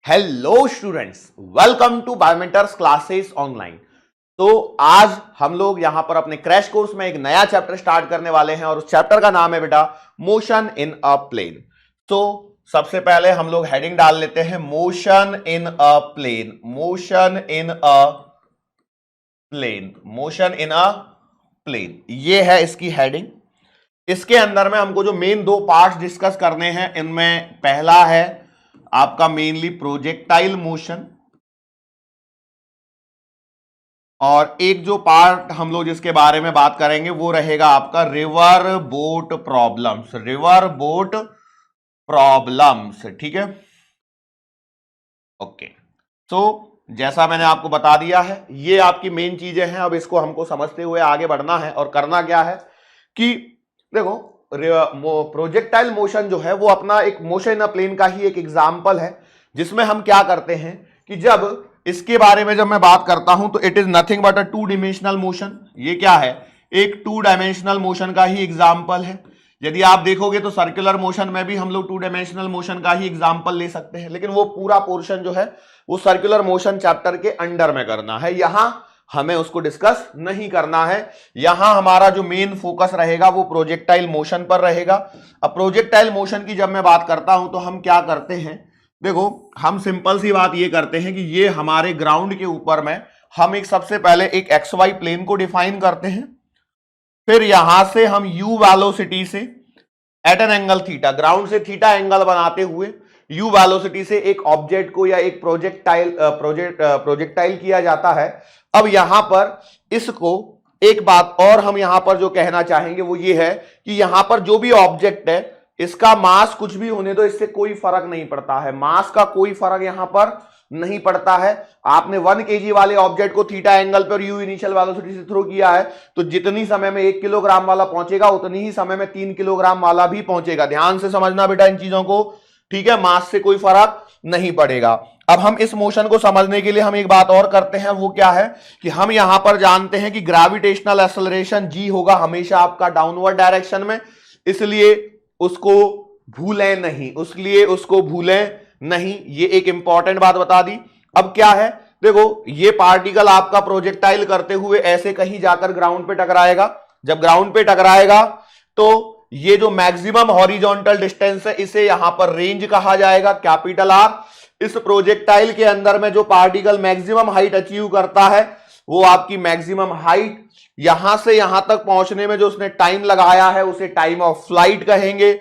Hello students, welcome to Biomentors classes online. तो आज हम लोग यहां पर अपने क्रैश कोर्स में एक नया चैप्टर स्टार्ट करने वाले हैं और उस चैप्टर का नाम है बेटा मोशन इन अ प्लेन। तो सबसे पहले हम लोग हेडिंग डाल लेते हैं motion in a plane. Motion in a plane, motion in a plane, ये है इसकी हेडिंग। इसके अंदर में हमको जो मेन दो पार्ट्स डिस्कस करने हैं, इनमें पहला है आपका मेनली प्रोजेक्टाइल मोशन, और एक जो पार्ट हम लोग जिसके बारे में बात करेंगे वो रहेगा आपका river boat problems. River boat problems, ठीक है। ओके, तो जैसा मैंने आपको बता दिया है, ये आपकी मेन चीजें हैं। अब इसको हमको समझते हुए आगे बढ़ना है। और करना क्या है कि देखो, प्रोजेक्टाइल मोशन जो है वो अपना एक मोशन इन अ प्लेन का ही एक एग्जाम्पल है, जिसमें हम क्या करते हैं कि जब इसके बारे में जब मैं बात करता हूं तो it is nothing but a two dimensional motion. ये क्या है? एक टू डायमेंशनल मोशन का ही एग्जाम्पल है। यदि आप देखोगे तो सर्कुलर मोशन में भी हम लोग टू डायमेंशनल मोशन का ही एग्जाम्पल ले सकते हैं, लेकिन वो पूरा पोर्शन जो है वो सर्कुलर मोशन चैप्टर के अंडर में करना है। यहां हमें उसको डिस्कस नहीं करना है। यहां हमारा जो मेन फोकस रहेगा वो प्रोजेक्टाइल मोशन पर रहेगा। अब प्रोजेक्टाइल मोशन की जब मैं बात करता हूं तो हम क्या करते हैं, देखो हम सिंपल सी बात ये करते हैं कि ये हमारे ग्राउंड के ऊपर में हम एक सबसे पहले एक एक्स वाई प्लेन को डिफाइन करते हैं। फिर यहां से हम यू वेलोसिटी से at an angle theta, ground से थीटा एंगल बनाते हुए यू वेलोसिटी से एक ऑब्जेक्ट को या एक प्रोजेक्टाइल किया जाता है। अब यहां पर इसको एक बात और हम यहां पर जो कहना चाहेंगे वो ये है कि यहां पर जो भी ऑब्जेक्ट है इसका मास कुछ भी होने दो, इससे कोई फर्क नहीं पड़ता है। मास का कोई फर्क यहां पर नहीं पड़ता है। आपने 1 kg वाले ऑब्जेक्ट को थीटा एंगल पर यू इनिशियल वेलोसिटी से थ्रो किया है तो जितनी समय में 1 किलोग्राम वाला पहुंचेगा उतनी ही समय में 3 किलोग्राम वाला भी पहुंचेगा। ध्यान से समझना बेटा इन चीजों को, ठीक है। मास से कोई फर्क नहीं पड़ेगा। अब हम इस मोशन को समझने के लिए हम एक बात और करते हैं, वो क्या है कि हम यहां पर जानते हैं कि ग्रेविटेशनल एक्सेलरेशन जी होगा हमेशा आपका डाउनवर्ड डायरेक्शन में, इसलिए उसको भूलें नहीं, उसलिए उसको भूलें नहीं। ये एक इंपॉर्टेंट बात बता दी। अब क्या है, देखो ये पार्टिकल आपका प्रोजेक्टाइल करते हुए ऐसे कहीं जाकर ग्राउंड पे टकराएगा। जब ग्राउंड पे टकराएगा तो ये जो मैक्सिमम हॉरिजॉन्टल डिस्टेंस है इसे यहां पर रेंज कहा जाएगा, कैपिटल आर। इस प्रोजेक्टाइल के अंदर में जो पार्टिकल मैक्सिमम हाइट अचीव करता है वो आपकी मैक्सिमम हाइट, यहां से यहां तक पहुंचने में जो उसने टाइम लगाया है उसे टाइम ऑफ फ्लाइट कहेंगे।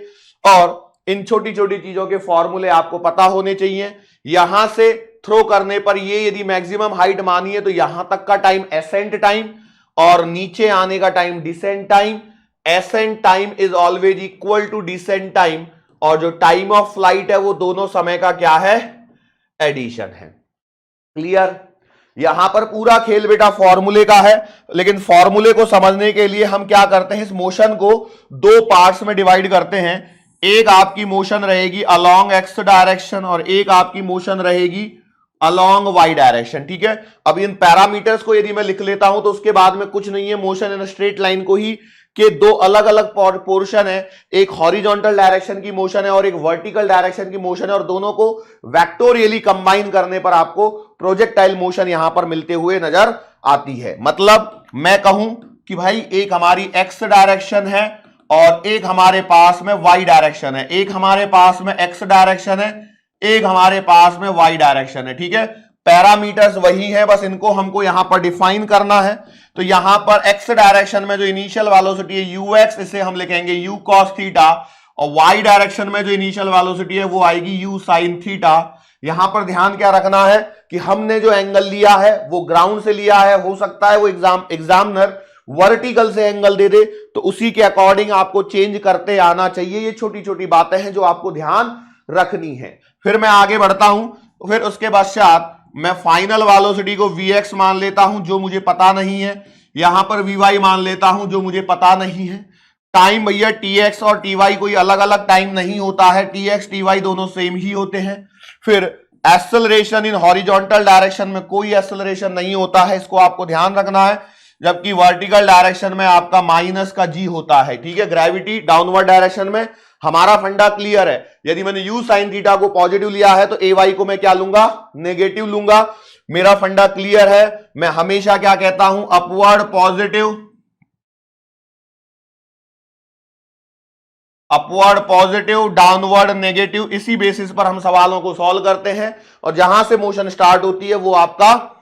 और इन छोटी छोटी चीजों के फॉर्मूले आपको पता होने चाहिए। यहां से थ्रो करने पर ये यदि मैक्सिमम हाइट मानिए तो यहां तक का टाइम एसेंट टाइम और नीचे आने का time descent time. Ascent time is always equal to descent time, और जो टाइम ऑफ फ्लाइट है वो दोनों समय का क्या है? एडिशन है। क्लियर? यहां पर पूरा खेल बेटा फॉर्मूले का है, लेकिन फॉर्मूले को समझने के लिए हम क्या करते हैं, इस मोशन को दो पार्ट्स में डिवाइड करते हैं। एक आपकी मोशन रहेगी अलोंग एक्स डायरेक्शन और एक आपकी मोशन रहेगी अलोंग वाई डायरेक्शन, ठीक है। अब इन पैरामीटर्स को यदि मैं लिख लेता हूं तो उसके बाद में कुछ नहीं है, मोशन इन स्ट्रेट लाइन को ही के दो अलग अलग पोर्शन है। एक हॉरिजॉन्टल डायरेक्शन की मोशन है और एक वर्टिकल डायरेक्शन की मोशन है, और दोनों को वेक्टोरियली कंबाइन करने पर आपको प्रोजेक्टाइल मोशन यहां पर मिलते हुए नजर आती है। मतलब मैं कहूं कि भाई एक हमारी एक्स डायरेक्शन है और एक हमारे पास में वाई डायरेक्शन है, एक हमारे पास में एक्स डायरेक्शन है, एक हमारे पास में वाई डायरेक्शन है, ठीक है। पैरामीटर्स वही है, बस इनको हमको यहां पर डिफाइन करना है। तो यहां पर एक्स डायरेक्शन में जो इनिशियल वेलोसिटी है यू एक्स, इसे हम लिखेंगे यू कॉस थीटा, और वाई डायरेक्शन में जो इनिशियल वेलोसिटी है वो आएगी यू साइन थीटा। यहां पर ध्यान क्या रखना है कि हमने जो एंगल लिया है वो ग्राउंड से लिया है। हो सकता है वो एग्जामिनर वर्टिकल से एंगल दे दे, तो उसी के अकॉर्डिंग आपको चेंज करते आना चाहिए। ये छोटी छोटी बातें हैं जो आपको ध्यान रखनी है। फिर मैं आगे बढ़ता हूं, फिर उसके पश्चात मैं फाइनल वेलोसिटी को Vx मान लेता हूं जो मुझे पता नहीं है, यहां पर Vy मान लेता हूं जो मुझे पता नहीं है। टाइम भैया Tx और Ty कोई अलग अलग टाइम नहीं होता है, Tx Ty दोनों सेम ही होते हैं। फिर एक्सेलरेशन इन हॉरिजॉन्टल डायरेक्शन में कोई एक्सेलरेशन नहीं होता है, इसको आपको ध्यान रखना है। जबकि वर्टिकल डायरेक्शन में आपका माइनस का जी होता है, ठीक है। ग्रेविटी डाउनवर्ड डायरेक्शन में हमारा फंडा क्लियर है। यदि मैंने u sin थीटा को पॉजिटिव लिया है तो ay को मैं क्या लूंगा, नेगेटिव लूंगा। मेरा फंडा क्लियर है। मैं हमेशा क्या कहता हूं, अपवर्ड पॉजिटिव डाउनवर्ड नेगेटिव, इसी बेसिस पर हम सवालों को सॉल्व करते हैं। और जहां से मोशन स्टार्ट होती है वो आपका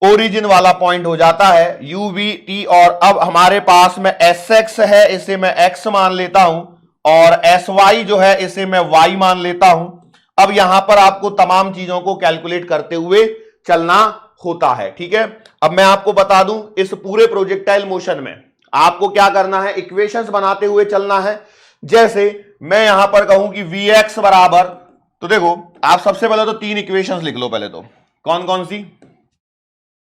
ओरिजिन वाला पॉइंट हो जाता है u v t। और अब हमारे पास में sx है, इसे मैं x मान लेता हूं, और sy जो है इसे मैं y मान लेता हूं। अब यहां पर आपको तमाम चीजों को कैलकुलेट करते हुए चलना होता है, ठीक है। अब मैं आपको बता दूं, इस पूरे प्रोजेक्टाइल मोशन में आपको क्या करना है, इक्वेशंस बनाते हुए चलना है। जैसे मैं यहां पर कहूं कि Vx बराबर, तो देखो आप सबसे पहले तो 3 इक्वेशंस लिख लो। पहले तो कौन कौन सी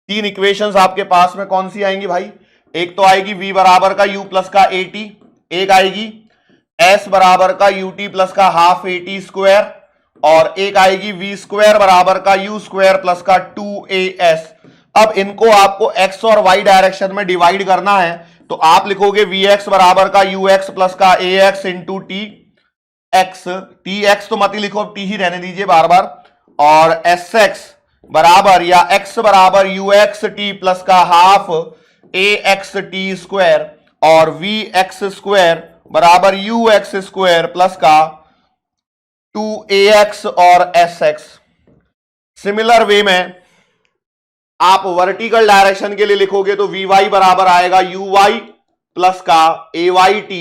3 इक्वेशंस आपके पास में कौन सी आएंगी भाई? एक तो आएगी v बराबर का u प्लस का at, एक आएगी s बराबर का ut प्लस का हाफ at स्क्वायर, और एक आएगी v स्क्वायर बराबर का u स्क्वायर प्लस का 2as। अब इनको आपको x और y डायरेक्शन में डिवाइड करना है, तो आप लिखोगे vx बराबर का ux प्लस का ax इंटू tx तो मत ही लिखो, t ही रहने दीजिए बार बार, और sx बराबर या x बराबर ux t प्लस का हाफ ax t स्क्वायर, और vx स्क्वायर बराबर ux स्क्वायर प्लस का 2ax और sx। सिमिलर वे में आप वर्टिकल डायरेक्शन के लिए लिखोगे तो vy बराबर आएगा uy प्लस का ayt,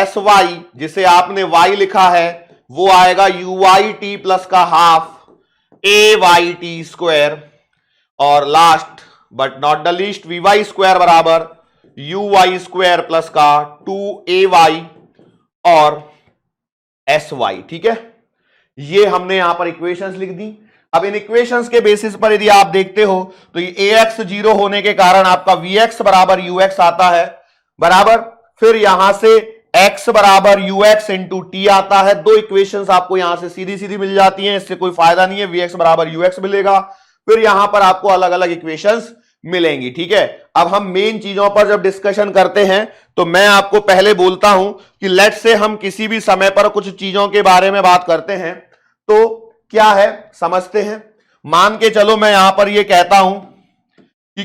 sy जिसे आपने y लिखा है वो आएगा uyt प्लस का हाफ ayt स्क्वायर, और last but not the least vy square बराबर uy स्क्वायर प्लस का 2ay और sy, ठीक है। ये हमने यहां पर इक्वेशंस लिख दी। अब इन इक्वेशंस के बेसिस पर यदि आप देखते हो तो ये ax 0 होने के कारण आपका vx बराबर ux आता है, बराबर। फिर यहां से x बराबर ux इंटू टी आता है। 2 इक्वेशंस आपको यहां से सीधी सीधी मिल जाती हैं, इससे कोई फायदा नहीं है, vx बराबर ux मिलेगा। फिर यहां पर आपको अलग अलग इक्वेशंस मिलेंगी, ठीक है। अब हम मेन चीजों पर जब डिस्कशन करते हैं तो मैं आपको पहले बोलता हूं कि लेट से हम किसी भी समय पर कुछ चीजों के बारे में बात करते हैं तो क्या है समझते हैं। मान के चलो मैं यहां पर यह कहता हूं कि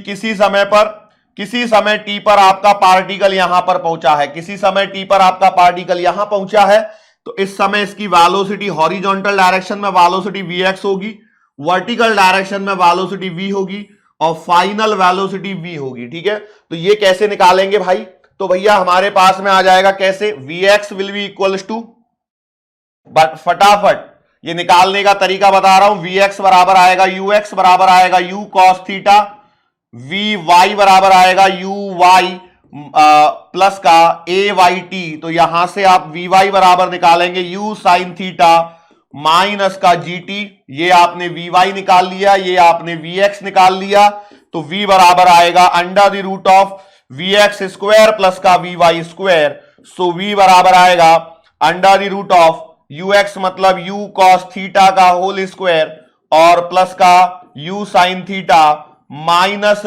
किसी समय t पर आपका पार्टिकल यहां पर पहुंचा है, किसी समय t पर आपका पार्टिकल यहां पहुंचा है, तो इस समय इसकी वेलोसिटी हॉरिजॉन्टल डायरेक्शन में वेलोसिटी vx होगी, वर्टिकल डायरेक्शन में वेलोसिटी v होगी, और फाइनल वेलोसिटी v होगी, ठीक है। तो ये कैसे निकालेंगे भाई? तो भैया हमारे पास में आ जाएगा कैसे, vx will be equals to, but फटाफट ये निकालने का तरीका बता रहा हूं। vx बराबर आएगा ux बराबर आएगा u cos थीटा, vy बराबर आएगा uy प्लस का ayt। तो यहां से आप vy बराबर निकालेंगे u sin थीटा माइनस का gt, ये आपने vy निकाल लिया, ये आपने vx निकाल लिया। तो v बराबर आएगा under the root of vx square plus का vy स्क्वायर। सो v बराबर आएगा under the root of ux मतलब u cos थीटा का होल स्क्वायर और प्लस का u sin theta minus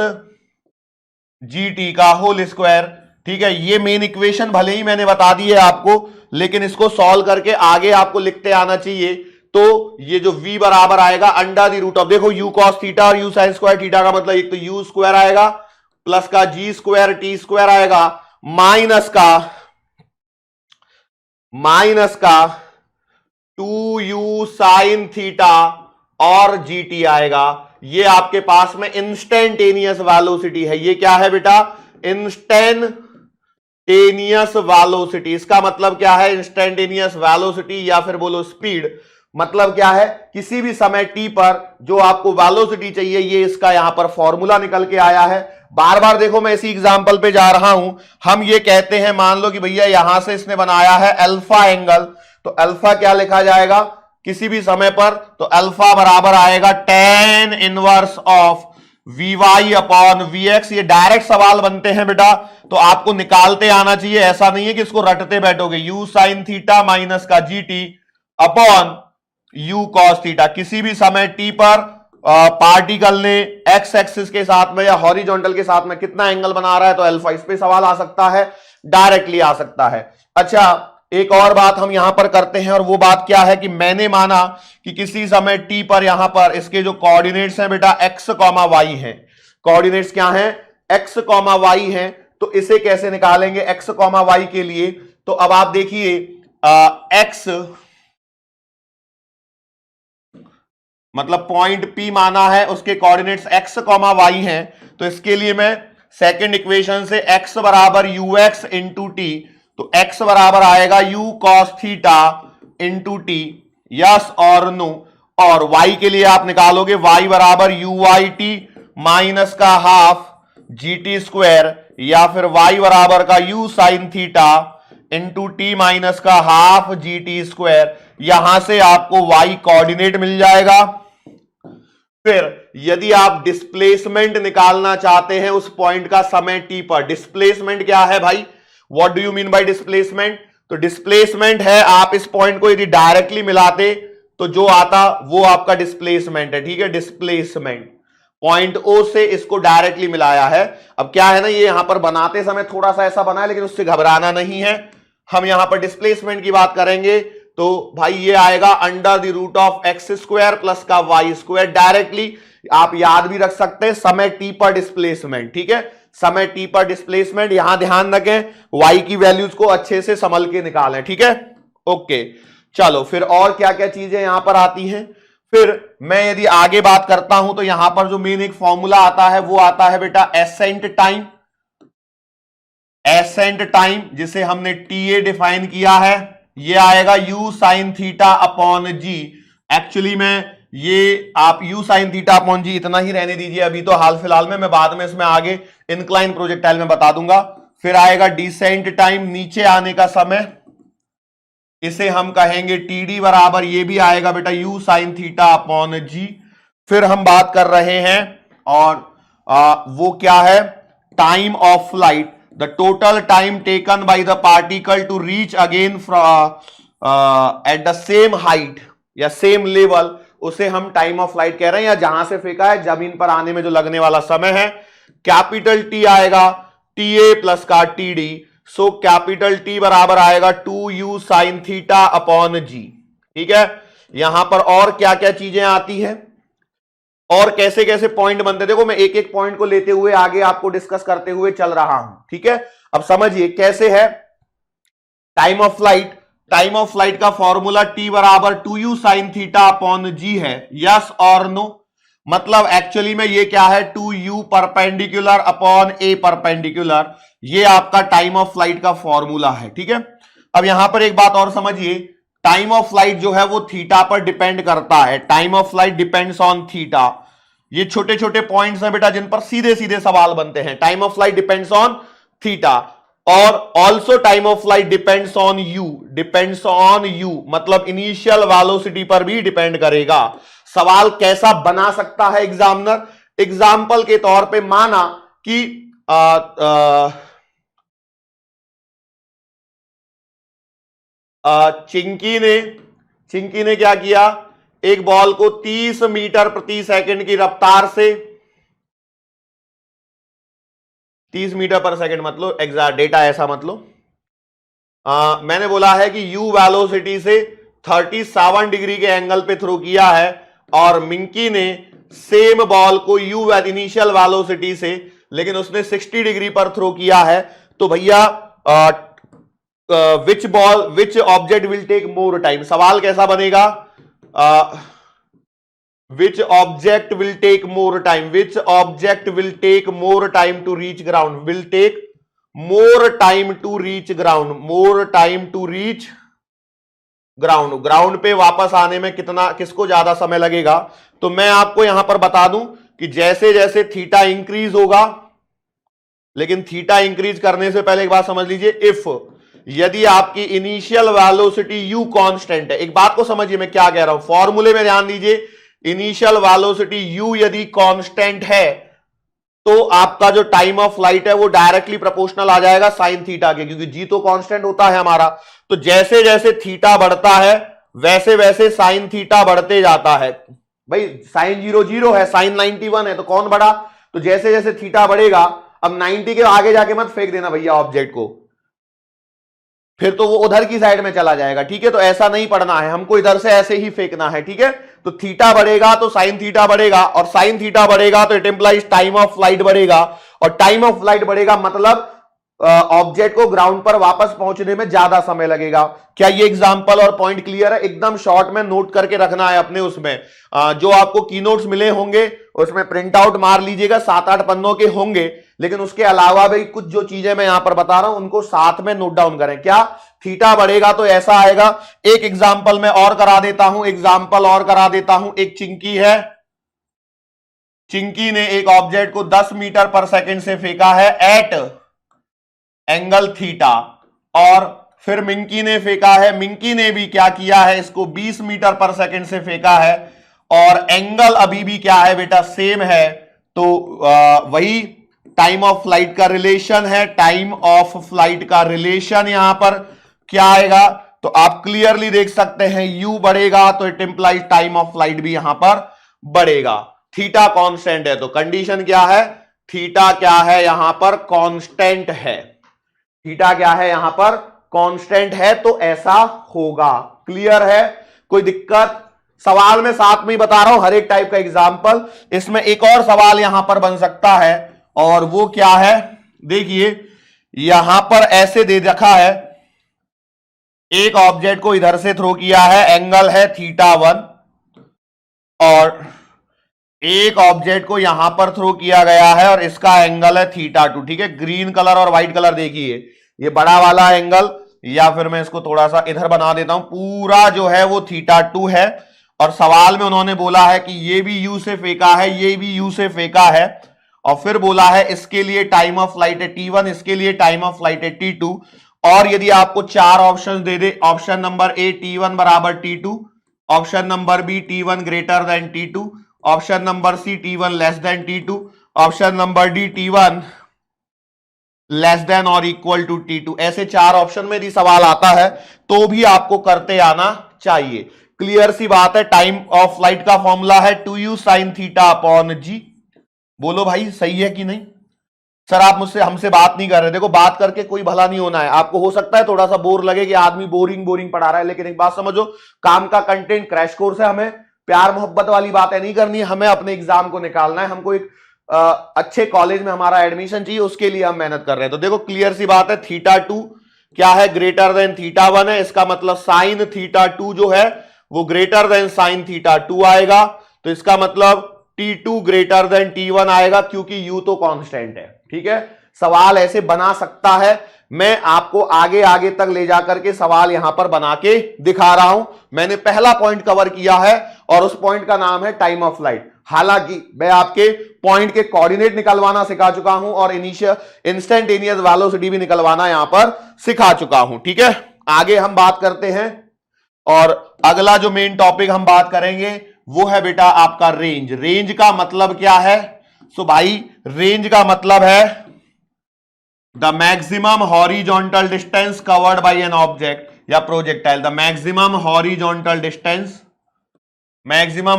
gt का होल स्क्वायर, ठीक है। ये मेन इक्वेशन भले ही मैंने बता दी है आपको, लेकिन इसको सॉल्व करके आगे आपको लिखते आना चाहिए। तो ये जो v बराबर आएगा अंडर द रूट ऑफ, देखो u cos थीटा और u sin स्क्वायर थीटा का मतलब एक तो u स्क्वायर आएगा प्लस का g स्क्वायर t स्क्वायर आएगा माइनस का 2u sin थीटा और gt आएगा। ये आपके पास में इंस्टेंटेनियस वेलोसिटी है। ये क्या है बेटा? Instantaneous velocity. इसका मतलब क्या है? इंस्टेंटेनियस वेलोसिटी या फिर बोलो स्पीड, मतलब क्या है? किसी भी समय t पर जो आपको वेलोसिटी चाहिए, ये इसका यहां पर फॉर्मूला निकल के आया है। बार बार देखो मैं इसी एग्जांपल पे जा रहा हूं। हम ये कहते हैं, मान लो कि भैया यहां से इसने बनाया है अल्फा एंगल, तो अल्फा क्या लिखा जाएगा किसी भी समय पर? तो अल्फा बराबर आएगा tan inverse of vy upon vx। ये डायरेक्ट सवाल बनते हैं बेटा, तो आपको निकालते आना चाहिए, ऐसा नहीं है कि इसको रटते बैठोगे। u sin थीटा माइनस का gt upon u cos theta. किसी भी समय t पर पार्टिकल ने x एक्सिस के साथ में या हॉरिजॉन्टल के साथ में कितना एंगल बना रहा है, तो अल्फा। इस पे सवाल आ सकता है। डायरेक्टली आ सकता है। अच्छा, एक और बात हम यहां पर करते हैं और वो बात क्या है कि मैंने माना कि किसी समय t पर यहां पर इसके जो कोऑर्डिनेट्स हैं बेटा x, y हैं। कोऑर्डिनेट्स क्या हैं? x, y हैं। तो इसे कैसे निकालेंगे x, y के लिए? तो अब आप देखिए x मतलब पॉइंट P माना है, उसके कोऑर्डिनेट्स x, y हैं। तो इसके लिए मैं सेकंड इक्वेशन से x बराबर ux इंटू टी, तो x बराबर आएगा u cos theta into T, yes और नो। और y के लिए आप निकालोगे y बराबर uy माइनस का हाफ gt स्क्वायर, या फिर y बराबर का u sine theta into T minus का हाफ gt स्क्वायर। यहां से आपको y कोऑर्डिनेट मिल जाएगा। फिर यदि आप डिस्प्लेसमेंट निकालना चाहते हैं उस पॉइंट का समय t पर, डिस्प्लेसमेंट क्या है भाई? What do you mean by displacement? तो डिस्प्लेसमेंट है आप इस पॉइंट को यदि डायरेक्टली मिलाते तो जो आता वो आपका डिस्प्लेसमेंट है। ठीक है, डिस्प्लेसमेंट पॉइंट O से इसको डायरेक्टली मिलाया है। अब क्या है ना, ये यहां पर बनाते समय थोड़ा सा ऐसा बना है, लेकिन उससे घबराना नहीं है। हम यहां पर डिस्प्लेसमेंट की बात करेंगे तो भाई ये आएगा under the root of x square plus का वाई स्क्वायर। डायरेक्टली आप याद भी रख सकते हैं समय t पर डिस्प्लेसमेंट। ठीक है, समय t पर डिस्प्लेसमेंट। यहां ध्यान रखें y की वैल्यूज को अच्छे से संभल के निकालें। ठीक है, ओके। चलो फिर और क्या क्या चीजें यहां पर आती हैं? फिर मैं यदि आगे बात करता हूं तो यहां पर जो मेन एक फॉर्मूला आता है वो आता है बेटा एसेंट टाइम। एसेंट टाइम जिसे हमने TA डिफाइन किया है, ये आएगा u साइन थीटा अपॉन जी। एक्चुअली में ये आप u साइन थीटा अपॉन जी इतना ही रहने दीजिए अभी तो हाल फिलहाल में, मैं बाद में इसमें आगे इंक्लाइन प्रोजेक्टाइल में बता दूंगा। फिर आएगा डिसेंट टाइम, नीचे आने का समय, इसे हम कहेंगे TD बराबर, ये भी आएगा बेटा u साइन थीटा अपॉन जी। फिर हम बात कर रहे हैं और वो क्या है? Time of flight, the total time taken by the particle to reach again at the same height या सेम लेवल, उसे हम टाइम ऑफ फ्लाइट कह रहे हैं, या जहां से फेंका है जमीन पर आने में जो लगने वाला समय है। कैपिटल T आएगा TA प्लस का TD, सो कैपिटल T बराबर आएगा 2u साइन थीटा अपॉन जी। ठीक है, यहां पर और क्या क्या चीजें आती हैं और कैसे कैसे पॉइंट बनते, देखो मैं एक एक पॉइंट को लेते हुए आगे आपको डिस्कस करते हुए चल रहा हूं। ठीक है, अब समझिए कैसे है time of flight. Time of flight का फॉर्मूला T बराबर 2u साइन थीटा अपॉन जी है, यस और नो? मतलब एक्चुअली में ये क्या है? 2u perpendicular upon a perpendicular, ये आपका टाइम ऑफ फ्लाइट का फॉर्मूला है। ठीक है, अब यहां पर एक बात और समझिए, टाइम ऑफ फ्लाइट जो है वो थीटा पर डिपेंड करता है। Time of flight depends on theta. ये छोटे छोटे पॉइंट्स हैं बेटा जिन पर सीधे सीधे सवाल बनते हैं। Time of flight depends on theta, और also time of flight depends on u. Depends on u मतलब इनिशियल वेलोसिटी पर भी डिपेंड करेगा। सवाल कैसा बना सकता है एग्जामिनर? एग्जाम्पल के तौर पे माना कि चिंकी ने क्या किया? एक बॉल को 30 मीटर प्रति सेकंड की रफ्तार से, 30 मीटर पर सेकंड मतलब एग्जैक्ट डेटा ऐसा मतलब मैंने बोला है कि u वेलोसिटी से 37 डिग्री के एंगल पे थ्रो किया है, और मिंकी ने सेम बॉल को u इनिशियल वेलोसिटी से, लेकिन उसने 60 डिग्री पर थ्रो किया है। तो भैया which object will take more time? सवाल कैसा बनेगा? Which object will take more time? Which object will take more time to reach ground? Will take more time to reach ground. More time to reach ground. Ground पे वापस आने में कितना, किसको ज्यादा समय लगेगा? तो मैं आपको यहां पर बता दूं कि जैसे जैसे थीटा इंक्रीज होगा, लेकिन थीटा इंक्रीज करने से पहले एक बात समझ लीजिए, इफ यदि आपकी इनिशियल वेलोसिटी u कांस्टेंट है, एक बात को समझिए मैं क्या कह रहा हूं, फॉर्मूले में ध्यान दीजिए, इनिशियल वेलोसिटी u यदि कांस्टेंट है तो आपका जो टाइम ऑफ फ्लाइट है वो डायरेक्टली प्रोपोर्शनल आ जाएगा साइन थीटा के, क्योंकि g तो कांस्टेंट होता है हमारा। तो जैसे जैसे थीटा बढ़ता है वैसे वैसे साइन थीटा बढ़ते जाता है। भाई साइन 0 है, साइन 91 है, तो कौन बढ़ा? तो जैसे जैसे थीटा बढ़ेगा, अब 90 के आगे जाके मत फेंक देना भैया ऑब्जेक्ट को, फिर तो वो उधर की साइड में चला जाएगा, ठीक है। तो ऐसा नहीं पढ़ना है हमको, इधर से ऐसे ही फेंकना है, ठीक है। तो थीटा बढ़ेगा तो साइन थीटा बढ़ेगा, और साइन थीटा बढ़ेगा तो it implies time of flight बढ़ेगा, और टाइम ऑफ फ्लाइट बढ़ेगा मतलब ऑब्जेक्ट को ग्राउंड पर वापस पहुंचने में ज्यादा समय लगेगा। क्या ये एग्जांपल और पॉइंट क्लियर है? एकदम शॉर्ट में नोट करके रखना है अपने उसमें। जो आपको कीनोट्स मिले होंगे उसमें प्रिंट आउट मार लीजिएगा, 7-8 पन्नों के होंगे, लेकिन उसके अलावा भी कुछ जो चीजें मैं यहां पर बता रहा हूं उनको साथ में नोट डाउन करें। क्या थीटा बढ़ेगा तो ऐसा आएगा। एक एग्जाम्पल मैं और करा देता हूं, एक चिंकी है, चिंकी ने एक ऑब्जेक्ट को 10 मीटर पर सेकंड से फेंका है एट एंगल थीटा, और फिर मिंकी ने फेंका है, मिंकी ने भी क्या किया है, इसको 20 मीटर पर सेकंड से फेंका है, और एंगल अभी भी क्या है बेटा, सेम है। तो वही टाइम ऑफ फ्लाइट का रिलेशन है, टाइम ऑफ फ्लाइट का रिलेशन यहां पर क्या आएगा, तो आप क्लियरली देख सकते हैं u बढ़ेगा तो it implies time of flight भी यहां पर बढ़ेगा। थीटा कांस्टेंट है तो कंडीशन क्या है, थीटा क्या है यहां पर, कांस्टेंट है। थीटा क्या है यहां पर, कांस्टेंट है, तो ऐसा होगा। क्लियर है? कोई दिक्कत? सवाल में साथ में ही बता रहा हूं हर एक टाइप का एग्जांपल। इसमें एक और सवाल यहां पर बन सकता है, और वो क्या है, देखिए यहां पर ऐसे दे रखा है, एक ऑब्जेक्ट को इधर से थ्रो किया है, एंगल है θ1, और एक ऑब्जेक्ट को यहां पर थ्रो किया गया है और इसका एंगल है θ2, ठीक है। ग्रीन कलर और व्हाइट कलर देखिए, ये बड़ा वाला एंगल, या फिर मैं इसको थोड़ा सा इधर बना देता हूं, पूरा जो है वो θ2 है, और सवाल में उन्होंने बोला है कि ये भी u से फेंका है, ये भी u से फेंका है, और फिर बोला है इसके लिए टाइम ऑफ फ्लाइट है t1, इसके लिए टाइम ऑफ फ्लाइट है t2, और यदि आपको 4 ऑप्शन दे दे, ऑप्शन नंबर ए t1 बराबर t2, option number B t1 greater than t2, option number C t1 less than t2, option number D t1 less than और इक्वल टू t2, ऐसे 4 option में यदि सवाल आता है तो भी आपको करते आना चाहिए। क्लियर सी बात है। टाइम ऑफ फ्लाइट का फॉर्मूला है 2u sin थीटा अपॉन जी। बोलो भाई सही है कि नहीं? सर आप मुझसे हमसे बात नहीं कर रहे, देखो बात करके कोई भला नहीं होना है। आपको हो सकता है थोड़ा सा बोर लगे कि आदमी बोरिंग पढ़ा रहा है, लेकिन एक बात समझो, काम का कंटेंट क्रैश कोर्स है, हमें प्यार मोहब्बत वाली बातें नहीं करनी है, हमें अपने एग्जाम को निकालना है, हमको एक अच्छे कॉलेज में हमारा एडमिशन चाहिए, उसके लिए हम मेहनत कर रहे हैं। तो देखो क्लियर सी बात है, θ2 क्या है, ग्रेटर देन θ1 है, इसका मतलब साइन θ2 जो है वो ग्रेटर देन साइन θ2 आएगा, तो इसका मतलब t2 ग्रेटर देन t1 आएगा, क्योंकि u तो कांस्टेंट है, ठीक है। सवाल ऐसे बना सकता है, मैं आपको आगे आगे तक ले जाकर के सवाल यहां पर बना के दिखा रहा हूं। मैंने पहला पॉइंट कवर किया है और उस पॉइंट का नाम है टाइम ऑफ फ्लाइट। हालांकि मैं आपके पॉइंट के कोऑर्डिनेट निकलवाना सिखा चुका हूं और इंस्टेंटेनियस वेलोसिटी भी निकलवाना यहां पर सिखा चुका हूं, ठीक है। आगे हम बात करते हैं, और अगला जो मेन टॉपिक हम बात करेंगे वो है बेटा आपका रेंज। रेंज का मतलब क्या है? सो भाई रेंज का मतलब है the maximum horizontal distance covered by an object या projectile. The maximum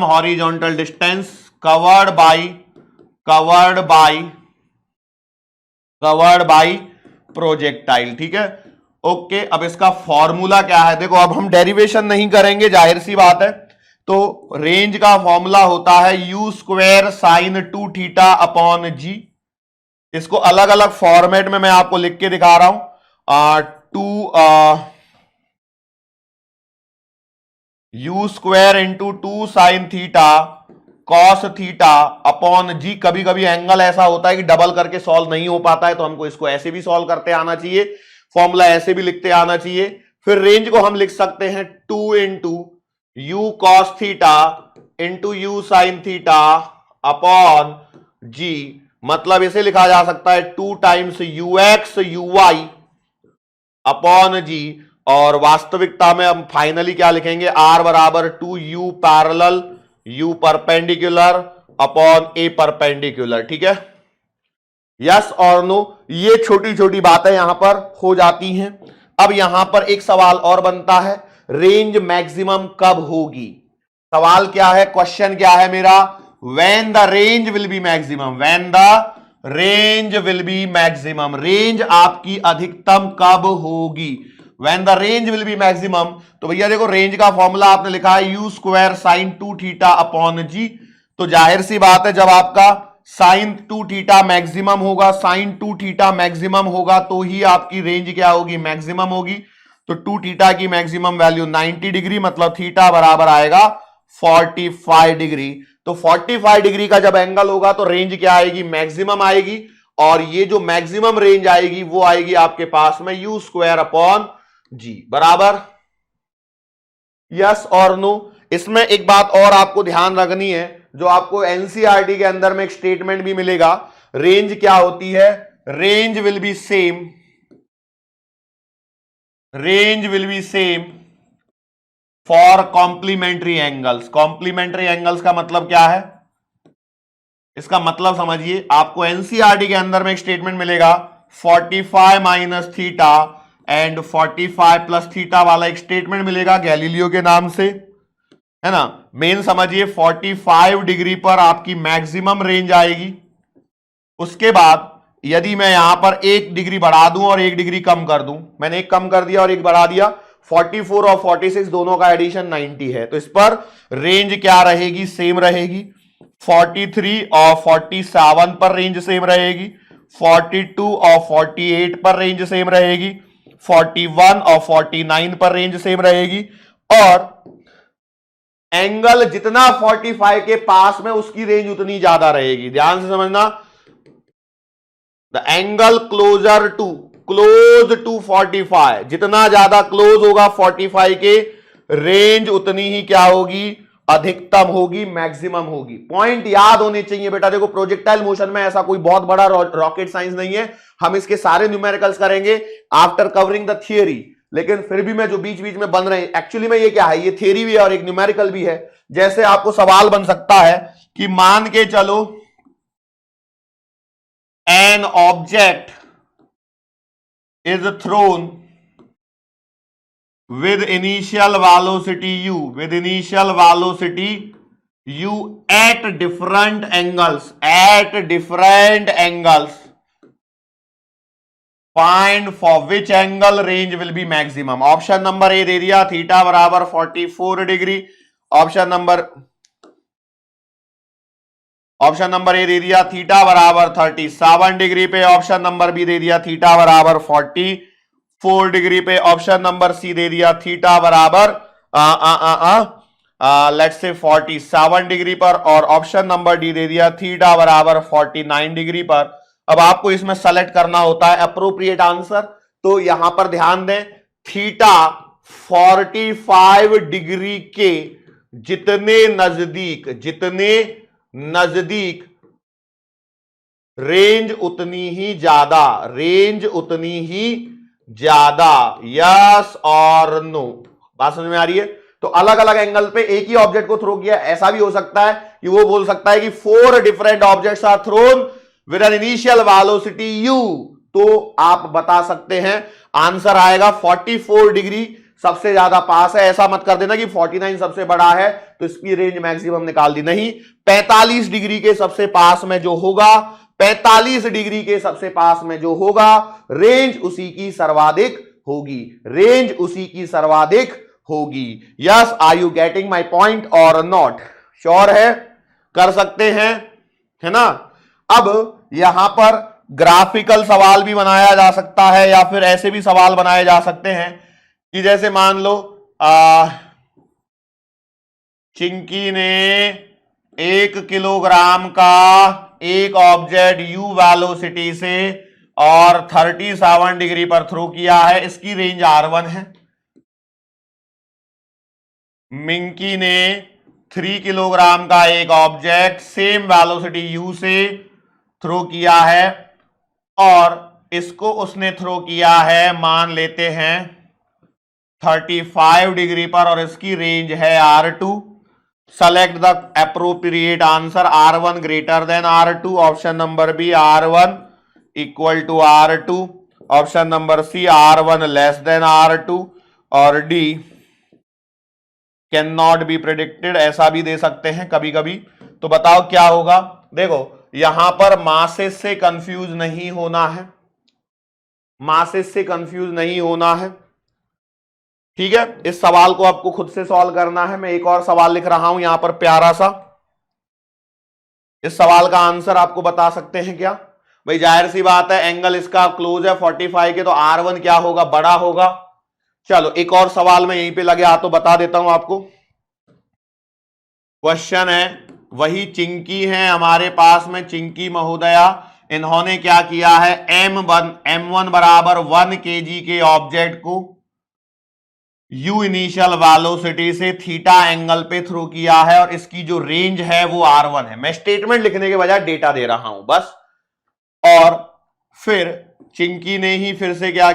horizontal distance covered by projectile, ठीक है। ओके, अब इसका फॉर्मूला क्या है? देखो अब हम डेरिवेशन नहीं करेंगे, जाहिर सी बात है। तो रेंज का फॉर्मूला होता है u स्क्वायर साइन 2θ अपॉन जी। इसको अलग अलग फॉर्मेट में मैं आपको लिख के दिखा रहा हूं। u square into 2 sin theta cos theta upon g. कभी कभी एंगल ऐसा होता है कि डबल करके सॉल्व नहीं हो पाता है, तो हमको इसको ऐसे भी सॉल्व करते आना चाहिए, फॉर्मूला ऐसे भी लिखते आना चाहिए। फिर रेंज को हम लिख सकते हैं 2 into u cos theta into u sign theta upon g. मतलब इसे लिखा जा सकता है 2 times u x u y upon g, और वास्तविकता में हम फाइनली क्या लिखेंगे, आर बराबर 2 you parallel U perpendicular upon A perpendicular, ठीक है। यस और नो, ये छोटी छोटी बातें यहां पर हो जाती हैं। अब यहां पर एक सवाल और बनता है, रेंज मैक्सिमम कब होगी? सवाल क्या है, क्वेश्चन क्या है मेरा, when the range will be maximum, when the range will be maximum, range आपकी अधिकतम कब होगी? When the range will be maximum, तो भैया देखो रेंज का फॉर्मूला आपने लिखा है u square sin 2 theta upon g. तो जाहिर सी बात है जब आपका साइन 2 थीटा मैक्सिमम होगा, साइन 2 थीटा मैक्सिमम होगा तो ही आपकी रेंज क्या होगी, मैक्सिमम होगी। तो 2 थीटा की मैक्सिमम वैल्यू 90 डिग्री, मतलब थीटा बराबर आएगा 45 डिग्री। तो 45 डिग्री का जब एंगल होगा तो रेंज क्या आएगी, मैक्सिमम आएगी। और ये जो मैक्सिमम रेंज आएगी वो आएगी आपके पास में यू स्क्वायर अपॉन जी, बराबर। यस और नो। इसमें एक बात और आपको ध्यान रखनी है, जो आपको एनसीईआरटी के अंदर में एक स्टेटमेंट भी मिलेगा, रेंज क्या होती है, range will be same, range will be same for complementary angles. Complementary angles का मतलब क्या है, इसका मतलब समझिए, आपको एनसीईआरटी के अंदर में एक स्टेटमेंट मिलेगा 45 minus theta and 45 plus theta वाला एक स्टेटमेंट मिलेगा गैलीलियो के नाम से, है ना। मेन समझिए 45 डिग्री पर आपकी मैक्सिमम रेंज आएगी। उसके बाद यदि मैं यहां पर 1 डिग्री बढ़ा दूं और 1 डिग्री कम कर दूं, मैंने एक कम कर दिया और एक बढ़ा दिया, 44 और 46 दोनों का एडिशन 90 है, तो इस पर रेंज क्या रहेगी, सेम रहेगी। 43 और 47 पर रेंज सेम रहेगी, 42 और 48 पर रेंज सेम रहेगी, 41 और 49 पर रेंज सेम रहेगी। और एंगल जितना 45 के पास में उसकी रेंज उतनी ज्यादा रहेगी, ध्यान से समझना। द एंगल क्लोज टू 45, जितना ज्यादा क्लोज होगा 45 के, रेंज उतनी ही क्या होगी, अधिकतम होगी, मैक्सिमम होगी। पॉइंट याद होने चाहिए बेटा। देखो प्रोजेक्टाइल मोशन में ऐसा कोई बहुत बड़ा रॉकेट साइंस नहीं है, हम इसके सारे न्यूमेरिकल्स करेंगे आफ्टर कवरिंग द थियरी। लेकिन फिर भी मैं जो बीच बीच में बन रहे हैं, एक्चुअली में ये क्या है, ये थियरी भी है और एक न्यूमेरिकल भी है। जैसे आपको सवाल बन सकता है कि मान के चलो an object is throne with initial velocity u, with initial velocity u at different angles, find for which angle range will be maximum। Option number A दे दिया थीटा बराबर 44 डिग्री, ऑप्शन नंबर ए दे दिया theta बराबर 37 degree पे, option number B दे दिया theta बराबर 4 degree पे, ऑप्शन नंबर सी दे दिया थीटा बराबर लेट्स से 47 डिग्री पर, और ऑप्शन नंबर डी दे दिया थीटा बराबर 49 डिग्री पर। अब आपको इसमें सेलेक्ट करना होता है अप्रोप्रिएट आंसर। तो यहां पर ध्यान दें, थीटा 45 डिग्री के जितने नजदीक रेंज उतनी ही ज्यादा, यस और नो। बात समझ में आ रही है। तो अलग अलग एंगल पे एक ही ऑब्जेक्ट को थ्रो किया, ऐसा भी हो सकता है कि वो बोल सकता है कि 4 different objects are thrown with an initial velocity u, तो आप बता सकते हैं आंसर आएगा 44 डिग्री सबसे ज्यादा पास है। ऐसा मत कर देना कि 49 सबसे बड़ा है तो इसकी रेंज मैक्सिमम निकाल दी, नहीं। 45 डिग्री के सबसे पास में जो होगा, 45 डिग्री के सबसे पास में जो होगा, रेंज उसी की सर्वाधिक होगी। Yes, are you getting my point और नॉट? श्योर है, कर सकते हैं, है ना। अब यहां पर ग्राफिकल सवाल भी बनाया जा सकता है या फिर ऐसे भी सवाल बनाए जा सकते हैं कि जैसे मान लो चिंकी ने 1 किलोग्राम का एक ऑब्जेक्ट u वेलोसिटी से और 37 डिग्री पर थ्रो किया है, इसकी रेंज r1 है। मिंकी ने 3 किलोग्राम का एक ऑब्जेक्ट सेम वेलोसिटी u से थ्रो किया है और इसको उसने थ्रो किया है, मान लेते हैं 35 डिग्री पर, और इसकी रेंज है r2। Select the appropriate answer, r1 greater than r2, option number B r1 equal to r2, option number C r1 less than r2, और D can not be predicted, ऐसा भी दे सकते हैं कभी कभी। तो बताओ क्या होगा। देखो यहां पर मासेस से कंफ्यूज नहीं होना है, ठीक है, इस सवाल को आपको खुद से सॉल्व करना है। मैं एक और सवाल लिख रहा हूं यहां पर प्यारा सा। इस सवाल का आंसर आपको बता सकते हैं क्या? भाई जाहिर सी बात है, एंगल इसका क्लोज है 45 के, तो R1 क्या होगा? बड़ा होगा। चलो एक और सवाल मैं यहीं पे लगे हाथों बता देता हूं आपको। क्वेश्चन है, वही चिंकी है हमारे पास में, चिंकी महोदया, इन्होंने क्या किया है, M1 बराबर 1 kg के ऑब्जेक्ट को u इनिशियल वेलोसिटी से थीटा एंगल पे थ्रो किया है और इसकी जो रेंज है वो R1 है। मैं स्टेटमेंट लिखने के बजाय डेटा दे रहा हूं बस। और फिर चिंकी ने ही फिर से क्या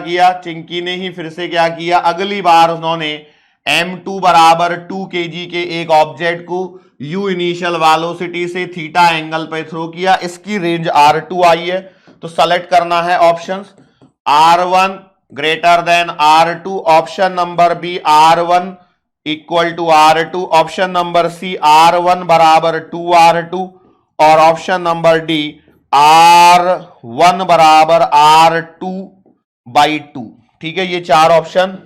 किया, अगली बार उन्होंने M2 बराबर 2 kg के एक ऑब्जेक्ट को u इनिशियल वेलोसिटी से थीटा एंगल पे थ्रो किया, इसकी रेंज R2 आई है। तो सेलेक्ट करना है options, R1 greater than R2, option number B R1 equal to R2, option number C R1 बराबर 2R2 और ऑप्शन नंबर डी R1 बराबर R2 बाई 2। ठीक है, ये चार ऑप्शन।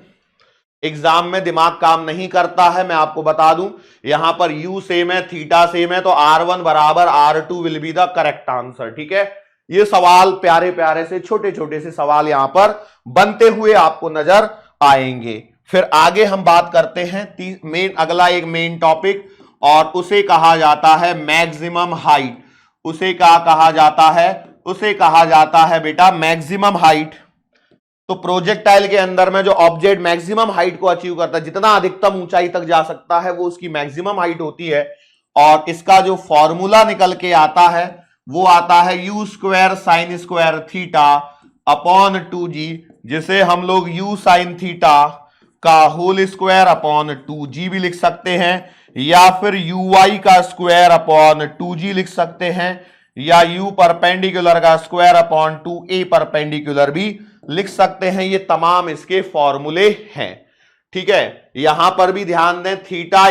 एग्जाम में दिमाग काम नहीं करता है, मैं आपको बता दूं। यहां पर u सेम है, थीटा सेम है, तो R1 बराबर R2 will be the correct answer. ठीक है, ये सवाल प्यारे प्यारे से छोटे छोटे से सवाल यहां पर बनते हुए आपको नजर आएंगे। फिर आगे हम बात करते हैं अगला एक मेन टॉपिक, और उसे कहा जाता है मैक्सिमम हाइट। उसे क्या कहा जाता है? उसे कहा जाता है बेटा मैक्सिमम हाइट। तो प्रोजेक्टाइल के अंदर में जो ऑब्जेक्ट मैक्सिमम हाइट को अचीव करता है, जितना अधिकतम ऊंचाई तक जा सकता है, वो उसकी मैक्सिमम हाइट होती है। और इसका जो फॉर्मूला निकल के आता है वो आता है u square sine square theta upon 2g, जिसे हम लोग u साइन थीटा का होल स्क्वायर अपॉन 2g भी लिख सकते हैं, या फिर uy का स्क्वायर अपॉन 2g लिख सकते हैं, या u परपेंडिकुलर का स्क्वायर अपॉन 2a परपेंडिकुलर भी लिख सकते हैं। ये तमाम इसके फॉर्मूले हैं। ठीक है, यहां पर भी ध्यान दें, थीटा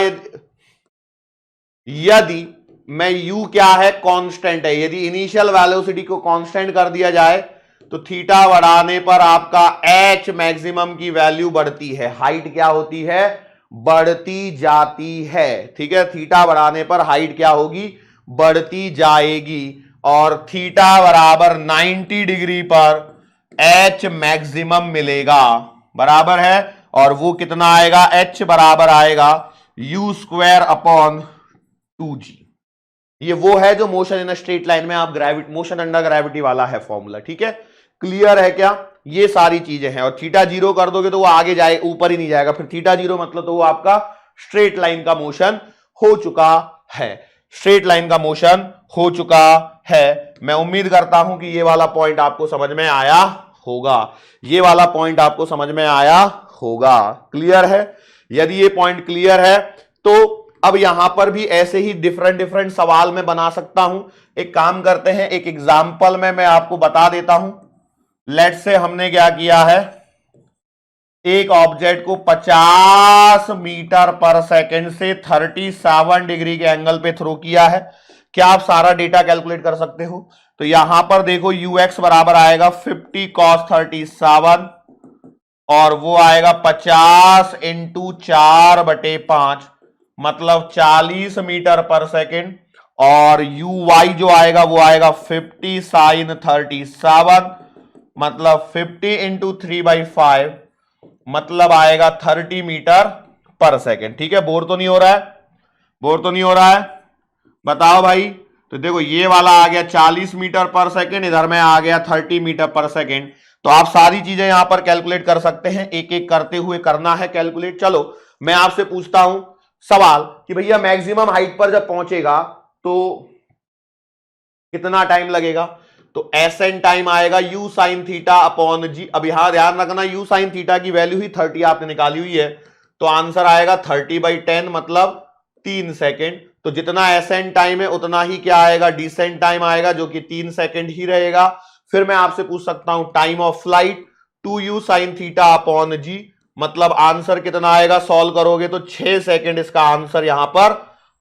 यदि मैं u क्या है, कांस्टेंट है, यदि इनिशियल वेलोसिटी को कांस्टेंट कर दिया जाए तो थीटा बढ़ाने पर आपका h मैक्सिमम की वैल्यू बढ़ती है, हाइट क्या होती है, बढ़ती जाती है। ठीक है, थीटा बढ़ाने पर हाइट क्या होगी, बढ़ती जाएगी। और थीटा बराबर 90 डिग्री पर h मैक्सिमम मिलेगा, बराबर है। और वो कितना आएगा, h बराबर आएगा u स्क्वायर अपॉन 2g। ये वो है जो मोशन इन स्ट्रेट लाइन में आप मोशन अंडर ग्रेविटी वाला है फॉर्मूला। ठीक है, क्लियर है क्या? ये सारी चीजें हैं। और थीटा जीरो कर दोगे तो वो आगे जाए, ऊपर ही नहीं जाएगा। फिर थीटा जीरो मतलब तो वो आपका स्ट्रेट लाइन का मोशन हो चुका है, स्ट्रेट लाइन का मोशन हो चुका है। मैं उम्मीद करता हूं कि ये वाला पॉइंट आपको समझ में आया होगा, ये वाला पॉइंट आपको समझ में आया होगा। क्लियर है? यदि ये पॉइंट क्लियर है तो अब यहां पर भी ऐसे ही डिफरेंट सवाल मैं बना सकता हूं। एक काम करते हैं, एक एग्जांपल में मैं आपको बता देता हूं। लेट्स से हमने क्या किया है, एक ऑब्जेक्ट को 50 मीटर पर सेकंड से 37 डिग्री के एंगल पे थ्रो किया है। क्या आप सारा डेटा कैलकुलेट कर सकते हो? तो यहां पर देखो ux बराबर आएगा 50 cos 37 और वो आएगा 50 इंटू 4/5 मतलब 40 मीटर पर सेकंड। और uy जो आएगा वो आएगा 50 साइन 37 मतलब 50 इंटू 3/5 मतलब आएगा 30 मीटर पर सेकंड। ठीक है, बोर तो नहीं हो रहा है? बोर तो नहीं हो रहा है? बताओ भाई। तो देखो ये वाला आ गया 40 मीटर पर सेकंड, इधर में आ गया 30 मीटर पर सेकंड। तो आप सारी चीजें यहां पर कैलकुलेट कर सकते हैं, एक एक करते हुए करना है कैलकुलेट। चलो मैं आपसे पूछता हूं सवाल कि भैया मैक्सिमम हाइट पर जब पहुंचेगा तो कितना टाइम लगेगा? तो एसएन टाइम आएगा u साइन थीटा अपॉन जी। अब यहां ध्यान रखना u साइन थीटा की वैल्यू ही 30 आपने निकाली हुई है, तो आंसर आएगा 30/10 मतलब 3 सेकेंड। तो जितना एसएन टाइम है उतना ही क्या आएगा, डिसेंट टाइम आएगा, जो कि 3 सेकेंड ही रहेगा। फिर मैं आपसे पूछ सकता हूं time of flight 2u sin theta upon g, मतलब आंसर कितना आएगा, सॉल्व करोगे तो 6 सेकेंड इसका आंसर यहां पर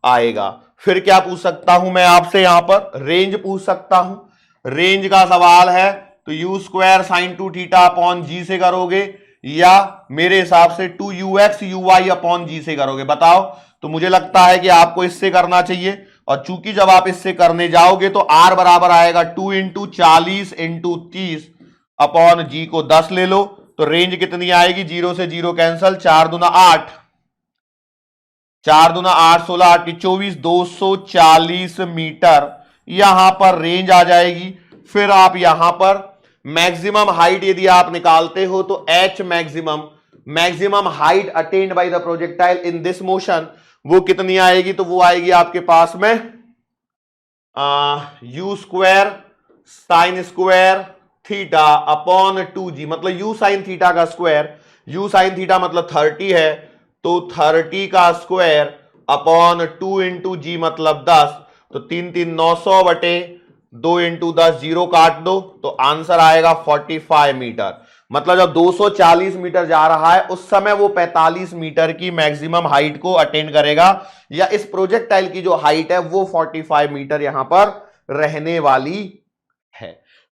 आएगा। फिर क्या पूछ सकता हूं मैं आपसे, यहां पर रेंज पूछ सकता हूं। रेंज का सवाल है तो u square sin 2 theta upon g से करोगे, या मेरे हिसाब से 2ux uy अपॉन जी से करोगे? बताओ। तो मुझे लगता है कि आपको इससे करना चाहिए, और चूंकि जब आप इससे करने जाओगे तो r बराबर आएगा 2 इंटू 40 इंटू 30 अपॉन जी को 10 ले लो, तो रेंज कितनी आएगी? 0 से 0 कैंसल, 4 दूना 8, 4 दूना 8, 16 8 की 24, 240 मीटर यहां पर रेंज आ जाएगी। फिर आप यहां पर मैक्सिमम हाइट यदि आप निकालते हो तो H maximum height attained by the projectile in this motion वो कितनी आएगी? तो वो आएगी आपके पास में you square sine square theta upon 2g, मतलब यू साइन थीटा का स्क्वायर, यू साइन थीटा मतलब 30 है, तो 30 का स्क्वायर अपॉन 2 इंटू जी मतलब 10, तो 3 3 900 बटे 2 इंटू 10, 0 काट दो तो आंसर आएगा 45 मीटर। मतलब जब 240 मीटर जा रहा है उस समय वो 45 मीटर की मैक्सिमम हाइट को अटेंड करेगा, या इस प्रोजेक्टाइल की जो हाइट है वो 45 मीटर यहां पर रहने वाली है,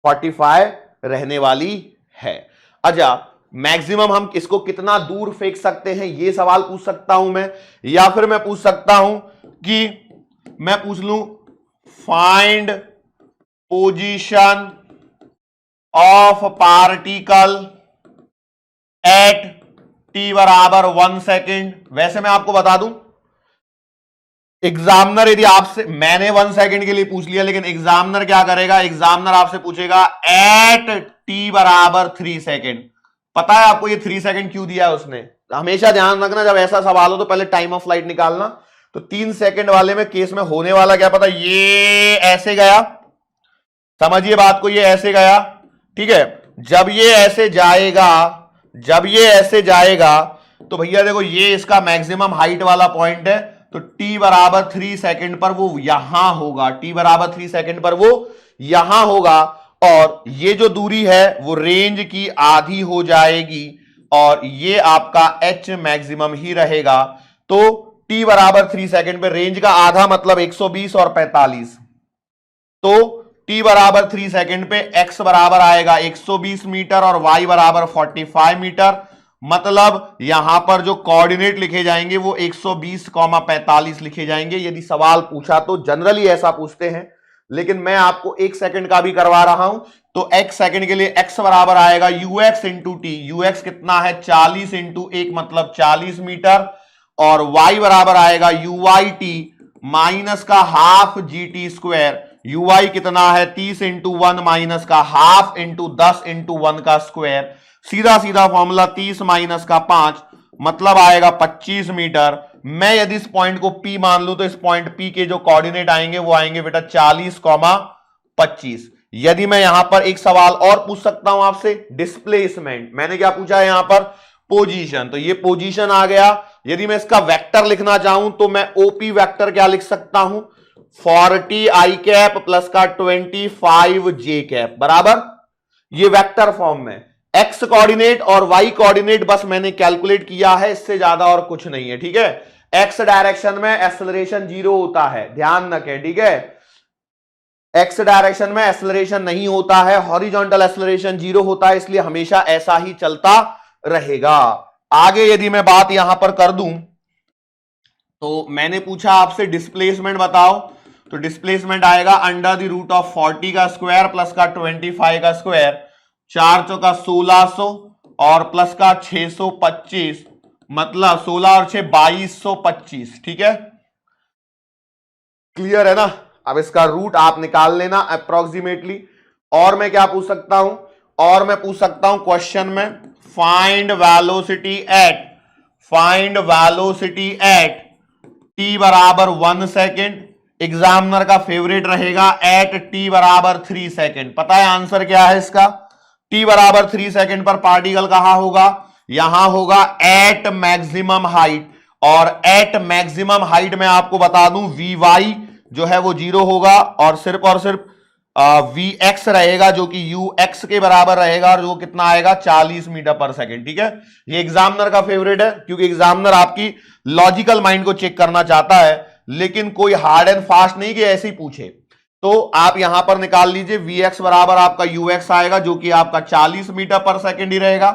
45 रहने वाली है। अच्छा, मैक्सिमम हम इसको कितना दूर फेंक सकते हैं ये सवाल पूछ सकता हूं मैं, या फिर मैं पूछ सकता हूं कि मैं पूछ लूं find position of particle at T बराबर 1 सेकेंड। वैसे मैं आपको बता दूं, एग्जामिनर यदि आपसे, मैंने 1 सेकेंड के लिए पूछ लिया, लेकिन एग्जामिनर क्या करेगा? एग्जामिनर आपसे पूछेगा एट टी बराबर 3 सेकेंड। पता है आपको ये 3 सेकेंड क्यों दिया है उसने? हमेशा ध्यान रखना जब ऐसा सवाल हो तो पहले टाइम ऑफ फ्लाइट निकालना। तो 3 सेकेंड वाले में केस में होने वाला क्या पता, ये ऐसे गया, समझिए बात को, ये ऐसे गया, ठीक है। जब ये ऐसे जाएगा, जब ये ऐसे जाएगा तो भैया देखो ये इसका मैक्सिमम हाइट वाला पॉइंट है, तो t बराबर 3 सेकेंड पर वो यहां होगा, t बराबर 3 सेकेंड पर वो यहां होगा, और ये जो दूरी है वो रेंज की आधी हो जाएगी, और ये आपका h मैक्सिमम ही रहेगा। तो t बराबर 3 सेकेंड पे रेंज का आधा मतलब 120 और 45, तो t बराबर 3 सेकेंड पे x बराबर आएगा 120 मीटर और y बराबर 45 मीटर। मतलब यहां पर जो कोऑर्डिनेट लिखे जाएंगे वो 120,45 लिखे जाएंगे, यदि सवाल पूछा तो। जनरली ऐसा पूछते हैं, लेकिन मैं आपको 1 सेकेंड का भी करवा रहा हूं। तो x सेकेंड के लिए x बराबर आएगा ux इंटू टी, ux कितना है? 40 इंटू 1 मतलब 40 मीटर, और y बराबर आएगा uy टी माइनस का half G T square. ui कितना है? 30 इंटू 1 माइनस का हाफ इंटू 10 इंटू 1 का स्क्वायर। सीधा सीधा फॉर्मूला 30 माइनस का 5 मतलब आएगा 25 मीटर। मैं यदि इस पॉइंट को P मान लूं तो इस पॉइंट P के जो कोऑर्डिनेट आएंगे वो आएंगे बेटा 40,25। यदि मैं यहां पर एक सवाल और पूछ सकता हूं आपसे, डिस्प्लेसमेंट। मैंने क्या पूछा है यहां पर? पोजीशन। तो ये पोजीशन आ गया। यदि मैं इसका वेक्टर लिखना चाहूं तो मैं ओपी वेक्टर क्या लिख सकता हूं? 40 आई कैप प्लस का 25 जे कैप बराबर, ये वेक्टर फॉर्म में। एक्स कोऑर्डिनेट और वाई कोऑर्डिनेट बस मैंने कैलकुलेट किया है, इससे ज्यादा और कुछ नहीं है, ठीक है। एक्स डायरेक्शन में एक्सेलरेशन 0 होता है, ध्यान रखें, ठीक है। एक्स डायरेक्शन में एक्सेलरेशन नहीं होता है, हॉरिजॉन्टल एक्सेलरेशन 0 होता है, इसलिए हमेशा ऐसा ही चलता रहेगा। आगे यदि मैं बात यहां पर कर दूं तो मैंने पूछा आपसे डिस्प्लेसमेंट बताओ, तो डिस्प्लेसमेंट आएगा अंडर द रूट ऑफ 40 का स्क्वायर प्लस का 25 का स्क्वायर, 4 चौका 1600 और प्लस का 625, मतलब 16 और 6 2225, ठीक है। क्लियर है ना? अब इसका रूट आप निकाल लेना अप्रोक्सीमेटली। और मैं क्या पूछ सकता हूं? और मैं पूछ सकता हूं क्वेश्चन में फाइंड वेलोसिटी एट टी बराबर 1 सेकेंड। एग्जामिनर का फेवरेट रहेगा एट टी बराबर 3 सेकेंड। पता है आंसर क्या है इसका? टी बराबर 3 सेकेंड पर पार्टिकल कहां होगा? यहां होगा एट मैक्सिमम हाइट, और एट मैक्सिमम हाइट में आपको बता दूं वी वाई जो है वो 0 होगा, और सिर्फ वी एक्स रहेगा जो कि यू एक्स के बराबर रहेगा, और वो कितना आएगा? 40 मीटर पर सेकेंड, ठीक है। ये एग्जामिनर का फेवरेट है, क्योंकि एग्जामिनर आपकी लॉजिकल माइंड को चेक करना चाहता है, लेकिन कोई हार्ड एंड फास्ट नहीं कि ऐसे ही पूछे। तो आप यहां पर निकाल लीजिए, वी एक्स बराबर आपका यू एक्स आएगा जो कि आपका 40 मीटर पर सेकेंड ही रहेगा।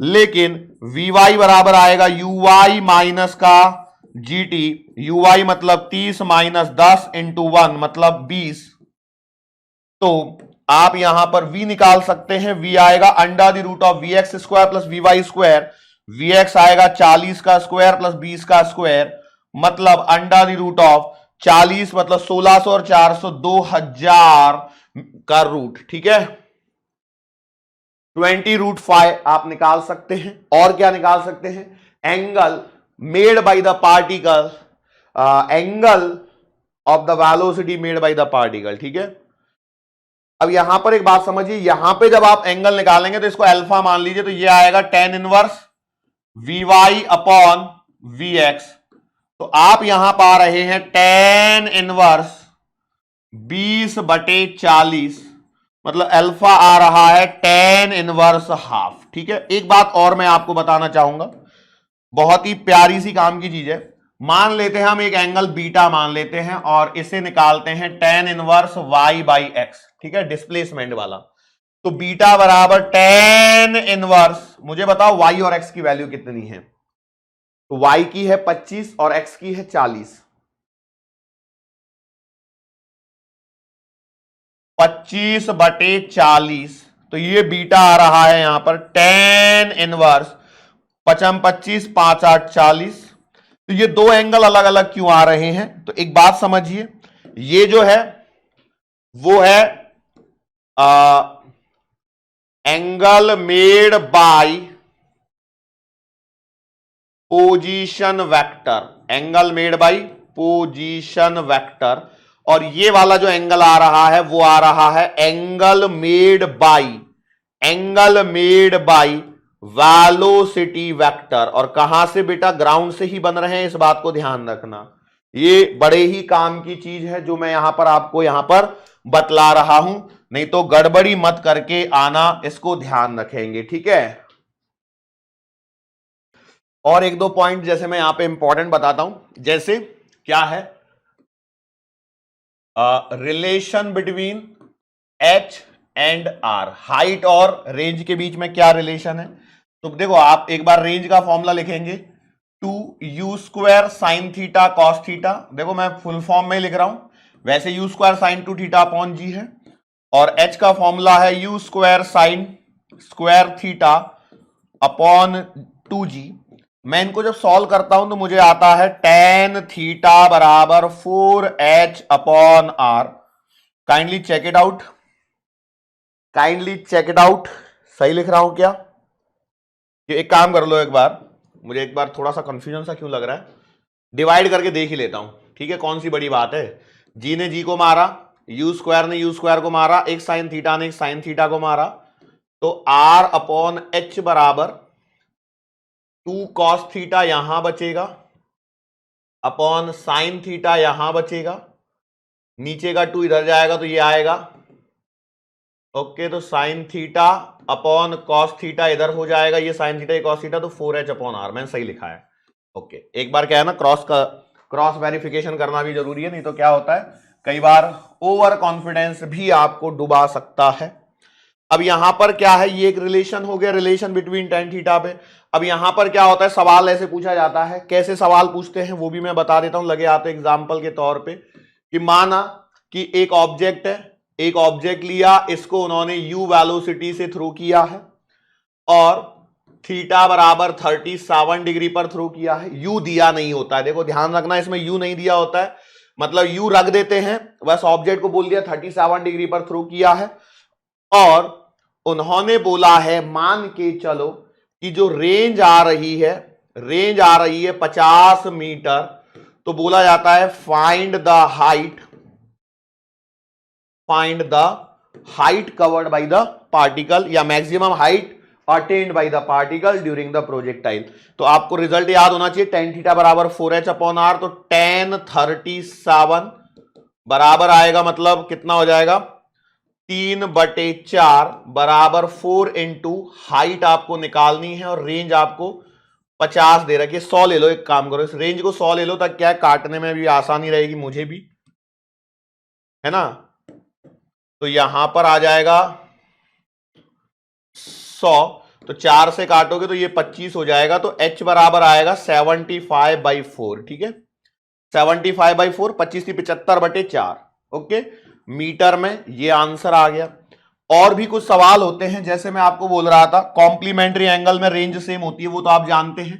लेकिन Vy बराबर आएगा Uy माइनस का GT। Uy मतलब 30 माइनस 10 इंटू 1 मतलब 20। तो आप यहां पर V निकाल सकते हैं। V आएगा under the root of Vx square plus Vy square. Vx आएगा 40 का स्क्वायर प्लस 20 का स्क्वायर मतलब अंडर द रूट ऑफ 40 मतलब 1600 और 400 2000 का रूट। ठीक है, 20√5 आप निकाल सकते हैं। और क्या निकाल सकते हैं? Angle made by the particle, angle of the velocity made by the particle. ठीक है, अब यहां पर एक बात समझिए, यहां पे जब आप एंगल निकालेंगे तो इसको अल्फा मान लीजिए, तो ये आएगा tan inverse Vy upon Vx। तो आप यहां पा रहे हैं tan इनवर्स 20/40 मतलब अल्फा आ रहा है tan इनवर्स हाफ। ठीक है, एक बात और मैं आपको बताना चाहूंगा, बहुत ही प्यारी सी काम की चीज है। मान लेते हैं हम एक एंगल बीटा मान लेते हैं और इसे निकालते हैं tan इनवर्स y/x। ठीक है, डिस्प्लेसमेंट वाला। तो बीटा बराबर tan इनवर्स, मुझे बताओ y और x की वैल्यू कितनी है? तो y की है 25 और x की है 40। 25/40, तो ये बीटा आ रहा है यहां पर tan इनवर्स 25 5 8 40। तो ये दो एंगल अलग अलग क्यों आ रहे हैं? तो एक बात समझिए, ये जो है वो है angle made by position vector, angle made by position vector. और ये वाला जो एंगल आ रहा है वो आ रहा है angle made by velocity vector. और कहां से बेटा? ग्राउंड से ही बन रहे हैं, इस बात को ध्यान रखना। ये बड़े ही काम की चीज है जो मैं यहां पर आपको यहां पर बतला रहा हूं, नहीं तो गड़बड़ी मत करके आना, इसको ध्यान रखेंगे। ठीक है, और एक दो पॉइंट जैसे मैं यहां पे इंपॉर्टेंट बताता हूं, जैसे क्या है relation between H and R, height और रेंज के बीच में क्या रिलेशन है? तो देखो, आप एक बार रेंज का फॉर्मूला लिखेंगे 2u² sign theta cos theta. देखो मैं फुल फॉर्म में लिख रहा हूं, वैसे u² साइन 2 थीटा अपॉन जी है, और H का फॉर्मूला है u² sign square theta upon 2g। मैं इनको जब सॉल्व करता हूं तो मुझे आता है tan थीटा बराबर 4h upon R. Kindly check it out, kindly check it out, सही लिख रहा हूं क्या? ये एक काम कर लो, एक बार मुझे एक बार थोड़ा सा कंफ्यूजन सा क्यों लग रहा है, डिवाइड करके देख ही लेता हूं। ठीक है, कौन सी बड़ी बात है, जी ने जी को मारा, u² ने u² को मारा, एक साइन थीटा ने एक साइन थीटा को मारा, तो r अपॉन h बराबर 2 कॉस थीटा यहां बचेगा अपॉन साइन थीटा यहां बचेगा, नीचे का 2 इधर जाएगा तो ये आएगा। ओके, तो sign theta upon cos theta इधर हो जाएगा, ये साइन थीटा ये कॉस थीटा, तो 4h अपॉन आर मैंने सही लिखा है। ओके, एक बार क्या है ना, क्रॉस वेरिफिकेशन करना भी जरूरी है, नहीं तो क्या होता है कई बार ओवर कॉन्फिडेंस भी आपको डुबा सकता है। अब यहां पर क्या है, ये एक रिलेशन हो गया, रिलेशन बिटवीन tan थीटा पे। अब यहां पर क्या होता है, सवाल ऐसे पूछा जाता है, कैसे सवाल पूछते हैं वो भी मैं बता देता हूं, लगे आते एग्जाम्पल के तौर पे, कि माना कि एक ऑब्जेक्ट है, एक ऑब्जेक्ट लिया, इसको उन्होंने u वेलोसिटी से थ्रो किया है और थीटा बराबर 37 डिग्री पर थ्रो किया है। u दिया नहीं होता है, देखो ध्यान रखना, इसमें u नहीं दिया होता है, मतलब u रख देते हैं, बस ऑब्जेक्ट को बोल दिया 37 डिग्री पर थ्रो किया है, और उन्होंने बोला है मान के चलो कि जो रेंज आ रही है, रेंज आ रही है 50 मीटर, तो बोला जाता है find the height covered by the particle या maximum height attained by the particle during the projectile. तो आपको रिजल्ट याद होना चाहिए, tan थीटा बराबर 4h अपॉन आर, तो tan 37 बराबर आएगा, मतलब कितना हो जाएगा 3/4 बराबर 4 इंटू हाइट आपको निकालनी है और रेंज आपको 50 दे रखी है। 100 ले लो, एक काम करो, इस रेंज को 100 ले लो, तक क्या है काटने में भी आसानी रहेगी, मुझे भी, है ना। तो यहां पर आ जाएगा 100, तो 4 से काटोगे तो ये 25 हो जाएगा, तो h बराबर आएगा 75/4। ठीक है, 75/4, 25 × 75/4। ओके, मीटर में ये आंसर आ गया। और भी कुछ सवाल होते हैं, जैसे मैं आपको बोल रहा था कॉम्प्लीमेंट्री एंगल में रेंज सेम होती है, वो तो आप जानते हैं।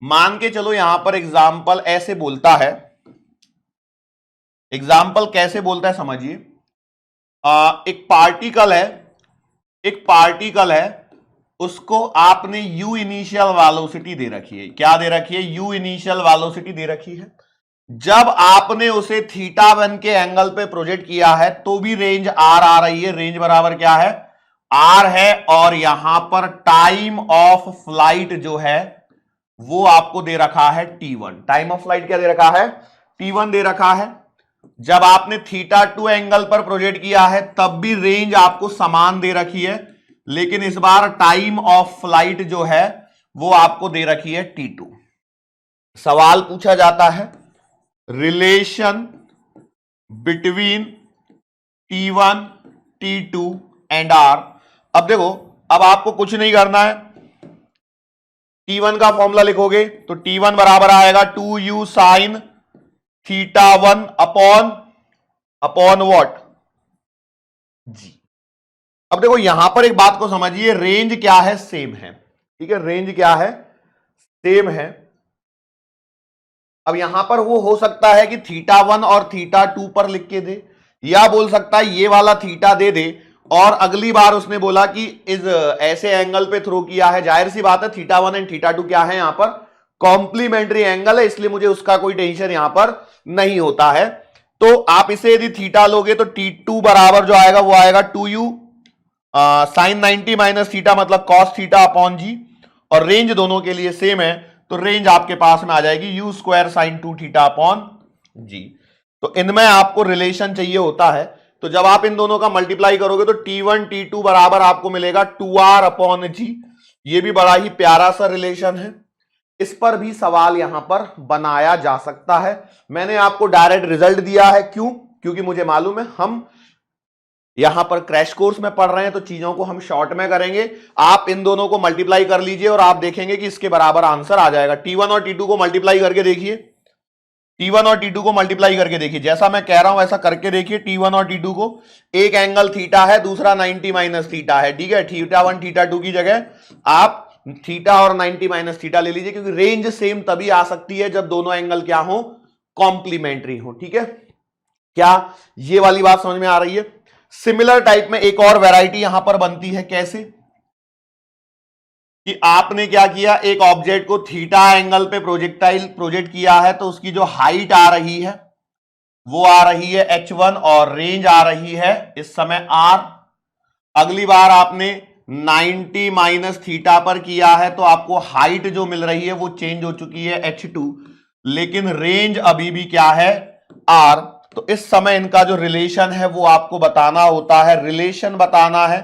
मान के चलो यहां पर एग्जाम्पल ऐसे बोलता है, एग्जाम्पल कैसे बोलता है समझिए। एक पार्टिकल है, उसको आपने u इनिशियल वेलोसिटी दे रखी है। क्या दे रखी है? u इनिशियल वेलोसिटी दे रखी है। जब आपने उसे θ1 के एंगल पे प्रोजेक्ट किया है तो भी रेंज r आ रही है। रेंज बराबर क्या है? r है। और यहां पर टाइम ऑफ फ्लाइट जो है वो आपको दे रखा है t1। टाइम ऑफ फ्लाइट क्या दे रखा है? t1 दे रखा है। जब आपने θ2 एंगल पर प्रोजेक्ट किया है तब भी रेंज आपको समान दे रखी है, लेकिन इस बार टाइम ऑफ फ्लाइट जो है वो आपको दे रखी है t2। सवाल पूछा जाता है relation between t1, t2 and r। अब देखो, अब आपको कुछ नहीं करना है, t1 का फॉर्मूला लिखोगे तो t1 बराबर आएगा 2u साइन θ1 अपॉन व्हाट? जी। अब देखो यहां पर एक बात को समझिए, रेंज क्या है? सेम है। ठीक है, रेंज क्या है? सेम है। अब यहां पर वो हो सकता है कि θ1 और θ2 पर लिख के दे, या बोल सकता है ये वाला थीटा दे दे और अगली बार उसने बोला कि इस ऐसे एंगल पे थ्रो किया है। जाहिर सी बात है θ1 एंड θ2 क्या है? यहां पर कॉम्प्लीमेंट्री एंगल है, इसलिए मुझे उसका कोई टेंशन यहां पर नहीं होता है। तो आप इसे यदि थीटा लोगे तो t2 बराबर जो आएगा वो आएगा 2u साइन 90 माइनस थीटा, मतलब कॉस थीटा अपॉन जी। और रेंज दोनों के लिए सेम है, तो रेंज आपके पास में आ जाएगी u square sin 2 theta upon g. तो इनमें आपको रिलेशन चाहिए होता है, तो जब आप इन दोनों का मल्टीप्लाई करोगे तो t1 t2 बराबर आपको मिलेगा 2r अपॉन जी। ये भी बड़ा ही प्यारा सा रिलेशन है, इस पर भी सवाल यहां पर बनाया जा सकता है। मैंने आपको डायरेक्ट रिजल्ट दिया है, क्यों? क्योंकि मुझे मालूम है हम यहां पर क्रैश कोर्स में पढ़ रहे हैं, तो चीजों को हम शॉर्ट में करेंगे। आप इन दोनों को मल्टीप्लाई कर लीजिए और आप देखेंगे कि इसके बराबर आंसर आ जाएगा। t1 और t2 को मल्टीप्लाई करके देखिए, t1 और t2 को मल्टीप्लाई करके देखिए, जैसा मैं कह रहा हूं वैसा करके देखिए। t1 और t2 को, एक एंगल थीटा है, दूसरा 90 माइनस थीटा है। ठीक है, θ1 θ2 की जगह आप थीटा और 90 माइनस थीटा ले लीजिए, क्योंकि रेंज सेम तभी आ सकती है जब दोनों एंगल क्या हो? कॉम्प्लीमेंट्री हो। ठीक है, क्या ये वाली बात समझ में आ रही है? सिमिलर टाइप में एक और वैरायटी यहां पर बनती है, कैसे कि आपने क्या किया, एक ऑब्जेक्ट को थीटा एंगल पे प्रोजेक्ट किया है, तो उसकी जो हाइट आ रही है वो आ रही है h1 और रेंज आ रही है इस समय r। अगली बार आपने 90 माइनस थीटा पर किया है, तो आपको हाइट जो मिल रही है वो चेंज हो चुकी है h2, लेकिन रेंज अभी भी क्या है? r। तो इस समय इनका जो रिलेशन है वो आपको बताना होता है, रिलेशन बताना है।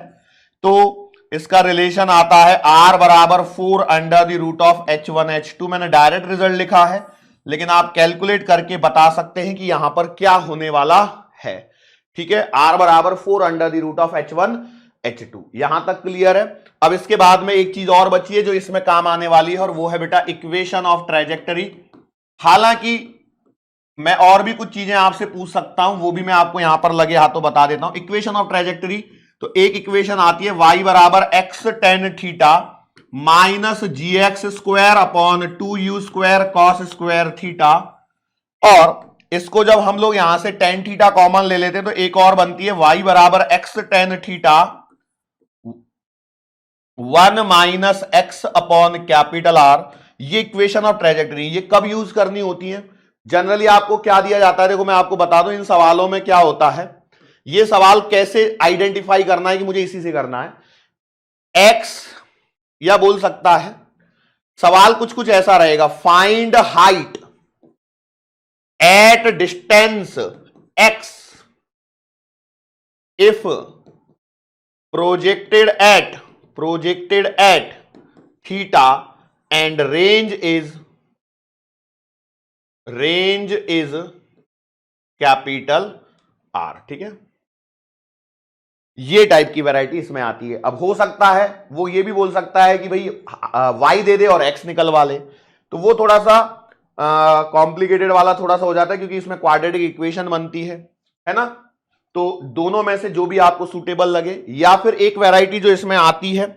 तो इसका रिलेशन आता है r बराबर 4 under the root of h1 h2। मैंने डायरेक्ट रिजल्ट लिखा है, लेकिन आप कैलकुलेट करके बता सकते हैं कि यहां पर क्या होने वाला है। ठीक है, r बराबर 4 under the root of h1 h2। यहां तक क्लियर है? अब इसके बाद में एक चीज और बची है जो इसमें काम आने वाली है, और वो है बेटा इक्वेशन ऑफ ट्रेजेक्टरी। हालांकि मैं और भी कुछ चीजें आपसे पूछ सकता हूं, वो भी मैं आपको यहां पर लगे हाथों बता देता हूं। इक्वेशन ऑफ ट्रेजेक्टरी, तो एक इक्वेशन आती है y बराबर x tan theta minus g x square upon 2u square cos square theta. और इसको जब हम लोग यहां से tan थीटा कॉमन ले लेते हैं तो एक और बनती है y बराबर x tan theta 1 minus x upon capital R। ये इक्वेशन ऑफ ट्रेजेक्टरी, ये कब यूज करनी होती है? जनरली आपको क्या दिया जाता है? देखो मैं आपको बता दूं इन सवालों में क्या होता है। ये सवाल कैसे आइडेंटिफाई करना है कि मुझे इसी से करना है, x, या बोल सकता है सवाल कुछ कुछ ऐसा रहेगा, find height at distance x if projected at theta and range is capital R। ठीक है, ये टाइप की वैरायटी इसमें आती है। अब हो सकता है वो ये भी बोल सकता है कि भाई y दे दे और x निकलवा ले, तो वो थोड़ा सा कॉम्प्लिकेटेड वाला थोड़ा सा हो जाता है, क्योंकि इसमें क्वाड्रेटिक इक्वेशन बनती है ना। तो दोनों में से जो भी आपको सूटेबल लगे, या फिर एक वैरायटी जो इसमें आती है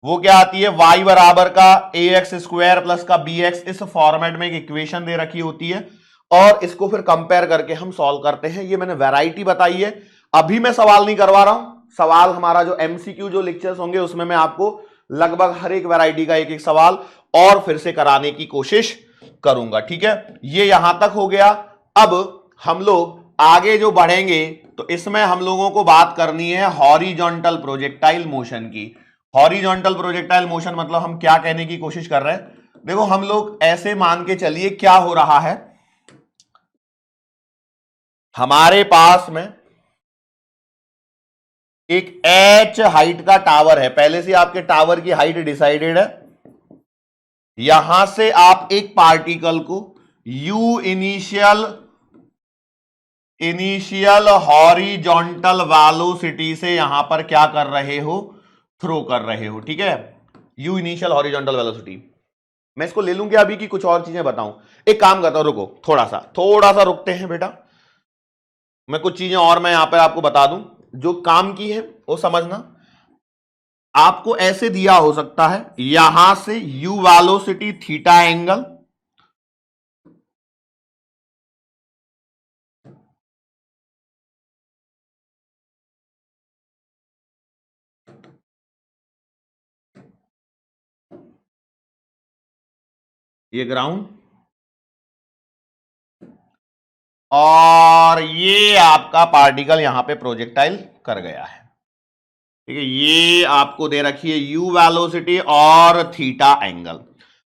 वो क्या आती है, y बराबर का ax स्क्वायर प्लस का bx, इस फॉर्मेट में एक इक्वेशन दे रखी होती है और इसको फिर कंपेयर करके हम सॉल्व करते हैं। ये मैंने वैरायटी बताई है, अभी मैं सवाल नहीं करवा रहा हूं। सवाल हमारा जो एमसीक्यू जो लेक्चर्स होंगे उसमें मैं आपको लगभग हर एक वैरायटी का एक एक सवाल और फिर से कराने की कोशिश करूंगा, ठीक है। ये यहां तक हो गया। अब हम लोग आगे जो बढ़ेंगे तो इसमें हम लोगों को बात करनी है हॉरिजॉन्टल प्रोजेक्टाइल मोशन की। हॉरिजॉन्टल प्रोजेक्टाइल मोशन मतलब हम क्या कहने की कोशिश कर रहे हैं, देखो हम लोग ऐसे मान के चलिए क्या हो रहा है, हमारे पास में एक h हाइट का टावर है, पहले से आपके टावर की हाइट डिसाइडेड है। यहां से आप एक पार्टिकल को u इनिशियल हॉरिजॉन्टल वेलोसिटी से यहां पर क्या कर रहे हो, थ्रो कर रहे हो, ठीक है। u इनिशियल हॉरिजॉन्टल वेलोसिटी, मैं इसको ले लूंगी अभी की कुछ और चीजें बताऊं। एक काम करता हूं, रुको थोड़ा सा रुकते हैं बेटा, मैं कुछ चीजें और मैं यहां पर आपको बता दूं जो काम की है वो समझना। आपको ऐसे दिया हो सकता है, यहां से u वेलोसिटी थीटा एंगल, ये ग्राउंड, और ये आपका पार्टिकल यहां पे प्रोजेक्टाइल कर गया है, ठीक है। ये आपको दे रखी है u वेलोसिटी और थीटा एंगल।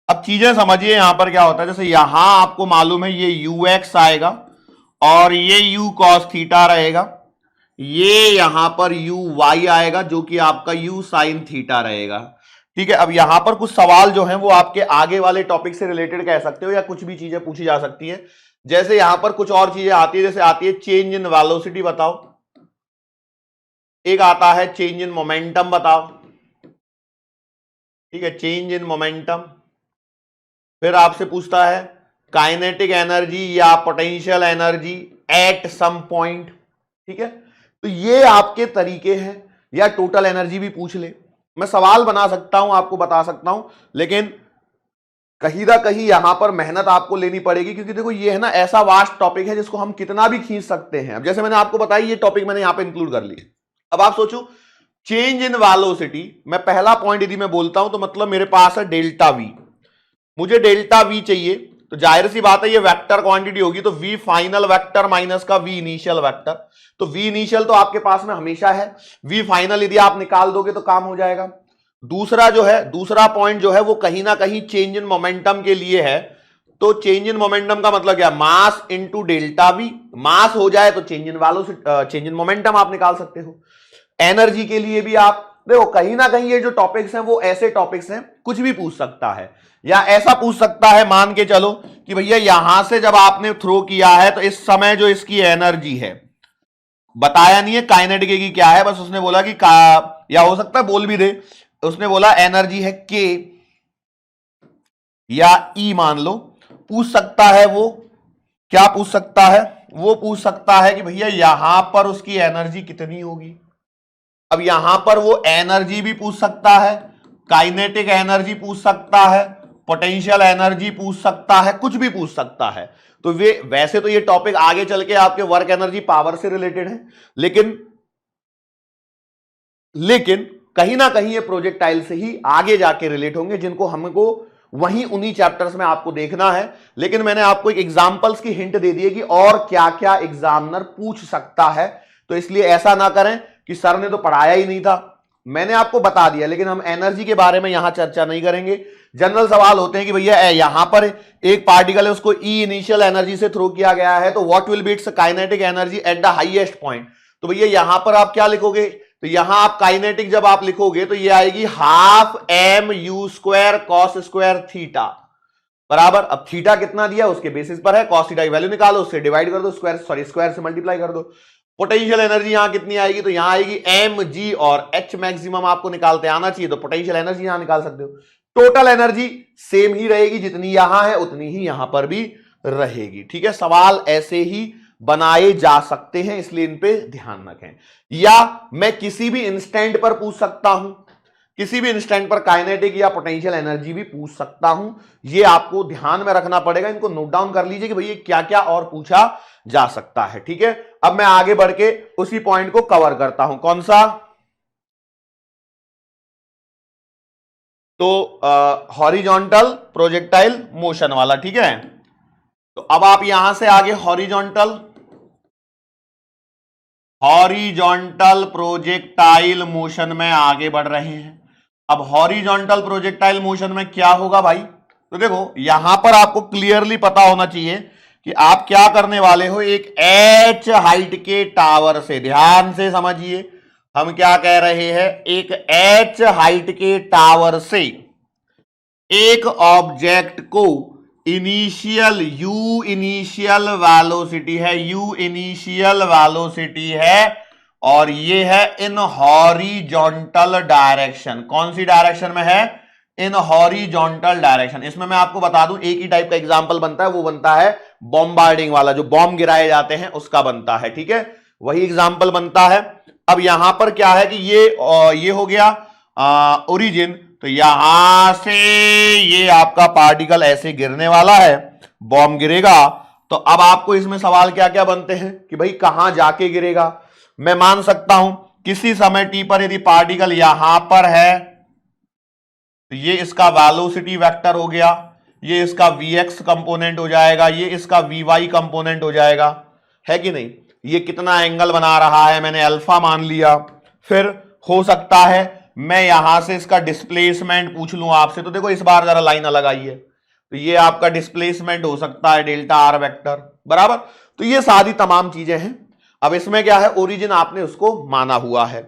अब चीजें समझिए यहां पर क्या होता है, जैसे यहां आपको मालूम है ये ux आएगा और ये u cos थीटा रहेगा, ये यहां पर uy आएगा जो कि आपका u sin थीटा रहेगा, ठीक है। अब यहां पर कुछ सवाल जो हैं वो आपके आगे वाले टॉपिक से रिलेटेड कह सकते हो, या कुछ भी चीजें पूछी जा सकती है। जैसे यहां पर कुछ और चीजें आती है, जैसे आती है चेंज इन वेलोसिटी बताओ, एक आता है चेंज इन मोमेंटम बताओ, ठीक है, चेंज इन मोमेंटम। फिर आपसे पूछता है काइनेटिक एनर्जी या potential energy at some point, ठीक है। तो ये आपके तरीके हैं, या टोटल एनर्जी भी पूछ ले, मैं सवाल बना सकता हूं, आपको बता सकता हूं, लेकिन कहीं ना कहीं यहां पर मेहनत आपको लेनी पड़ेगी, क्योंकि देखो ये है ना ऐसा वास्ट टॉपिक है जिसको हम कितना भी खींच सकते हैं। अब जैसे मैंने आपको बताया ये टॉपिक मैंने यहां पे इंक्लूड कर लिया। अब आप सोचो चेंज इन वेलोसिटी, मैं पहला पॉइंट यदि मैं बोलता हूं तो मतलब मेरे पास है डेल्टा वी, मुझे डेल्टा वी चाहिए, तो जाहिर सी बात है ये वेक्टर क्वांटिटी होगी, तो वी फाइनल वेक्टर माइनस का वी इनिशियल वेक्टर, तो वी इनिशियल तो आपके पास में हमेशा है, वी फाइनल यदि आप निकाल दोगे तो काम हो जाएगा। दूसरा जो है, दूसरा पॉइंट जो है वो कहीं ना कहीं चेंज इन मोमेंटम के लिए है, तो चेंज इन मोमेंटम का मतलब क्या, मास इनटू डेल्टा वी, मास हो जाए तो change in velocity, change in momentum आप निकाल सकते हो। एनर्जी के लिए भी आप देखो, कहीं ना कहीं ये जो टॉपिक्स हैं वो ऐसे टॉपिक्स हैं, कुछ भी पूछ सकता है, या ऐसा पूछ सकता है मान के चलो कि भैया यहां से जब आपने थ्रो किया है तो इस समय जो इसकी एनर्जी है, बताया नहीं है काइनेटिक की क्या है, बस उसने बोला कि या हो सकता है बोल भी दे, उसने बोला एनर्जी है के या ई मान लो, पूछ सकता है वो, क्या पूछ सकता है, वो पूछ सकता है कि भैया यहां पर उसकी एनर्जी कितनी होगी। अब यहां पर वो एनर्जी भी पूछ सकता है, काइनेटिक एनर्जी पूछ सकता है, पोटेंशियल एनर्जी पूछ सकता है, कुछ भी पूछ सकता है। तो वे वैसे तो ये टॉपिक आगे चल के आपके वर्क एनर्जी पावर से रिलेटेड है, लेकिन कहीं ना कहीं ये प्रोजेक्टाइल से ही आगे जाके रिलेट होंगे, जिनको हमको वहीं उन्हीं चैप्टर्स में आपको देखना है। लेकिन मैंने आपको एक एग्जांपल्स की हिंट दे दी है कि और क्या क्या एग्जामिनर पूछ सकता है, तो इसलिए ऐसा ना करें कि सर ने तो पढ़ाया ही नहीं था, मैंने आपको बता दिया, लेकिन हम एनर्जी के बारे में यहां चर्चा नहीं करेंगे। जनरल सवाल होते हैं कि भैया यहां पर एक पार्टिकल है, उसको ई इनिशियल एनर्जी से थ्रो किया गया है, तो what will be it's kinetic energy at the highest point. तो भैया यहां पर आप क्या लिखोगे, तो यहां आप काइनेटिक जब आप लिखोगे तो ये आएगी half M U square cos square theta बराबर, अब थीटा कितना दिया उसके बेसिस पर है, कॉस थीटा की वैल्यू निकालो, उससे डिवाइड कर दो, स्क्वायर से मल्टीप्लाई कर दो, पोटेंशियल एनर्जी यहां कितनी आएगी, तो यहां आएगी एम जी और एच मैक्सिमम आपको निकालते आना चाहिए, तो पोटेंशियल एनर्जी यहां निकाल सकते हो। टोटल एनर्जी सेम ही रहेगी, जितनी यहां है उतनी ही यहां पर भी रहेगी। ठीक है, सवाल ऐसे ही बनाए जा सकते हैं, इसलिए इन पे ध्यान रखें। या मैं किसी भी इंस्टेंट पर पूछ सकता हूं, किसी भी इंस्टेंट पर काइनेटिक या पोटेंशियल एनर्जी भी पूछ सकता हूं, ये आपको ध्यान में रखना पड़ेगा। इनको नोट डाउन कर लीजिए कि भाई क्या क्या और पूछा जा सकता है। ठीक है, अब मैं आगे बढ़ के उसी पॉइंट को कवर करता हूं। कौन सा? तो हॉरिजॉन्टल प्रोजेक्टाइल मोशन वाला। ठीक है, तो अब आप यहां से आगे हॉरिजॉन्टल प्रोजेक्टाइल मोशन में आगे बढ़ रहे हैं। अब हॉरिजॉन्टल प्रोजेक्टाइल मोशन में क्या होगा भाई, तो देखो यहां पर आपको क्लियरली पता होना चाहिए कि आप क्या करने वाले हो। एक एच हाइट के टावर से, ध्यान से समझिए, हम क्या कह रहे हैं, एक एच हाइट के टावर से एक ऑब्जेक्ट को इनिशियल यू इनिशियल वेलोसिटी है, यू इनिशियल वेलोसिटी है, और ये है इन हॉरिजॉन्टल डायरेक्शन। कौन सी डायरेक्शन में है? In horizontal direction. इसमें मैं आपको बता दूं एक ही टाइप का एग्जांपल बनता है, वो बनता है बॉम्बार्डिंग वाला, जो बॉम्ब गिराए जाते हैं उसका बनता है। ठीक है, वही एग्जांपल बनता है। अब यहां पर क्या है कि ये हो गया ओरिजिन, तो यहां से ये आपका पार्टिकल ऐसे गिरने वाला है, बॉम्ब गिरेगा। तो अब आपको इसमें सवाल क्या क्या बनते हैं कि भाई कहां जाके गिरेगा। मैं मान सकता हूं किसी समय टी पर यदि पार्टिकल यहां पर है तो ये इसका वेलोसिटी वेक्टर हो गया, ये इसका vx कंपोनेंट हो जाएगा, ये इसका vy कंपोनेंट हो जाएगा, है कि नहीं। ये कितना एंगल बना रहा है मैंने अल्फा मान लिया। फिर हो सकता है मैं यहां से इसका डिस्प्लेसमेंट पूछ लूं आपसे, तो देखो इस बार जरा लाइन अलग आई है, तो ये आपका डिस्प्लेसमेंट हो सकता है डेल्टा आर वेक्टर, बराबर। तो ये सारी तमाम चीजें हैं। अब इसमें क्या है, ओरिजिन आपने उसको माना हुआ है।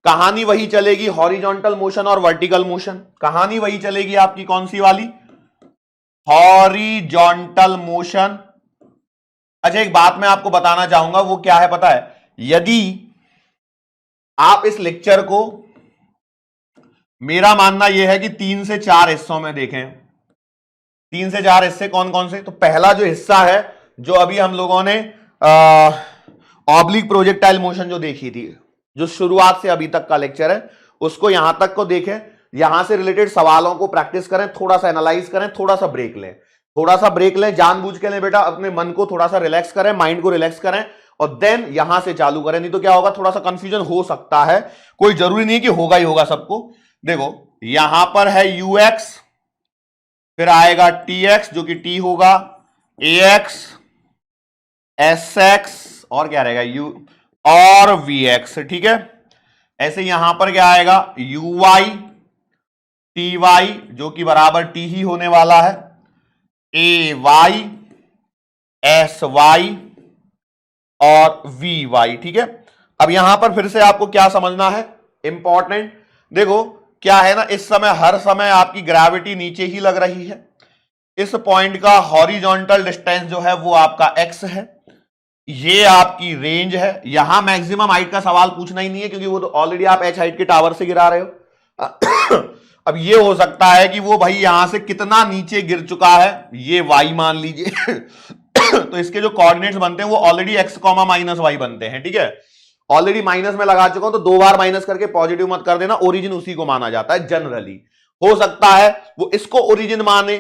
कहानी वही चलेगी, हॉरिजॉन्टल मोशन और वर्टिकल मोशन, कहानी वही चलेगी आपकी। कौन सी वाली? Horizontal motion. अच्छा, एक बात मैं आपको बताना चाहूंगा, वो क्या है पता है, यदि आप इस लेक्चर को, मेरा मानना यह है कि 3 से 4 हिस्सों में देखें। 3 से 4 हिस्से कौन कौन से? तो पहला जो हिस्सा है, जो अभी हम लोगों ने ऑब्लिक प्रोजेक्टाइल मोशन जो देखी थी, जो शुरुआत से अभी तक का लेक्चर है, उसको यहां तक को देखें, यहां से रिलेटेड सवालों को प्रैक्टिस करें, थोड़ा सा एनालाइज करें, थोड़ा सा ब्रेक लें, थोड़ा सा ब्रेक लें, जानबूझ के लें बेटा, अपने मन को थोड़ा सा रिलैक्स करें, माइंड को रिलैक्स करें, और देन यहां से चालू करें। नहीं तो क्या होगा, थोड़ा सा कंफ्यूजन हो सकता है, कोई जरूरी नहीं कि होगा ही होगा सबको। देखो यहां पर है ux, फिर आएगा tx जो कि t होगा, ax, sx, और क्या रहेगा u और vx। ठीक है, ऐसे यहां पर क्या आएगा, uy, ty जो कि बराबर t ही होने वाला है, ay, sy और vy। ठीक है, अब यहां पर फिर से आपको क्या समझना है, इंपॉर्टेंट। देखो क्या है ना, इस समय हर समय आपकी ग्रेविटी नीचे ही लग रही है। इस पॉइंट का हॉरिजॉन्टल डिस्टेंस जो है वो आपका x है, ये आपकी रेंज है। यहां मैक्सिमम हाइट का सवाल पूछना ही नहीं है, क्योंकि वो तो ऑलरेडी आप h हाइट के टावर से गिरा रहे हो। अब ये हो सकता है कि वो भाई यहां से कितना नीचे गिर चुका है, ये y मान लीजिए। तो इसके जो कोऑर्डिनेट्स बनते हैं वो ऑलरेडी x, -y बनते हैं। ठीक है, ऑलरेडी माइनस में लगा चुका हूं, तो 2 बार माइनस करके पॉजिटिव मत कर देना, ओरिजिन उसी को माना जाता है जनरली। हो सकता है वो इसको ओरिजिन माने,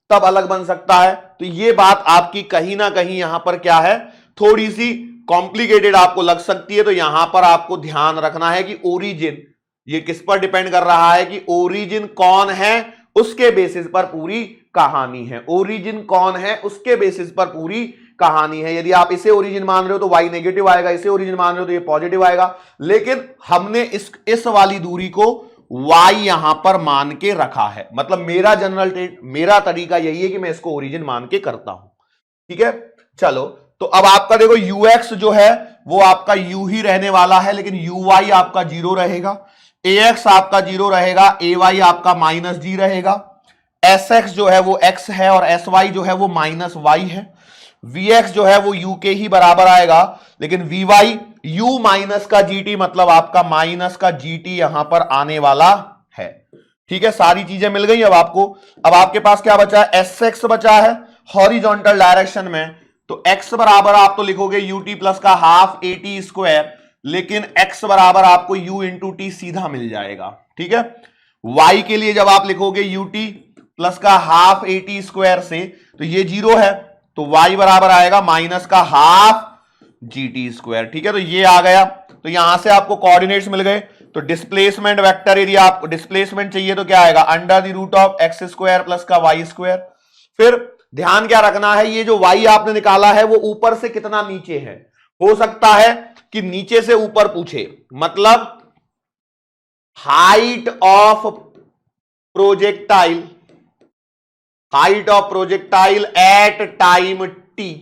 तब अलग बन सकता है। तो ये बात आपकी कहीं ना कहीं यहां पर क्या है, थोड़ी सी कॉम्प्लिकेटेड आपको लग सकती है। तो यहां पर आपको ध्यान रखना है कि ओरिजिन ये किस पर डिपेंड कर रहा है, कि ओरिजिन कौन है उसके बेसिस पर पूरी कहानी है। ओरिजिन कौन है उसके बेसिस पर पूरी कहानी है। यदि आप इसे ओरिजिन मान रहे हो तो y नेगेटिव आएगा, इसे ओरिजिन मान रहे हो तो ये पॉजिटिव आएगा। लेकिन हमने इस वाली दूरी को y यहां पर मान के रखा है, मतलब मेरा तरीका यही है कि मैं इसको ओरिजिन मान के करता हूं। ठीक है, चलो तो अब आपका देखो ux जो है वो आपका u ही रहने वाला है, लेकिन uy आपका 0 रहेगा, ax आपका 0 रहेगा, ay आपका -g रहेगा, sx जो है वो x है और sy जो है वो -y है। Vx जो है वो u के ही बराबर आएगा, लेकिन Vy u माइनस का GT मतलब आपका माइनस का GT यहां पर आने वाला है। ठीक है, सारी चीजें मिल गई अब आपको। अब आपके पास क्या बचा है, Sx बचा है हॉरिजॉन्टल डायरेक्शन में, तो x बराबर आप तो लिखोगे ut प्लस का हाफ AT स्क्वायर, लेकिन x बराबर आपको u इंटू टी सीधा मिल जाएगा। ठीक है, y के लिए जब आप लिखोगे ut प्लस का हाफ AT स्क्वायर से, तो ये 0 है, तो y बराबर आएगा माइनस का हाफ GT स्क्वायर। ठीक है, तो ये आ गया, तो यहां से आपको कोऑर्डिनेट्स मिल गए। तो डिस्प्लेसमेंट वेक्टर एरिया, आपको डिस्प्लेसमेंट चाहिए तो क्या आएगा, under the root of x square plus का वाई स्क्वायर। फिर ध्यान क्या रखना है, ये जो y आपने निकाला है वो ऊपर से कितना नीचे है, हो सकता है कि नीचे से ऊपर पूछे, मतलब height of projectile at time t।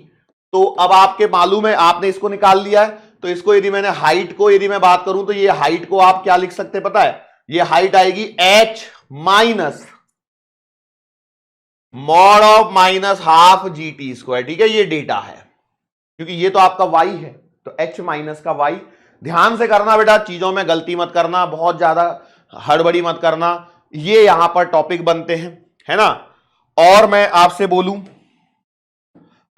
तो अब आपके मालूम है, आपने इसको निकाल लिया है, तो इसको यदि मैंने हाइट को यदि मैं बात करूं तो ये हाइट को आप क्या लिख सकते हैं पता है, ये हाइट आएगी h minus mod of minus half GT square. ठीक है, ये डेटा है, क्योंकि ये तो आपका y है, तो h माइनस का y। ध्यान से करना बेटा, चीजों में गलती मत करना, बहुत ज्यादा हड़बड़ी मत करना, ये यहां पर टॉपिक बनते हैं, है ना। और मैं आपसे बोलूं,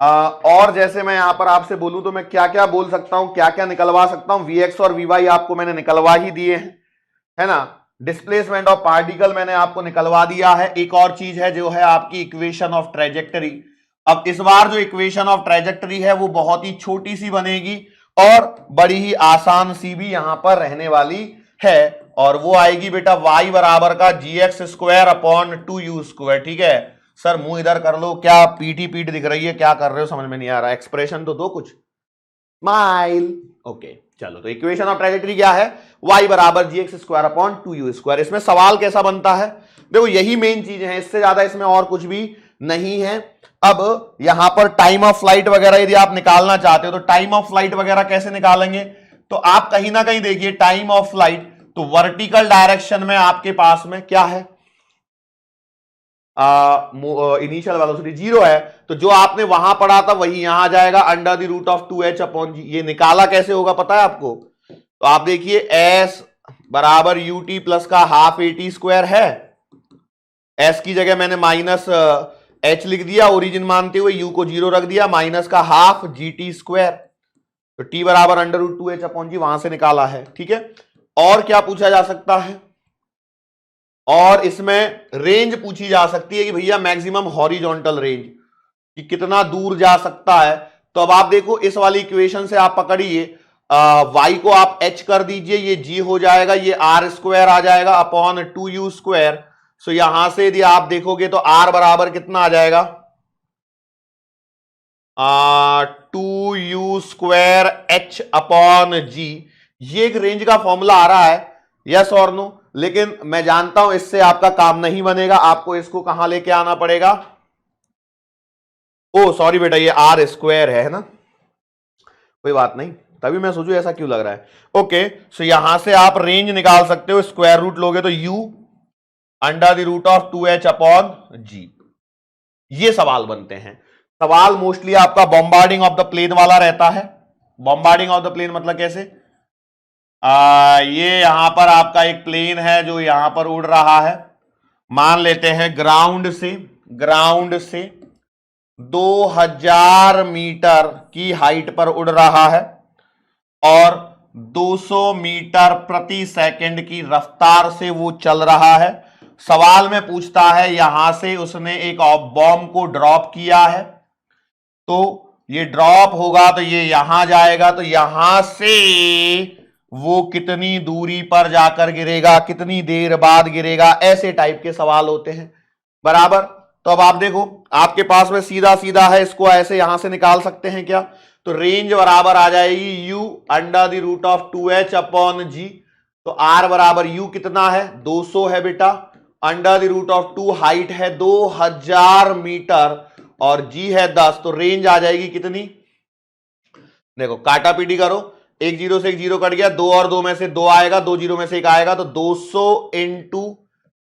और जैसे मैं यहां पर आपसे बोलूं तो मैं क्या क्या बोल सकता हूं, क्या क्या निकलवा सकता हूं। Vx और Vy आपको मैंने निकलवा ही दिए हैं, है ना। डिस्प्लेसमेंट ऑफ पार्टिकल मैंने आपको निकलवा दिया है। एक और चीज है जो है आपकी इक्वेशन ऑफ ट्रेजेक्टरी। अब इस बार जो इक्वेशन ऑफ ट्रेजेक्टरी है वो बहुत ही छोटी सी बनेगी और बड़ी ही आसान सी भी यहां पर रहने वाली है, और वो आएगी बेटा y बराबर का gx square upon 2u square. ठीक है सर, मुंह इधर कर लो, क्या पीटी पीट दिख रही है, क्या कर रहे हो, समझ में नहीं आ रहा, एक्सप्रेशन तो दो कुछ, स्माइल। ओके चलो, तो इक्वेशन ऑफ ट्रेजेक्टरी क्या है, y बराबर gx square upon 2u square. इसमें सवाल कैसा बनता है, देखो यही मेन चीज है, इससे ज्यादा इसमें और कुछ भी नहीं है। अब यहां पर टाइम ऑफ फ्लाइट वगैरह यदि आप निकालना चाहते हो तो टाइम ऑफ फ्लाइट वगैरह कैसे निकालेंगे, तो आप कहीं ना कहीं देखिए टाइम ऑफ फ्लाइट, तो वर्टिकल डायरेक्शन में आपके पास में क्या है, इनिशियल वेलोसिटी 0 है, तो जो आपने वहां पढ़ा था वही यहां आ जाएगा, under the root of 2h upon g। ये निकाला कैसे होगा पता है आपको, तो आप देखिए s बराबर ut प्लस का हाफ AT स्क्वायर है, s की जगह मैंने माइनस h लिख दिया ओरिजिन मानते हुए, u को 0 रख दिया, माइनस का हाफ GT स्क्वायर, तो t बराबर under root 2h upon g, वहां से निकाला है। ठीक है, और क्या पूछा जा सकता है, और इसमें रेंज पूछी जा सकती है कि भैया मैक्सिमम हॉरिजॉन्टल रेंज कि कितना दूर जा सकता है। तो अब आप देखो इस वाली इक्वेशन से आप पकड़िए, y को आप h कर दीजिए, ये g हो जाएगा, ये r स्क्वायर आ जाएगा अपॉन 2u स्क्वायर। सो यहां से यदि आप देखोगे तो r बराबर कितना आ जाएगा, 2u square h upon g। ये एक रेंज का फॉर्मूला आ रहा है, यस और नो, लेकिन मैं जानता हूं इससे आपका काम नहीं बनेगा, आपको इसको कहां लेके आना पड़ेगा, ओ सॉरी बेटा ये आर स्क्वायर है ना, कोई बात नहीं, तभी मैं सोचू ऐसा क्यों लग रहा है। ओके, सो यहां से आप रेंज निकाल सकते हो, स्क्वायर रूट लोगे तो u under the root of 2h upon g। ये सवाल बनते हैं। सवाल मोस्टली आपका बॉम्बार्डिंग ऑफ द प्लेन वाला रहता है। बॉम्बार्डिंग ऑफ द प्लेन मतलब कैसे, ये यहां पर आपका एक प्लेन है जो यहां पर उड़ रहा है, मान लेते हैं ग्राउंड से 2000 मीटर की हाइट पर उड़ रहा है और 200 मीटर प्रति सेकंड की रफ्तार से वो चल रहा है। सवाल में पूछता है यहां से उसने एक बॉम्ब को ड्रॉप किया है, तो ये ड्रॉप होगा तो ये यहां जाएगा, तो यहां से वो कितनी दूरी पर जाकर गिरेगा, कितनी देर बाद गिरेगा, ऐसे टाइप के सवाल होते हैं बराबर। तो अब आप देखो आपके पास में सीधा सीधा है, इसको ऐसे यहां से निकाल सकते हैं क्या, तो रेंज बराबर आ जाएगी u under the root of 2h upon g। तो r बराबर u कितना है 200 है बेटा, under the root of 2 height है 2000 मीटर और g है 10, तो रेंज आ जाएगी कितनी, देखो काटा पीटी करो, एक जीरो से एक जीरो कट गया, 2 और 2 में से 2 आएगा, 2 जीरो में से 1 आएगा, तो 200 इंटू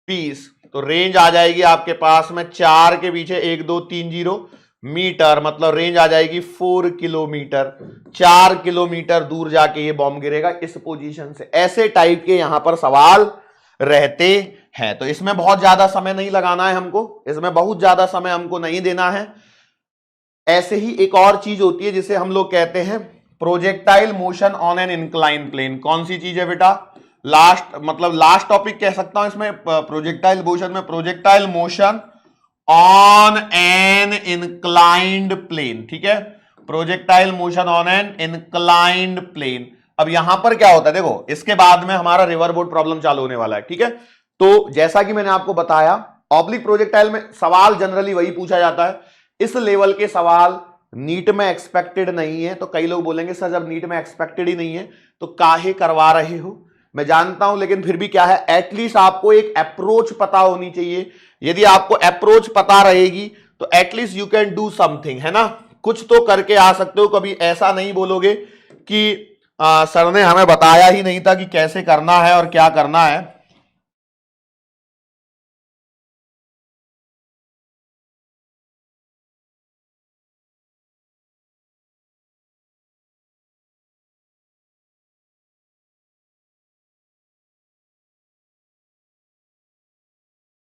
20, तो रेंज आ जाएगी आपके पास में 4 के पीछे 1 2 3 जीरो, मीटर, मतलब रेंज आ जाएगी 4 किलोमीटर, 4 किलोमीटर दूर जाके ये बॉम्ब गिरेगा इस पोजीशन से। ऐसे टाइप के यहां पर सवाल रहते हैं। तो इसमें बहुत ज्यादा समय नहीं लगाना है हमको, इसमें बहुत ज्यादा समय हमको नहीं देना है। ऐसे ही एक और चीज होती है जिसे हम लोग कहते हैं projectile motion on an incline plane. कौन सी चीज है बेटा? लास्ट टॉपिक कह सकता हूं इसमें प्रोजेक्टाइल मोशन में, projectile motion on an inclined plane. ठीक है, projectile motion on an inclined plane. अब यहां पर क्या होता है देखो, इसके बाद में हमारा रिवर बोट प्रॉब्लम चालू होने वाला है। ठीक है, तो जैसा कि मैंने आपको बताया ऑब्लिक प्रोजेक्टाइल में सवाल जनरली वही पूछा जाता है। इस लेवल के सवाल नीट में एक्सपेक्टेड नहीं है। तो कई लोग बोलेंगे सर जब नीट में एक्सपेक्टेड ही नहीं है तो काहे करवा रहे हो? मैं जानता हूं, लेकिन फिर भी क्या है, एटलीस्ट आपको एक अप्रोच पता होनी चाहिए। यदि आपको अप्रोच पता रहेगी तो at least you can do something, है ना, कुछ तो करके आ सकते हो। कभी ऐसा नहीं बोलोगे कि सर ने हमें बताया ही नहीं था कि कैसे करना है और क्या करना है।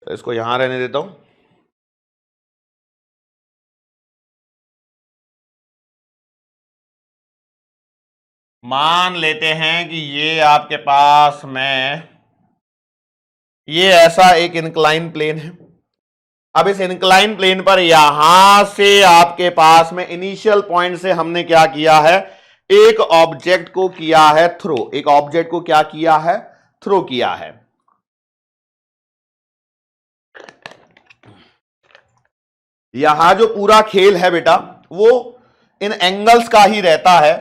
तो इसको यहां रहने देता हूं। मान लेते हैं कि ये आपके पास में ये ऐसा एक इंक्लाइन प्लेन है। अब इस इंक्लाइन प्लेन पर यहां से आपके पास में इनिशियल पॉइंट से हमने क्या किया है, एक ऑब्जेक्ट को किया है थ्रो। एक ऑब्जेक्ट को क्या किया है? थ्रो किया है। यहां जो पूरा खेल है बेटा वो इन एंगल्स का ही रहता है।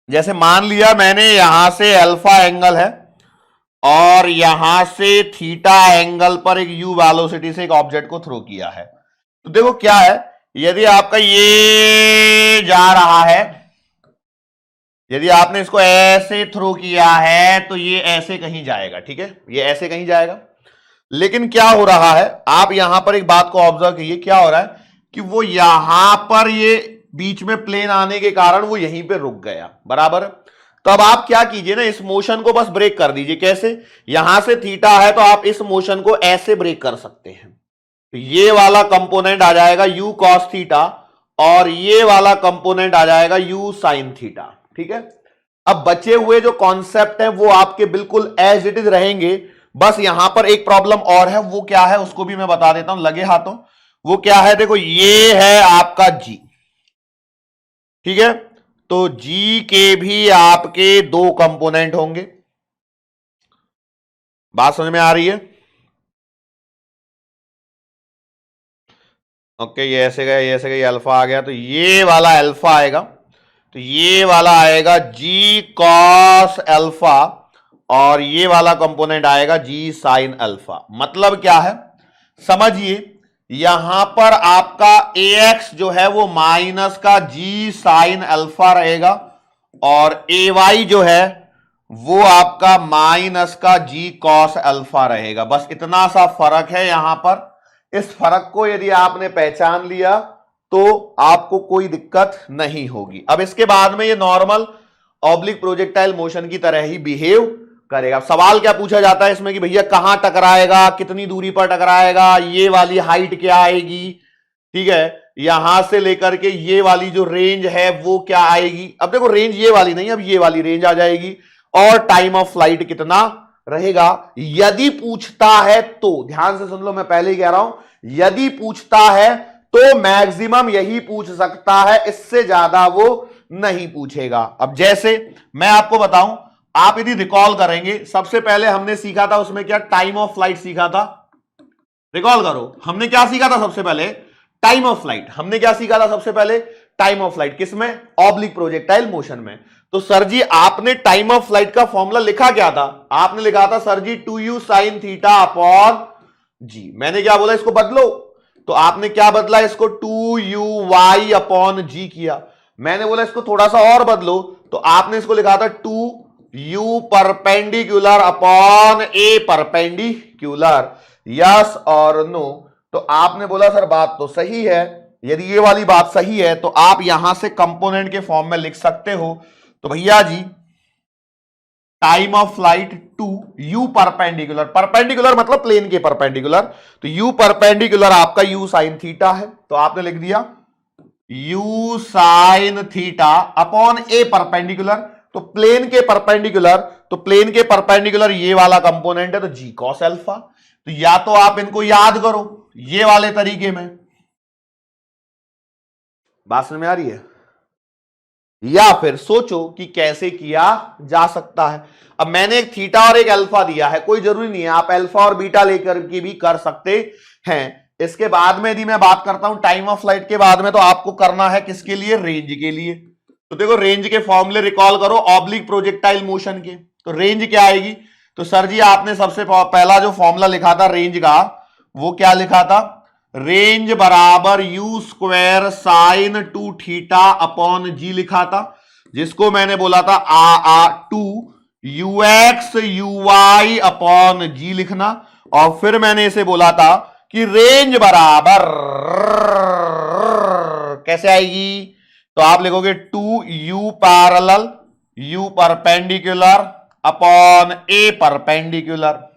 जैसे मान लिया मैंने यहां से अल्फा एंगल है और यहां से थीटा एंगल पर एक u वेलोसिटी से एक ऑब्जेक्ट को थ्रो किया है। तो देखो क्या है, यदि आपका ये जा रहा है, यदि आपने इसको ऐसे थ्रो किया है तो ये ऐसे कहीं जाएगा। ठीक है, ये ऐसे कहीं जाएगा। लेकिन क्या हो रहा है, आप यहां पर एक बात को ऑब्जर्व कीजिए, क्या हो रहा है कि वो यहां पर ये बीच में प्लेन आने के कारण वो यहीं पे रुक गया, बराबर। तो अब आप क्या कीजिए ना, इस मोशन को बस ब्रेक कर दीजिए। कैसे? यहां से थीटा है तो आप इस मोशन को ऐसे ब्रेक कर सकते हैं। तो ये वाला कंपोनेंट आ जाएगा u cos थीटा और ये वाला कंपोनेंट आ जाएगा u sin थीटा। ठीक है, अब बचे हुए जो कॉन्सेप्ट है वो आपके बिल्कुल एज इट इज रहेंगे। बस यहां पर एक प्रॉब्लम और है, वो क्या है उसको भी मैं बता देता हूं लगे हाथों। वो क्या है, देखो ये है आपका g। ठीक है, तो g के भी आपके दो कंपोनेंट होंगे। बात समझ में आ रही है? ओके, ये ऐसे गया, ये ऐसे गया, ये अल्फा आ गया, तो ये वाला अल्फा आएगा, तो ये वाला आएगा g cos अल्फा और ये वाला कंपोनेंट आएगा g sin अल्फा। मतलब क्या है समझिए, यहां पर आपका ax जो है वो माइनस का g sin अल्फा रहेगा और ay जो है वो आपका माइनस का g cos अल्फा रहेगा। बस इतना सा फर्क है यहां पर। इस फर्क को यदि आपने पहचान लिया तो आपको कोई दिक्कत नहीं होगी। अब इसके बाद में ये नॉर्मल ऑब्लिक प्रोजेक्टाइल मोशन की तरह ही बिहेव करेगा। सवाल क्या पूछा जाता है इसमें कि भैया कहां टकराएगा, कितनी दूरी पर टकराएगा, ये वाली हाइट क्या आएगी, ठीक है, यहां से लेकर के ये वाली जो रेंज है वो क्या आएगी। अब देखो रेंज ये वाली नहीं, अब ये वाली रेंज आ जाएगी और टाइम ऑफ फ्लाइट कितना रहेगा। यदि पूछता है तो ध्यान से सुन लो, मैं पहले ही कह रहा हूं, यदि पूछता है तो मैक्सिमम यही पूछ सकता है, इससे ज्यादा वो नहीं पूछेगा। अब जैसे मैं आपको बताऊं, आप यदि रिकॉल करेंगे, सबसे पहले हमने सीखा था उसमें क्या, टाइम ऑफ फ्लाइट सीखा था। रिकॉल करो, हमने क्या सीखा था सबसे पहले, टाइम ऑफ फ्लाइट। हमने क्या सीखा था सबसे पहले, टाइम ऑफ फ्लाइट। किसमें? ऑब्लिक प्रोजेक्टाइल मोशन में। तो सर जी आपने टाइम ऑफ फ्लाइट का फॉर्मूला लिखा क्या था? आपने लिखा था सर जी 2u sin theta upon g। मैंने क्या बोला, इसको बदलो, तो आपने क्या बदला, इसको 2uy अपॉन g किया। मैंने बोला इसको थोड़ा सा और बदलो, तो आपने इसको लिखा था 2u perpendicular upon a perpendicular. Yes और नो? तो आपने बोला सर बात तो सही है, यदि ये वाली बात सही है तो आप यहां से कंपोनेंट के फॉर्म में लिख सकते हो। तो भैया जी time of flight two u perpendicular, perpendicular मतलब प्लेन के परपेंडिकुलर, तो यू परपेंडिकुलर आपका यू साइन थीटा है, तो आपने लिख दिया यू साइन थीटा अपॉन ए परपेंडिकुलर, तो प्लेन के परपेंडिकुलर, तो प्लेन के परपेंडिकुलर ये वाला कंपोनेंट है तो जी कॉस अल्फा। तो या तो आप इनको याद करो ये वाले तरीके में, बात समझ में आ रही है, या फिर सोचो कि कैसे किया जा सकता है। अब मैंने एक थीटा और एक अल्फा दिया है, कोई जरूरी नहीं है, आप अल्फा और बीटा लेकर के भी कर सकते हैं। इसके बाद में यदि मैं बात करता हूं टाइम ऑफ फ्लाइट के बाद में, तो आपको करना है किसके लिए, रेंज के लिए। तो देखो रेंज के फॉर्मूले रिकॉल करो ऑब्लिक प्रोजेक्टाइल मोशन के, तो रेंज क्या आएगी, तो सर जी आपने सबसे पहला जो फॉर्मूला लिखा था रेंज का, वो क्या लिखा था, रेंज बराबर u square sine two theta upon g लिखा था, जिसको मैंने बोला था आ two u x u y upon g लिखना, और फिर मैंने इसे बोला था कि रेंज बराबर कैसे आएगी, तो आप लिखोगे two U parallel U perpendicular upon ए परपेंडिकुलर।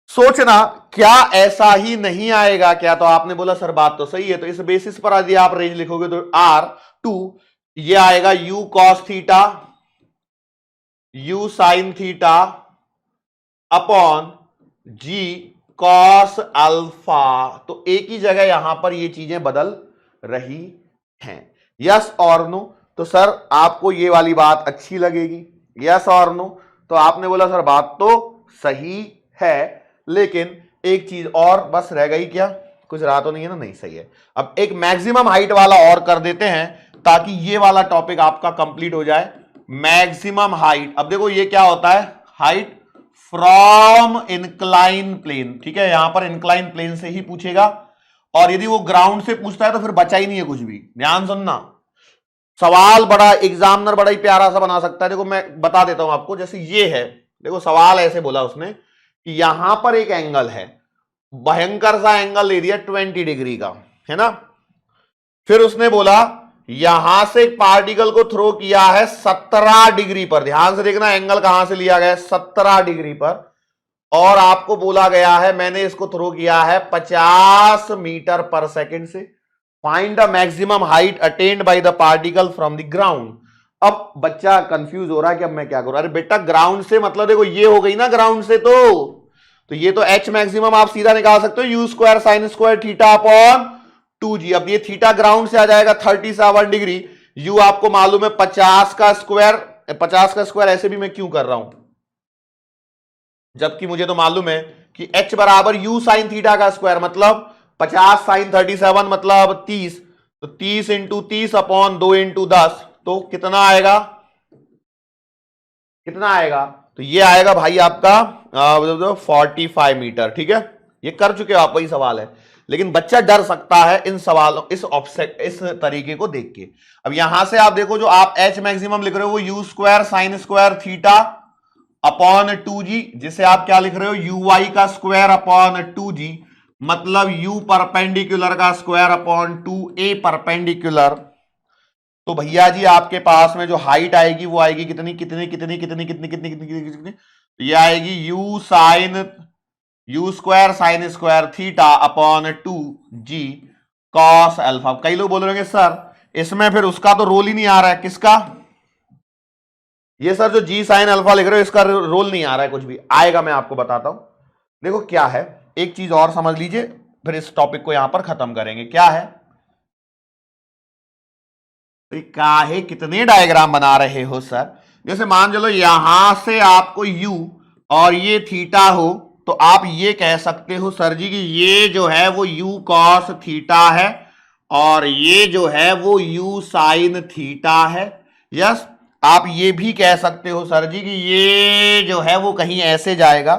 सोचना क्या ऐसा ही नहीं आएगा क्या, तो आपने बोला सर बात तो सही है, तो इस बेसिस पर यदि आप रेंज लिखोगे तो आर टू ये आएगा U cos theta U sign theta upon G cos alpha. तो एक ही जगह यहां पर ये चीजें बदल रही हैं, यस और नो। तो सर आपको ये वाली बात अच्छी लगेगी, यस और नो, तो आपने बोला सर बात तो सही है, लेकिन एक चीज और बस रह गई, क्या कुछ रहा तो नहीं है ना, नहीं सही है। अब एक मैक्सिमम हाइट वाला और कर देते हैं ताकि ये वाला टॉपिक आपका कंप्लीट हो जाए। मैक्सिमम हाइट, अब देखो ये क्या होता है, हाइट फ्रॉम इंक्लाइन प्लेन, ठीक है, यहां पर इंक्लाइन प्लेन से ही पूछेगा, और यदि वो ग्राउंड से पूछता है तो फिर बचा ही नहीं है कुछ भी। ध्यान सुनना, सवाल बड़ा एग्जामिनर बड़ा ही प्यारा सा बना सकता है। देखो मैं बता देता हूं आपको, जैसे ये है, देखो सवाल ऐसे बोला उसने कि यहां पर एक एंगल है, भयंकर सा एंगल ले दिया 20 डिग्री का, है ना, फिर उसने बोला यहां से एक पार्टिकल को थ्रो किया है 17 डिग्री पर, ध्यान से देखना एंगल कहां से लिया गया है, 17 डिग्री पर, और आपको बोला गया है मैंने इसको थ्रो किया है 50 मीटर पर सेकेंड से, find the maximum height attained by the particle from the ground. अब बच्चा कंफ्यूज हो रहा है कि अब मैं क्या करूं, अरे बेटा ग्राउंड से मतलब देखो ये हो गई ना ग्राउंड से, तो ये तो एच मैक्सिमम आप सीधा निकाल सकते हो you square sine square theta upon 2g। अब ये थीटा ग्राउंड से आ जाएगा 37 डिग्री, यू आपको मालूम है 50 का स्क्वायर, 50 का स्क्वायर ऐसे भी मैं क्यों कर रहा हूं, जबकि मुझे तो मालूम है कि h बराबर यू साइन थीटा का स्क्वायर, मतलब 50 साइन 37 मतलब 30, तो 30 इंटू 30 अपॉन 2 इंटू 10, तो कितना आएगा, कितना आएगा, तो ये आएगा भाई आपका 45 मीटर, ठीक है, ये कर चुके हो आप, वही सवाल है, लेकिन बच्चा डर सकता है इन सवालों, इस ऑब्जेक्ट, इस तरीके को देख के। अब यहां से आप देखो जो आप एच मैक्सिमम लिख रहे हो वो you square sine square theta upon 2g, जिसे आप क्या लिख रहे हो यू वाई का स्क्वायर अपॉन 2g, मतलब u परपेंडिकुलर का स्क्वायर अपॉन 2a परपेंडिकुलर। तो भैया जी आपके पास में जो हाइट आएगी वो आएगी कितनी कितनी कितनी कितनी कितनी कितनी कितनी कितनी, तो ये आएगी U sine U square sine square theta upon 2g cos alpha. कई लोग बोल रहे होंगे सर इसमें फिर उसका तो रोल ही नहीं आ रहा है, किसका, ये सर जो जी साइन अल्फा लिख रहे हो इसका रोल नहीं आ रहा है, कुछ भी आएगा, मैं आपको बताता हूं। देखो क्या है, एक चीज और समझ लीजिए फिर इस टॉपिक को यहां पर खत्म करेंगे। क्या है, तो काहे कितने डायग्राम बना रहे हो सर, जैसे मान चलो यहां से आपको u और ये थीटा हो, तो आप ये कह सकते हो सर जी कि ये जो है वो u कॉस थीटा है और ये जो है वो u साइन थीटा है। यस, आप ये भी कह सकते हो सर जी कि ये जो है वो कहीं ऐसे जाएगा,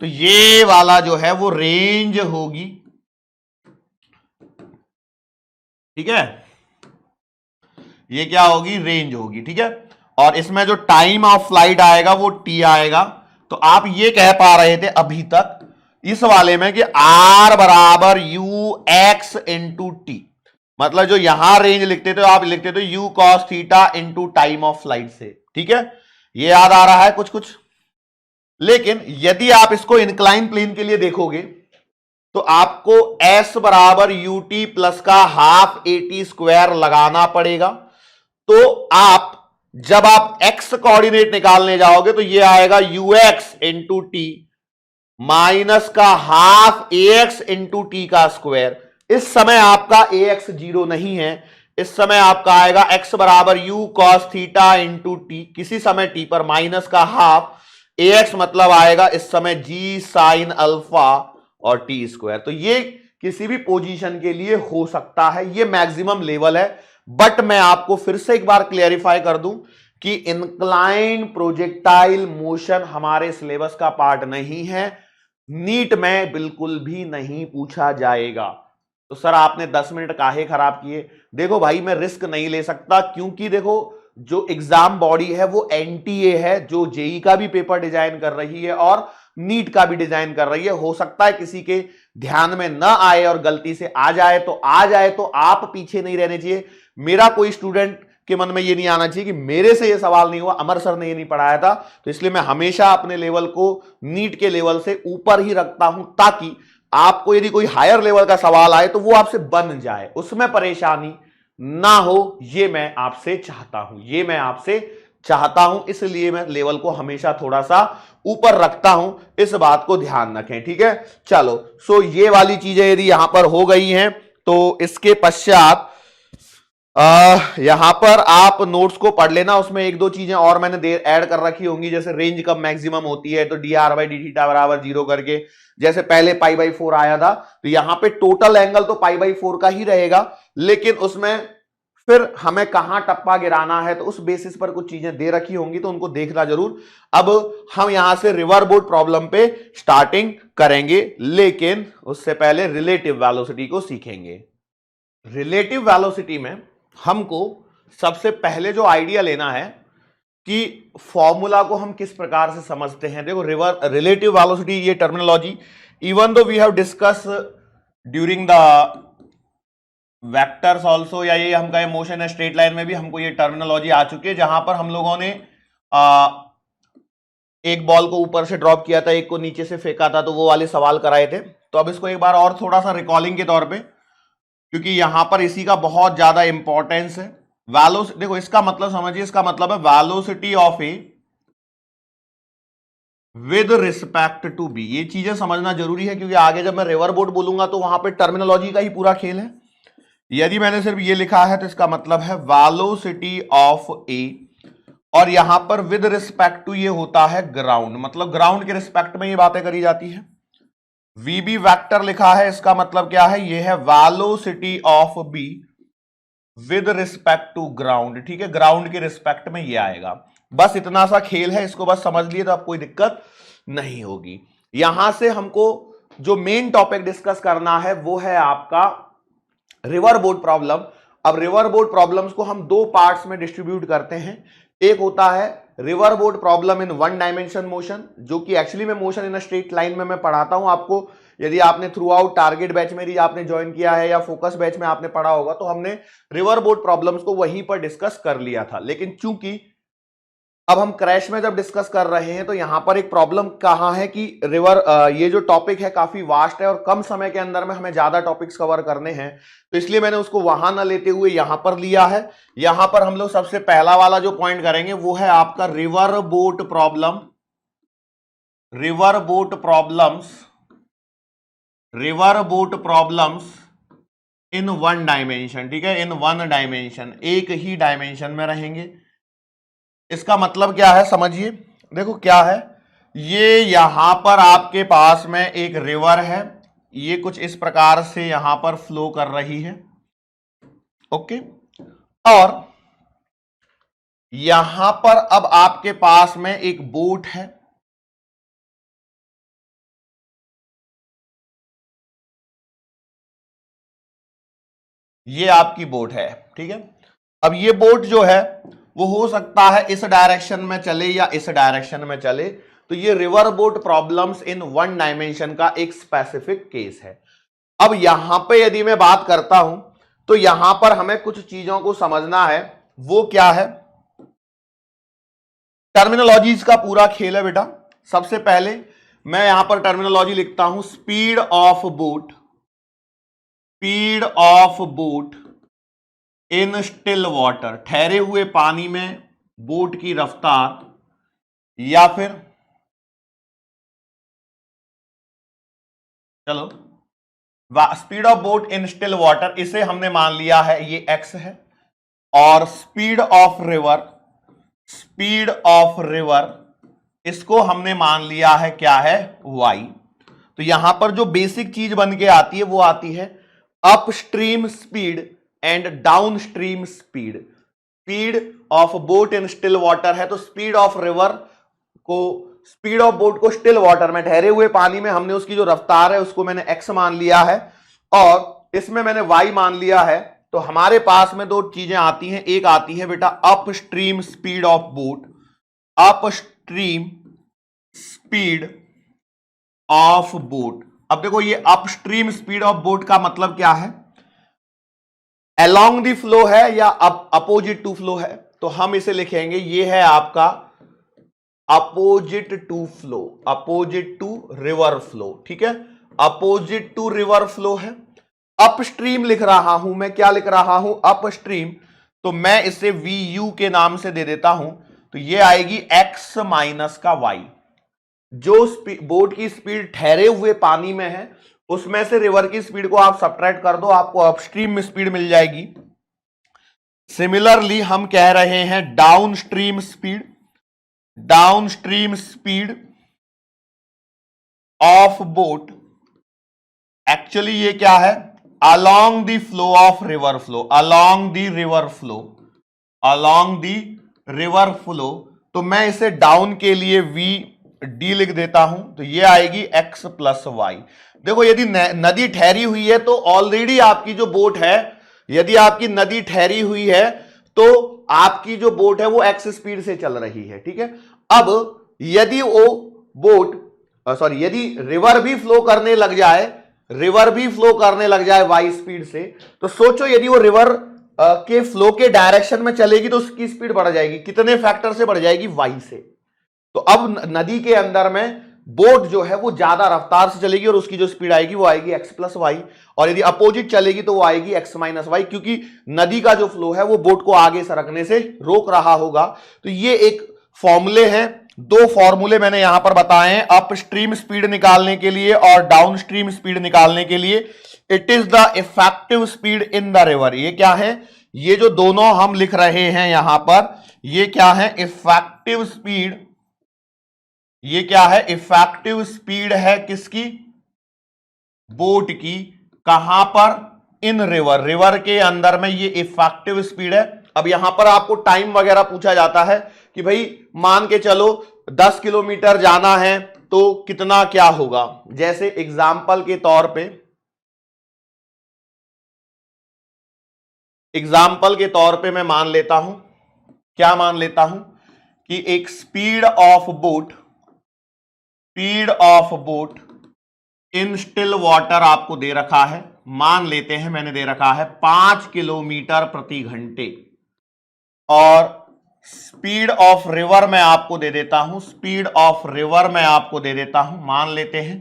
तो ये वाला जो है वो रेंज होगी, ठीक है, ये क्या होगी, रेंज होगी, ठीक है, और इसमें जो टाइम ऑफ फ्लाइट आएगा वो t आएगा। तो आप ये कह पा रहे थे अभी तक इस वाले में कि R बराबर यू एक्स इंटू टी, मतलब जो यहां रेंज लिखते थे आप लिखते थे you cos theta into time of flight से, ठीक है, ये याद आ रहा है कुछ कुछ। लेकिन यदि आप इसको इंक्लाइन प्लेन के लिए देखोगे तो आपको S बराबर यू टी प्लस का हाफ ए टी स्क्वायर लगाना पड़ेगा। तो आप जब आप x कोऑर्डिनेट निकालने जाओगे तो ये आएगा you x into T minus का हाफ ए एक्स इंटू टी का स्क्वायर। इस समय आपका ए एक्स जीरो नहीं है, इस समय आपका आएगा x बराबर you cos theta into T, किसी समय t पर माइनस का हाफ ए एक्स, मतलब आएगा इस समय जी साइन अल्फा और टी स्क्वायर। तो ये किसी भी पोजीशन के लिए हो सकता है, ये मैक्सिमम लेवल है। बट मैं आपको फिर से एक बार क्लियरिफाई कर दूं कि इंक्लाइन प्रोजेक्टाइल मोशन हमारे सिलेबस का पार्ट नहीं है, नीट में बिल्कुल भी नहीं पूछा जाएगा। तो सर आपने 10 मिनट काहे खराब किए? देखो भाई मैं रिस्क नहीं ले सकता, क्योंकि देखो जो एग्जाम बॉडी है वो एनटीए है, जो जेई का भी पेपर डिजाइन कर रही है और नीट का भी डिजाइन कर रही है। हो सकता है किसी के ध्यान में ना आए और गलती से आ जाए तो आ जाए, तो आप पीछे नहीं रहने चाहिए। मेरा कोई स्टूडेंट के मन में ये नहीं आना चाहिए कि मेरे से ये सवाल नहीं हुआ, अमर सर ने ये नहीं पढ़ाया था। तो इसलिए मैं हमेशा अपने लेवल को नीट के लेवल से ऊपर ही रखता हूं, ताकि आपको यदि कोई हायर लेवल का सवाल आए तो वो आपसे बन जाए, उसमें परेशानी ना हो। ये मैं आपसे चाहता हूं, ये मैं आपसे चाहता हूं, इसलिए मैं लेवल को हमेशा थोड़ा सा ऊपर रखता हूं, इस बात को ध्यान रखें, ठीक है। चलो सो ये वाली चीजें यदि यहां पर हो गई हैं तो इसके पश्चात यहां पर आप नोट्स को पढ़ लेना, उसमें एक दो चीजें और मैंने देर ऐड कर रखी होंगी, जैसे रेंज कब मैक्सिमम होती है तो D R by D theta बराबर 0 करके, जैसे पहले पाई बाई 4 आया था तो यहां पे टोटल एंगल तो पाई बाई 4 का ही रहेगा, लेकिन उसमें फिर हमें कहां टप्पा गिराना है तो उस बेसिस पर कुछ चीजें दे रखी होंगी, तो उनको देखना जरूर। अब हम यहां से रिवर बोर्ड प्रॉब्लम पे स्टार्टिंग करेंगे, लेकिन उससे पहले रिलेटिव वेलोसिटी को सीखेंगे। रिलेटिव वेलोसिटी में हमको सबसे पहले जो आइडिया लेना है कि फॉर्मूला को हम किस प्रकार से समझते हैं। देखो रिलेटिव वेलोसिटी ये terminology, even though we have discussed during the vectors also, या ये हम कहें मोशन है स्ट्रेट लाइन में भी हमको ये टर्मिनोलॉजी आ चुकी है, जहां पर हम लोगों ने एक बॉल को ऊपर से ड्रॉप किया था, एक को नीचे से फेंका था, तो वो वाले सवाल कराए थे। तो अब इसको एक बार और थोड़ा सा रिकॉलिंग के तौर पे, क्योंकि यहां पर इसी का बहुत ज्यादा इंपॉर्टेंस है। वेलोसिटी, देखो इसका मतलब समझिए, इसका मतलब है velocity of A with respect to B. ये चीजें समझना जरूरी है, क्योंकि आगे जब मैं रिवर बोर्ड बोलूंगा तो वहां पे टर्मिनोलॉजी का ही पूरा खेल है। यदि मैंने सिर्फ ये लिखा है तो इसका मतलब है वेलोसिटी ऑफ ए, और यहां पर विद रिस्पेक्ट टू ये होता है ग्राउंड, मतलब ग्राउंड के रिस्पेक्ट में ये बातें करी जाती है। वीबी वेक्टर लिखा है, इसका मतलब क्या है, ये है velocity of B with respect to ground, ठीक है, ग्राउंड के रिस्पेक्ट में ये आएगा। बस इतना सा खेल है, इसको बस समझ लिए तो आपको कोई दिक्कत नहीं होगी। यहां से हमको जो मेन टॉपिक डिस्कस करना है वो है आपका रिवर बोर्ड प्रॉब्लम। अब रिवर बोर्ड प्रॉब्लम्स को हम दो पार्ट्स में डिस्ट्रीब्यूट करते हैं। एक होता है river board problem in one dimension motion, जो कि एक्चुअली में मोशन इन स्ट्रेट लाइन में मैं पढ़ाता हूं आपको। यदि आपने थ्रू आउट टारगेट बैच में यदि आपने ज्वाइन किया है या फोकस बैच में आपने पढ़ा होगा तो हमने रिवर बोर्ड प्रॉब्लम्स को वहीं पर डिस्कस कर लिया था। लेकिन चूंकि अब हम क्रैश में जब डिस्कस कर रहे हैं तो यहां पर एक प्रॉब्लम कहां है कि रिवर ये जो टॉपिक है काफी वास्ट है और कम समय के अंदर में हमें ज्यादा टॉपिक्स कवर करने हैं, तो इसलिए मैंने उसको वहां ना लेते हुए यहां पर लिया है। यहां पर हम लोग सबसे पहला वाला जो पॉइंट करेंगे वो है आपका river boat problem, river boat problems in one dimension, ठीक है, इन वन डायमेंशन, एक ही डायमेंशन में रहेंगे। इसका मतलब क्या है समझिए, देखो क्या है, ये यहां पर आपके पास में एक रिवर है, ये कुछ इस प्रकार से यहां पर फ्लो कर रही है, ओके, और यहां पर अब आपके पास में एक बोट है, ये आपकी बोट है, ठीक है। अब ये बोट जो है वो हो सकता है इस डायरेक्शन में चले या इस डायरेक्शन में चले, तो ये river boat problems in one dimension का एक स्पेसिफिक केस है। अब यहां पे यदि मैं बात करता हूं तो यहां पर हमें कुछ चीजों को समझना है। वो क्या है? टर्मिनोलॉजीज का पूरा खेल है बेटा। सबसे पहले मैं यहां पर टर्मिनोलॉजी लिखता हूं, speed of boat, speed of boat in still water, ठहरे हुए पानी में बोट की रफ्तार, या फिर चलो speed of boat in still water, इसे हमने मान लिया है ये x है, और speed of river, speed of river इसको हमने मान लिया है क्या है? y। तो यहां पर जो बेसिक चीज बन के आती है वो आती है upstream speed and downstream speed. Speed of boat in still water है तो स्पीड ऑफ रिवर को, स्पीड ऑफ बोट को स्टिल वाटर में, ठहरे हुए पानी में, हमने उसकी जो रफ्तार है उसको मैंने x मान लिया है और इसमें मैंने y मान लिया है। तो हमारे पास में दो चीजें आती हैं, एक आती है बेटा upstream speed of boat, upstream speed of boat. अब देखो ये अपस्ट्रीम स्पीड ऑफ बोट का मतलब क्या है? अलोंग द फ्लो है या अपोजिट टू फ्लो है? तो हम इसे लिखेंगे, ये है आपका opposite to flow, opposite to river flow. ठीक है, अपोजिट टू रिवर फ्लो है। अपस्ट्रीम लिख रहा हूं मैं, क्या लिख रहा हूं? अपस्ट्रीम। तो मैं इसे VU के नाम से दे देता हूं, तो ये आएगी x माइनस का y। जो बोट की स्पीड ठहरे हुए पानी में है उसमें से रिवर की स्पीड को आप सब्ट्रैक्ट कर दो, आपको अपस्ट्रीम में स्पीड मिल जाएगी। सिमिलरली हम कह रहे हैं downstream speed, downstream speed of boat, actually ये क्या है? Along the flow of river flow, along the river flow, along the river flow. तो मैं इसे डाउन के लिए VD लिख देता हूं, तो ये आएगी x प्लस वाई। देखो यदि नदी ठहरी हुई है तो ऑलरेडी आपकी जो बोट है, यदि आपकी नदी ठहरी हुई है तो आपकी जो बोट है वो x स्पीड से चल रही है। ठीक है, अब यदि वो बोट यदि रिवर भी फ्लो करने लग जाए, रिवर भी फ्लो करने लग जाए y स्पीड से, तो सोचो यदि वो रिवर के फ्लो के डायरेक्शन में चलेगी तो उसकी स्पीड बढ़ जाएगी। कितने फैक्टर से बढ़ जाएगी? y से। तो अब नदी के अंदर में बोट जो है वो ज्यादा रफ्तार से चलेगी और उसकी जो स्पीड आएगी वो आएगी x प्लस वाई, और यदि अपोजिट चलेगी तो वो आएगी x माइनस वाई, क्योंकि नदी का जो फ्लो है वो बोट को आगे सरकने से रोक रहा होगा। तो ये एक फॉर्मूले हैं, दो फॉर्मूले मैंने यहां पर बताए हैं अपस्ट्रीम स्पीड निकालने के लिए और डाउनस्ट्रीम स्पीड निकालने के लिए। It is the effective speed in the river. ये क्या है? ये जो दोनों हम लिख रहे हैं यहां पर, ये क्या है? Effective speed. ये क्या है? इफेक्टिव स्पीड है किसकी? बोट की। कहां पर? इन रिवर, रिवर के अंदर में ये इफेक्टिव स्पीड है। अब यहां पर आपको टाइम वगैरह पूछा जाता है कि भाई मान के चलो 10 किलोमीटर जाना है तो कितना क्या होगा। जैसे एग्जाम्पल के तौर पे, एग्जाम्पल के तौर पे मैं मान लेता हूं, क्या मान लेता हूं कि एक speed of boat, speed of boat in still water आपको दे रखा है, मान लेते हैं मैंने दे रखा है 5 किलोमीटर प्रति घंटे, और स्पीड ऑफ रिवर मैं आपको दे देता हूं, स्पीड ऑफ रिवर मैं आपको दे देता हूं, मान लेते हैं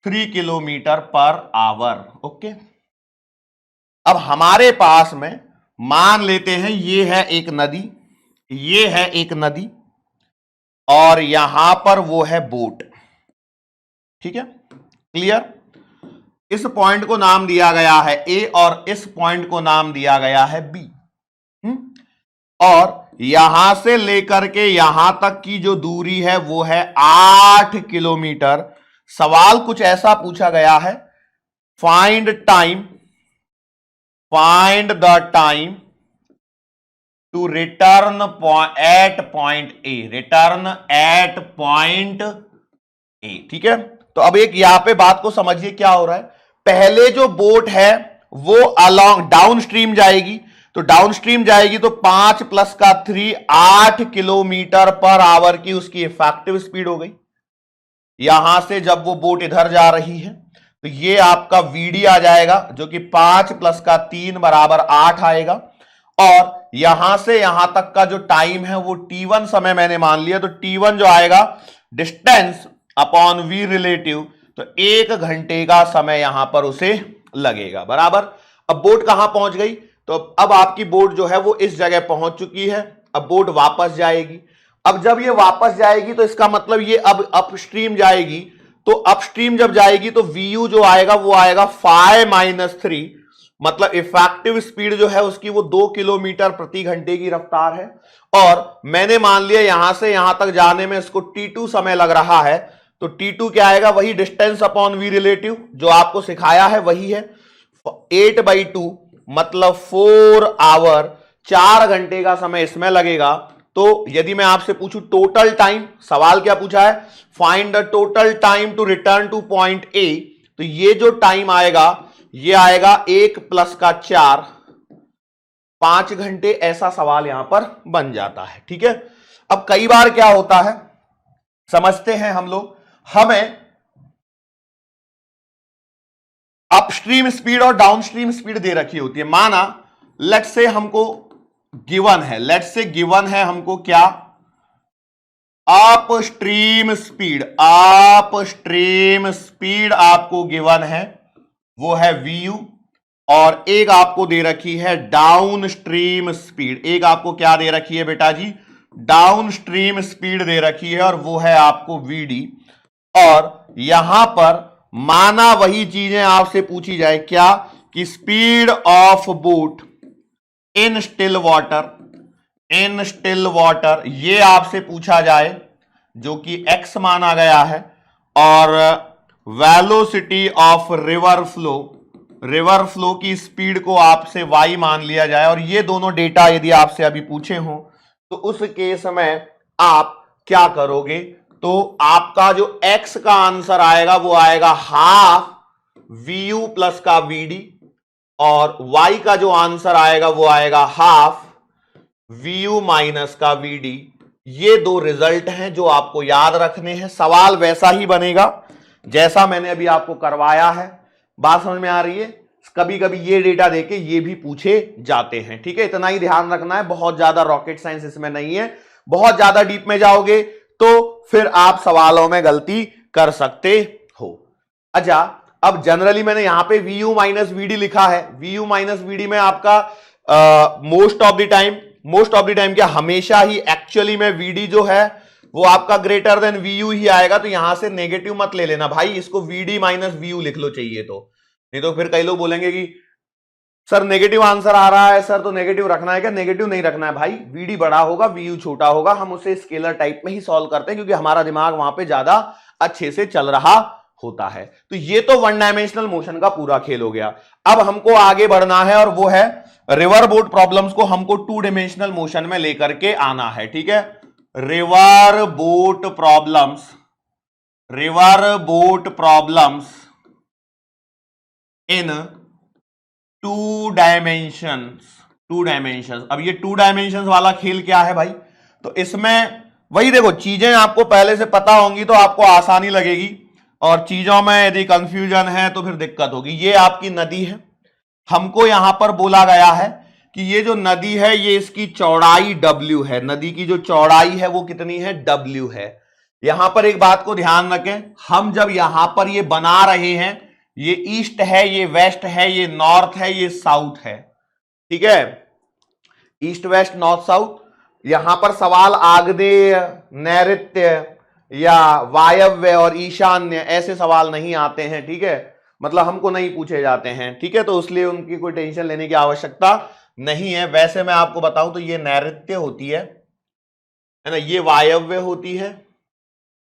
3 किलोमीटर पर आवर। ओके, अब हमारे पास में मान लेते हैं ये है एक नदी, ये है एक नदी और यहां पर वो है बोट। ठीक है, क्लियर? इस पॉइंट को नाम दिया गया है ए और इस पॉइंट को नाम दिया गया है बी। और यहां से लेकर के यहां तक की जो दूरी है वो है 8 किलोमीटर। सवाल कुछ ऐसा पूछा गया है, find time, find the time to return at point A, return at point A. ठीक है, तो अब एक यहां पे बात को समझिए क्या हो रहा है। पहले जो बोट है वो अलोंग डाउन स्ट्रीम जाएगी, तो डाउन स्ट्रीम जाएगी तो 5 प्लस का 3 8 किलोमीटर पर आवर की उसकी इफेक्टिव स्पीड हो गई। यहां से जब वो बोट इधर जा रही है तो ये आपका VD आ जाएगा, जो कि 5 प्लस का 3 बराबर 8 आएगा। और यहां से यहां तक का जो टाइम है वो T1 समय मैंने मान लिया, तो T1 जो आएगा डिस्टेंस अपॉन V रिलेटिव, तो 1 घंटे का समय यहां पर उसे लगेगा, बराबर। अब बोट कहां पहुंच गई, तो अब आपकी बोट जो है वो इस जगह पहुंच चुकी है। अब बोट वापस जाएगी। अब जब ये वापस जाएगी तो इसका मतलब ये अब अपस्ट्रीम जाएगी, तो अपस्ट्रीम जब जाएगी तो VU जो आएगा वो आएगा 5-3, मतलब इफेक्टिव स्पीड जो है उसकी वो 2 किलोमीटर प्रति घंटे की रफ्तार है। और मैंने मान लिया यहां से यहां तक जाने में इसको T2 समय लग रहा है, तो T2 क्या आएगा, वही डिस्टेंस अपॉन V रिलेटिव जो आपको सिखाया है वही है, 8/2 मतलब 4 आवर, 4 घंटे का समय इसमें लगेगा। तो यदि मैं आपसे पूछूं टोटल टाइम, सवाल क्या पूछा है, find the total time to return to point A, तो ये जो टाइम आएगा ये आएगा 1 प्लस का 4, 5 घंटे, ऐसा सवाल यहां पर बन जाता है। ठीक है, अब कई बार क्या होता है समझते हैं हम लोग, हमें अपस्ट्रीम स्पीड और डाउनस्ट्रीम स्पीड दे रखी होती है। माना लेट्स से हमको गिवन है, लेट्स से गिवन है हमको क्या, अपस्ट्रीम स्पीड, अपस्ट्रीम स्पीड आपको गिवन है वो है VU, और एक आपको दे रखी है डाउनस्ट्रीम स्पीड। एक आपको क्या दे रखी है बेटा जी, डाउनस्ट्रीम स्पीड दे रखी है, और वो है आपको VD। और यहां पर माना वही चीजें आपसे पूछी जाए क्या, कि speed of boat in still water, in still water ये आपसे पूछा जाए, जो कि x माना गया है, और velocity of river flow, river flow की स्पीड को आपसे y मान लिया जाए, और ये दोनों डेटा यदि आपसे अभी पूछे हो तो उस केस में आप क्या करोगे, तो आपका जो x का आंसर आएगा वो आएगा हाफ VU प्लस का VD, और y का जो आंसर आएगा वो आएगा हाफ VU माइनस का VD। ये दो रिजल्ट हैं जो आपको याद रखने हैं। सवाल वैसा ही बनेगा जैसा मैंने अभी आपको करवाया है। बात समझ में आ रही है? कभी कभी ये डेटा देके ये भी पूछे जाते हैं। ठीक है, इतना ही ध्यान रखना है, बहुत ज्यादा रॉकेट साइंस इसमें नहीं है। बहुत ज्यादा डीप में जाओगे तो फिर आप सवालों में गलती कर सकते हो। अच्छा, अब जनरली मैंने यहां पे VU माइनस VD लिखा है। VU माइनस VD में आपका मोस्ट ऑफ द टाइम क्या, हमेशा ही एक्चुअली में VD जो है वो आपका ग्रेटर देन VU ही आएगा। तो यहां से नेगेटिव मत ले लेना भाई, इसको VD माइनस VU लिख लो चाहिए तो, नहीं तो फिर कई लोग बोलेंगे कि सर नेगेटिव आंसर आ रहा है सर, तो नेगेटिव रखना है क्या? नेगेटिव नहीं रखना है भाई, VD बड़ा होगा VU छोटा होगा। हम उसे स्केलर टाइप में ही सॉल्व करते हैं क्योंकि हमारा दिमाग वहां पे ज्यादा अच्छे से चल रहा होता है। तो ये तो वन डायमेंशनल मोशन का पूरा खेल हो गया। अब हमको आगे बढ़ना है और वो है रिवर बोट प्रॉब्लम्स को हमको 2 डायमेंशनल मोशन में लेकर के आना है। ठीक है, river boat problems, river boat problems in 2 dimensions, 2 dimensions. अब ये 2 डायमेंशंस वाला खेल क्या है भाई, तो इसमें वही देखो, चीजें आपको पहले से पता होंगी तो आपको आसानी लगेगी, और चीजों में यदि कंफ्यूजन है तो फिर दिक्कत होगी। ये आपकी नदी है, हमको यहां पर बोला गया है कि ये जो नदी है ये इसकी चौड़ाई W है। नदी की जो चौड़ाई है वो कितनी है, W है। यहां पर एक बात को ध्यान रखें, हम जब यहां पर ये बना रहे हैं, ये ईस्ट है, ये वेस्ट है, ये नॉर्थ है, ये साउथ है। ठीक है, ईस्ट वेस्ट नॉर्थ साउथ। यहां पर सवाल आग्नेय, नैऋत्य या वायव्य और ईशान्य ऐसे सवाल नहीं आते हैं। ठीक है, मतलब हमको नहीं पूछे जाते हैं। ठीक है, तो इसलिए उनकी कोई टेंशन लेने की आवश्यकता नहीं है। वैसे मैं आपको बताऊं तो ये नैऋत्य होती है ना, ये वायव्य होती है,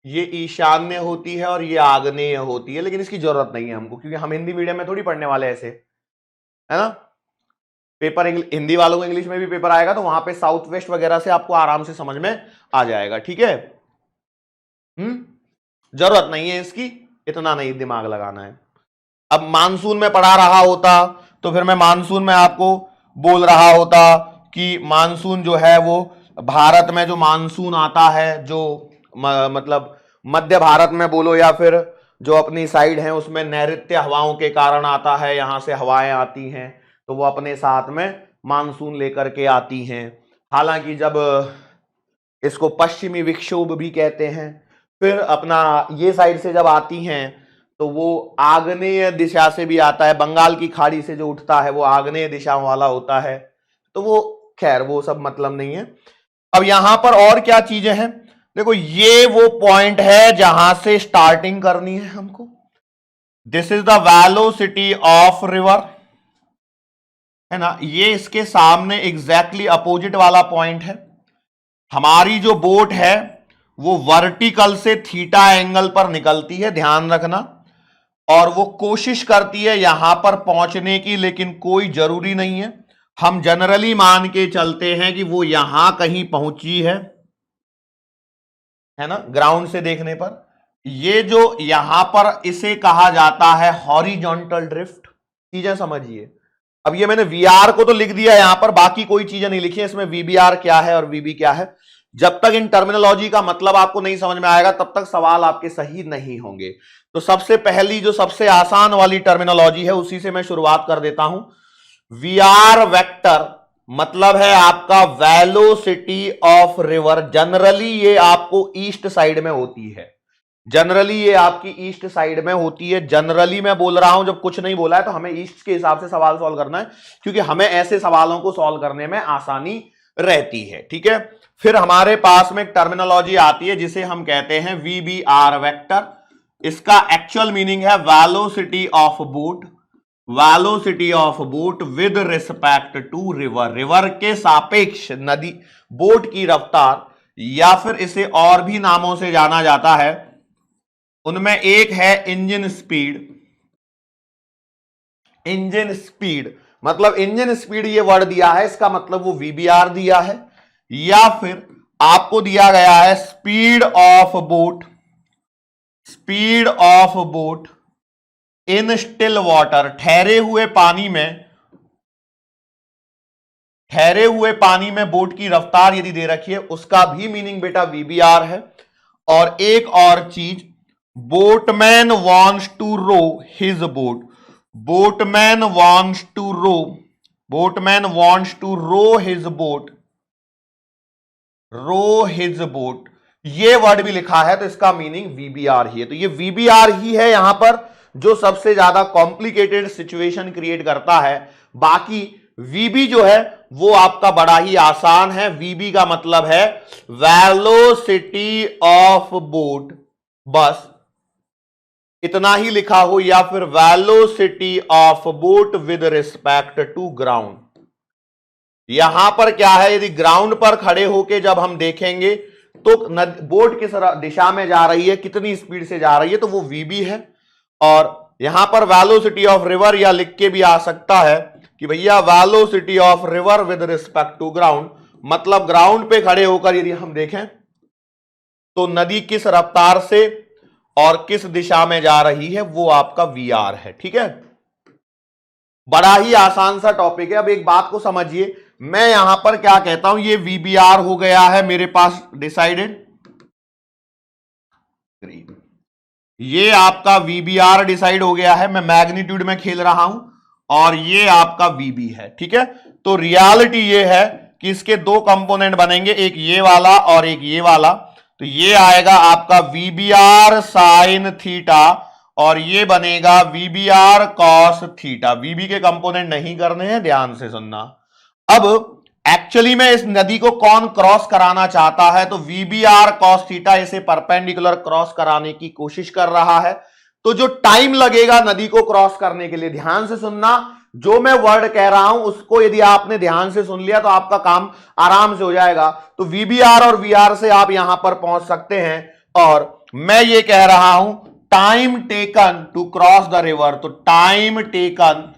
ये ईशान्य होती है, और ये आग्नेय होती है। लेकिन इसकी जरूरत नहीं है हमको, क्योंकि हम हिंदी मीडियम में थोड़ी पढ़ने वाले ऐसे, है ना। पेपर हिंदी वालों को इंग्लिश में भी पेपर आएगा तो वहां पे साउथ वेस्ट वगैरह से आपको आराम से समझ में आ जाएगा। ठीक है, जरूरत नहीं है इसकी, इतना नहीं दिमाग लगाना है। अब मानसून में पढ़ा रहा होता तो फिर मैं मानसून में आपको बोल रहा होता कि मानसून जो है वो भारत में जो मानसून आता है, जो मतलब मध्य भारत में बोलो या फिर जो अपनी साइड है उसमें नैऋत्य हवाओं के कारण आता है, यहां से हवाएं आती हैं तो वो अपने साथ में मानसून लेकर के आती हैं। हालांकि जब इसको पश्चिमी विक्षोभ भी कहते हैं, फिर अपना ये साइड से जब आती हैं तो वो आग्नेय दिशा से भी आता है, बंगाल की खाड़ी से जो उठता है वो आग्नेय दिशा वाला होता है, तो वो खैर वो सब मतलब नहीं है। अब यहां पर और क्या चीजें हैं, देखो ये वो पॉइंट है जहां से स्टार्टिंग करनी है हमको। This is the velocity of river, है ना, ये इसके सामने एग्जैक्टली अपोजिट वाला पॉइंट है। हमारी जो बोट है वो वर्टिकल से थीटा एंगल पर निकलती है, ध्यान रखना, और वो कोशिश करती है यहां पर पहुंचने की, लेकिन कोई जरूरी नहीं है। हम जनरली मान के चलते हैं कि वो यहां कहीं पहुंची है ना, ग्राउंड से देखने पर। ये जो यहां पर इसे कहा जाता है हॉरिजॉन्टल ड्रिफ्ट, चीजें समझिए। अब ये मैंने वीआर को तो लिख दिया यहां पर, बाकी कोई चीजें नहीं लिखी है इसमें, वीबीआर क्या है और वीबी क्या है। जब तक इन टर्मिनोलॉजी का मतलब आपको नहीं समझ में आएगा तब तक सवाल आपके सही नहीं होंगे। तो सबसे पहली जो सबसे आसान वाली टर्मिनोलॉजी है उसी से मैं शुरुआत कर देता हूं। वीआर वेक्टर मतलब है आपका वेलोसिटी ऑफ रिवर। जनरली ये आपको ईस्ट साइड में होती है, जनरली ये आपकी ईस्ट साइड में होती है। जनरली मैं बोल रहा हूं, जब कुछ नहीं बोला है तो हमें ईस्ट के हिसाब से सवाल सॉल्व करना है, क्योंकि हमें ऐसे सवालों को सॉल्व करने में आसानी रहती है, ठीक है। फिर हमारे पास में एक टर्मिनोलॉजी आती है जिसे हम कहते हैं वीबीआर वेक्टर। इसका एक्चुअल मीनिंग है velocity of boat, velocity of boat with respect to river. River के सापेक्ष नदी बोट की रफ्तार, या फिर इसे और भी नामों से जाना जाता है, उनमें एक है इंजन स्पीड। इंजन स्पीड मतलब इंजन स्पीड ये वर्ड दिया है, इसका मतलब वो वीबीआर दिया है, या फिर आपको दिया गया है speed of boat, speed of boat in still water, ठहरे हुए पानी में बोट की रफ्तार यदि दे रखी है, उसका भी मीनिंग बेटा वीबीआर है। और एक और चीज, boatman wants to row his boat, boatman wants to row, boatman wants to row his boat, row his boat, ये वर्ड भी लिखा है तो इसका मीनिंग वीबीआर ही है। तो ये वीबीआर ही है यहां पर जो सबसे ज्यादा कॉम्प्लिकेटेड सिचुएशन क्रिएट करता है। बाकी वीबी जो है वो आपका बड़ा ही आसान है। वीबी का मतलब है वेलोसिटी ऑफ बोट, बस इतना ही लिखा हो, या फिर velocity of boat with respect to ground. यहां पर क्या है, यदि ग्राउंड पर खड़े होके जब हम देखेंगे तो बोट किस दिशा में जा रही है, कितनी स्पीड से जा रही है, तो वो वीबी है। और यहां पर वेलोसिटी ऑफ रिवर या लिख के भी आ सकता है कि भैया velocity of river with respect to ground, मतलब ग्राउंड पे खड़े होकर यदि हम देखें तो नदी किस रफ्तार से और किस दिशा में जा रही है वो आपका वीआर है, ठीक है। बड़ा ही आसान सा टॉपिक है। अब एक बात को समझिए, मैं यहां पर क्या कहता हूं, ये वीबीआर हो गया है मेरे पास डिसाइडेड, ये आपका वीबीआर डिसाइड हो गया है, मैं मैग्नीट्यूड में खेल रहा हूं, और ये आपका वीबी है, ठीक है। तो रियलिटी ये है कि इसके दो कंपोनेंट बनेंगे, एक ये वाला और एक ये वाला। तो ये आएगा आपका वीबीआर साइन थीटा और ये बनेगा वीबीआर कॉस थीटा। वीबी के कंपोनेंट नहीं करने हैं, ध्यान से सुनना। अब एक्चुअली में इस नदी को कौन क्रॉस कराना चाहता है, तो वीबीआर कॉस थीटा इसे परपेंडिकुलर क्रॉस कराने की कोशिश कर रहा है। तो जो टाइम लगेगा नदी को क्रॉस करने के लिए, ध्यान से सुनना, जो मैं वर्ड कह रहा हूं उसको यदि आपने ध्यान से सुन लिया तो आपका काम आराम से हो जाएगा। तो वीबीआर और वीआर से आप यहां पर पहुंच सकते हैं। और मैं ये कह रहा हूं time taken to cross the river, तो time taken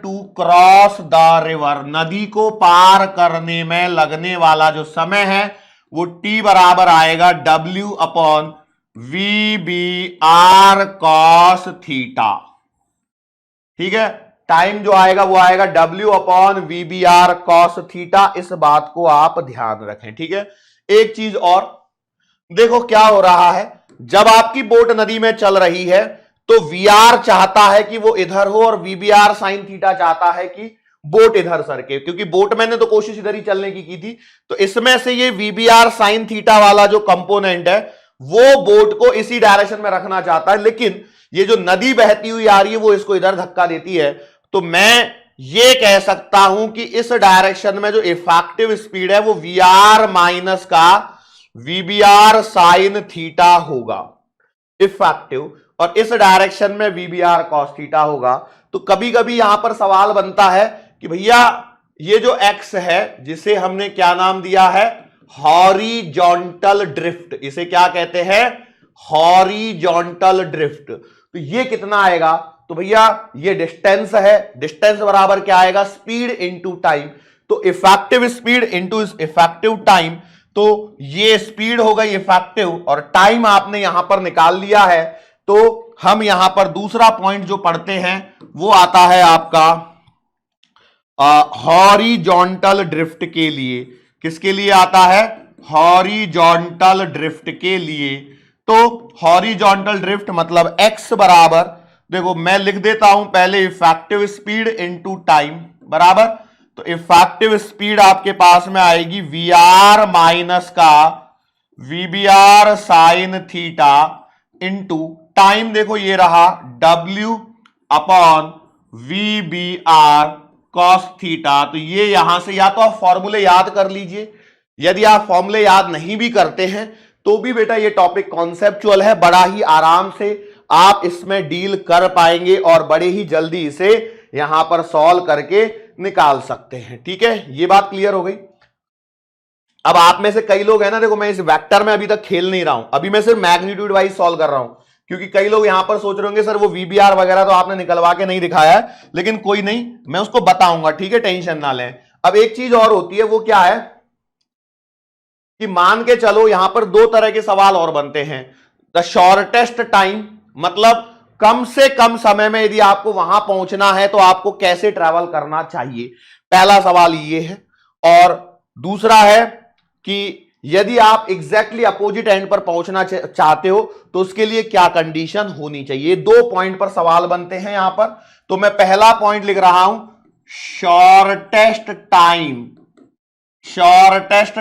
to cross the river, नदी को पार करने में लगने वाला जो समय है वो T बराबर आएगा W upon VBR cos theta, ठीक है। टाइम जो आएगा वो आएगा W upon VBR cos theta, इस बात को आप ध्यान रखें, ठीक है। एक चीज और, देखो क्या हो रहा है, जब आपकी बोट नदी में चल रही है तो वीआर चाहता है कि वो इधर हो और वीबीआर साइन थीटा चाहता है कि बोट इधर सरके, क्योंकि बोट मैंने तो कोशिश इधर ही चलने की थी। तो इसमें से ये वीबीआर साइन थीटा वाला जो कंपोनेंट है वो बोट को इसी डायरेक्शन में रखना चाहता है, लेकिन ये जो नदी बहती हुई आ रही है वो इसको इधर धक्का देती है। तो मैं ये कह सकता हूं कि इस डायरेक्शन में जो इफेक्टिव स्पीड है वो वीआर माइनस का वीबीआर साइन थीटा होगा इफेक्टिव, और इस डायरेक्शन में वीबीआर कॉस थीटा होगा। तो कभी कभी यहां पर सवाल बनता है कि भैया ये जो एक्स है जिसे हमने क्या नाम दिया है, हॉरिजॉन्टल ड्रिफ्ट, इसे क्या कहते हैं, हॉरिजॉन्टल ड्रिफ्ट, तो ये कितना आएगा, तो भैया ये डिस्टेंस है, डिस्टेंस बराबर क्या आएगा, स्पीड इनटू टाइम। तो effective speed into effective time, तो ये स्पीड हो गई इफेक्टिव और टाइम आपने यहां पर निकाल लिया है। तो हम यहां पर दूसरा पॉइंट जो पढ़ते हैं वो आता है आपका हॉरिजॉन्टल ड्रिफ्ट के लिए। किसके लिए आता है, हॉरिजॉन्टल ड्रिफ्ट के लिए। तो हॉरिजॉन्टल ड्रिफ्ट मतलब x बराबर, देखो मैं लिख देता हूं पहले इफेक्टिव स्पीड इनटू टाइम बराबर, तो इफेक्टिव स्पीड आपके पास में आएगी वी आर माइनस का VBR sine theta into time, देखो ये रहा w upon VBR cos theta. तो ये यहां से या तो आप फॉर्मूले याद कर लीजिए, यदि आप फॉर्मूले याद नहीं भी करते हैं तो भी बेटा ये टॉपिक कॉन्सेप्चुअल है, बड़ा ही आराम से आप इसमें डील कर पाएंगे और बड़े ही जल्दी इसे यहां पर सॉल्व करके निकाल सकते हैं। ठीक है, ये बात क्लियर हो गई। अब आप में से कई लोग हैं ना, देखो मैं इस वेक्टर में अभी तक खेल नहीं रहा हूं, अभी मैं सिर्फ मैग्नीट्यूड वाइज सॉल्व कर रहा हूं, क्योंकि कई लोग यहां पर सोच रहे होंगे सर वो वीबीआर वगैरह तो आपने निकलवा के नहीं दिखाया है, लेकिन कोई नहीं, मैं उसको बताऊंगा, ठीक है, टेंशन ना लें। अब एक चीज और होती है, वो क्या है कि मान के चलो यहां पर दो तरह के सवाल और बनते हैं। द शॉर्टेस्ट टाइम मतलब कम से कम समय में यदि आपको वहां पहुंचना है तो आपको कैसे ट्रैवल करना चाहिए, पहला सवाल ये है। और दूसरा है कि यदि आप एग्जैक्टली अपोजिट एंड पर पहुंचना चाहते हो तो उसके लिए क्या कंडीशन होनी चाहिए। दो पॉइंट पर सवाल बनते हैं यहां पर। तो मैं पहला पॉइंट लिख रहा हूं, shortest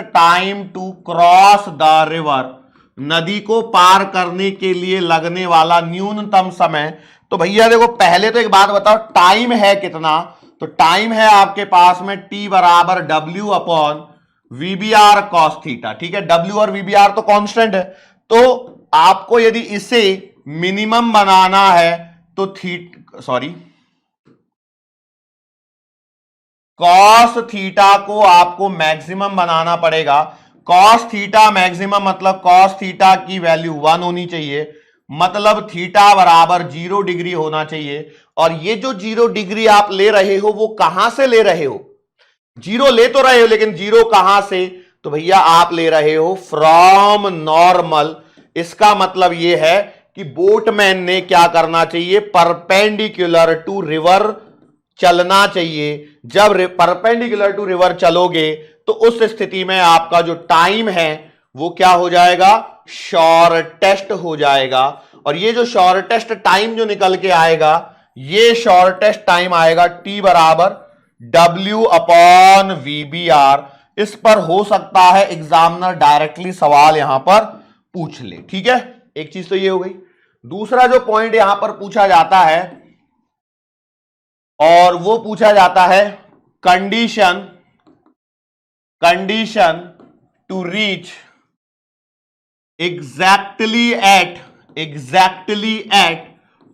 time to cross the river, नदी को पार करने के लिए लगने वाला न्यूनतम समय। तो भैया देखो पहले तो एक बात बताओ, टाइम है कितना, तो टाइम है आपके पास में t बराबर w upon VBR cos theta. ठीक है, w और वीबीआर तो कांस्टेंट है, तो आपको यदि इसे मिनिमम बनाना है तो कॉस थीटा को आपको मैक्सिमम बनाना पड़ेगा। कॉस थीटा मैक्सिमम मतलब कॉस थीटा की वैल्यू 1 होनी चाहिए, मतलब थीटा बराबर 0 डिग्री होना चाहिए। और ये जो 0 डिग्री आप ले रहे हो वो कहां से ले रहे हो, 0 ले तो रहे हो लेकिन 0 कहां से, तो भैया आप ले रहे हो फ्रॉम नॉर्मल। इसका मतलब यह है कि बोटमैन ने क्या करना चाहिए, परपेंडिकुलर टू रिवर चलना चाहिए। जब परपेंडिकुलर टू रिवर चलोगे तो उस स्थिति में आपका जो टाइम है वो क्या हो जाएगा, शॉर्टेस्ट हो जाएगा। और ये जो शॉर्टेस्ट टाइम जो निकल के आएगा, ये शॉर्टेस्ट टाइम आएगा t बराबर w अपॉन वीबीआर। इस पर हो सकता है एग्जामिनर डायरेक्टली सवाल यहां पर पूछ ले। ठीक है, एक चीज तो ये हो गई। दूसरा जो पॉइंट यहां पर पूछा जाता है, और वो पूछा जाता है condition to reach exactly at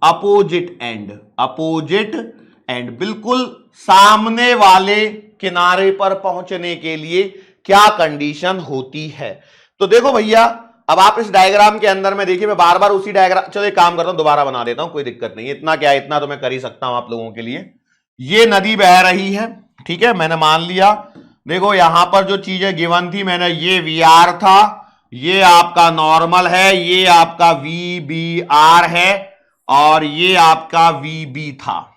opposite end, बिल्कुल सामने वाले किनारे पर पहुंचने के लिए क्या कंडीशन होती है। तो देखो भैया, अब आप इस डायग्राम के अंदर में देखिए, मैं बार बार उसी डायग्राम, चलो एक काम करता हूं दोबारा बना देता हूं, कोई दिक्कत नहीं, इतना क्या, इतना तो मैं कर ही सकता हूं आप लोगों के लिए। ये नदी बह रही है, ठीक है, मैंने मान लिया। देखो यहां पर जो चीजें गिवन थी मैंने, ये वीआर था, ये आपका नॉर्मल है, ये आपका वीबीआर है, और ये आपका वीबी था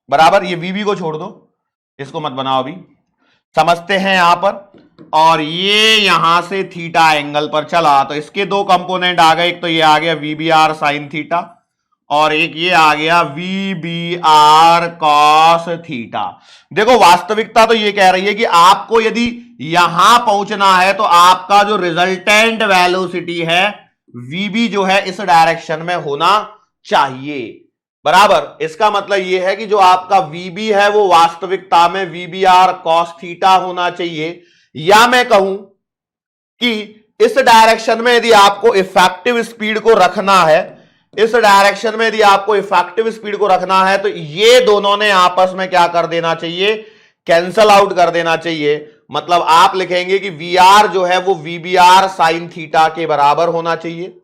बराबर। ये वीबी को छोड़ दो, इसको मत बनाओ, अभी समझते हैं यहां पर। और ये यहां से थीटा एंगल पर चला, तो इसके दो कंपोनेंट आ गए, एक तो ये आ गया VBR साइन थीटा और एक ये आ गया VBR कॉस थीटा। देखो वास्तविकता तो ये कह रही है कि आपको यदि यहां पहुंचना है तो आपका जो रिजल्टेंट वेलोसिटी है VB जो है इस डायरेक्शन में होना चाहिए, बराबर। इसका मतलब यह है कि जो आपका VB है वो वास्तविकता में VBR कॉस थीटा होना चाहिए, या मैं कहूं कि इस डायरेक्शन में यदि आपको इफेक्टिव स्पीड को रखना है, इस डायरेक्शन में यदि आपको इफेक्टिव स्पीड को रखना है तो ये दोनों ने आपस में क्या कर देना चाहिए, कैंसल आउट कर देना चाहिए। मतलब आप लिखेंगे कि VR जो है वो VBR साइन थीटा के बराबर होना चाहिए।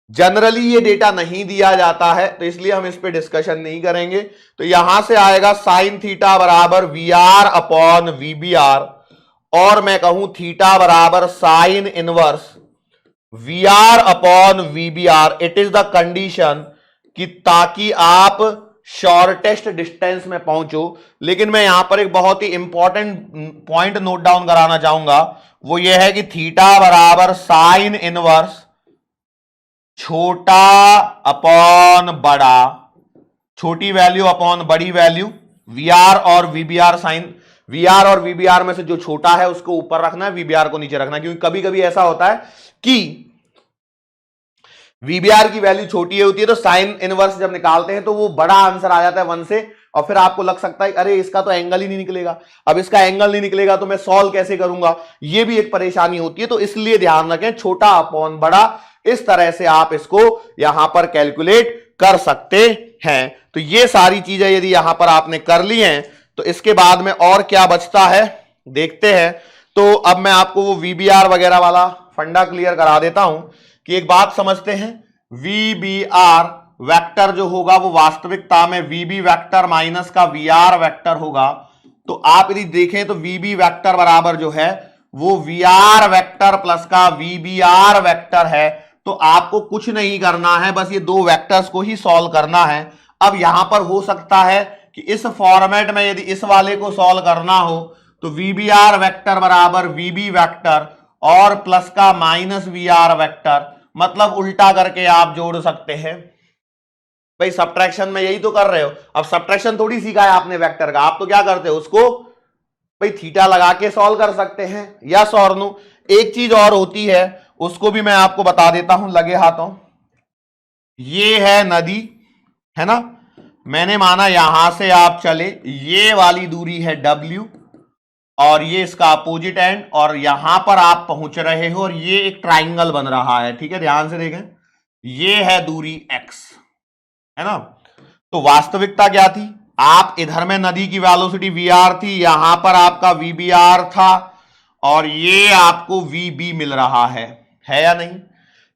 जनरली ये डेटा नहीं दिया जाता है तो इसलिए हम इस पे डिस्कशन नहीं करेंगे। तो यहां से आएगा साइन थीटा बराबर VR अपॉन VBR, और मैं कहूं थीटा बराबर sine inverse VR upon VBR। It is the condition कि ताकि आप शॉर्टेस्ट डिस्टेंस में पहुंचो। लेकिन मैं यहां पर एक बहुत ही इंपॉर्टेंट पॉइंट नोट डाउन कराना चाहूंगा, वो ये है कि थीटा बराबर साइन इनवर्स छोटा अपॉन बड़ा, छोटी वैल्यू अपॉन बड़ी वैल्यू, VR और VBR साइन, VR और VBR में से जो छोटा है उसको ऊपर रखना है, VBR को नीचे रखना है। क्योंकि कभी कभी ऐसा होता है कि VBR की वैल्यू छोटी होती है तो साइन इनवर्स जब निकालते हैं तो वो बड़ा आंसर आ जाता है 1 से, और फिर आपको लग सकता है अरे इसका तो एंगल ही नहीं निकलेगा। अब इसका एंगल नहीं निकलेगा तो मैं सॉल्व कैसे करूंगा, ये भी एक परेशानी होती है। तो इसलिए ध्यान रखें छोटा अपॉन बड़ा, इस तरह से आप इसको यहां पर कैलकुलेट कर सकते हैं। तो ये सारी चीजें यदि यहां पर आपने कर ली हैं तो इसके बाद में और क्या बचता है देखते हैं। तो अब मैं आपको वो VBR वगैरह वाला फंडा क्लियर करा देता हूं कि एक बात समझते हैं, VBR वेक्टर जो होगा वो वास्तविकता में VB वेक्टर माइनस का VR वेक्टर होगा। तो आप यदि देखें तो VB वेक्टर बराबर जो है वो VR वेक्टर प्लस का VBR वेक्टर है। तो आपको कुछ नहीं करना है, बस ये दो वेक्टर्स को ही सॉल्व करना है। अब यहां पर हो सकता है कि इस फॉर्मेट में यदि इस वाले को सॉल्व करना हो तो VBR वेक्टर बराबर VB वेक्टर और प्लस का माइनस VR वेक्टर, मतलब उल्टा करके आप जोड़ सकते हैं। भाई सब्ट्रैक्शन में यही तो कर रहे हो। अब सब्ट्रैक्शन थोड़ी सीखा है आपने वेक्टर का, आप तो क्या करते हो उसको भाई थीटा लगा के सॉल्व कर सकते हैं, यस और नो। एक चीज और होती है उसको भी मैं आपको बता देता हूं लगे हाथों। ये है नदी, है ना, मैंने माना यहां से आप चले, ये वाली दूरी है W और ये इसका अपोजिट एंड, और यहां पर आप पहुंच रहे हो और ये एक ट्राइंगल बन रहा है, ठीक है, ध्यान से देखें, ये है दूरी x, है ना। तो वास्तविकता क्या थी, आप इधर में नदी की वेलोसिटी VR थी, यहां पर आपका VBR था और ये आपको VB मिल रहा है या नहीं।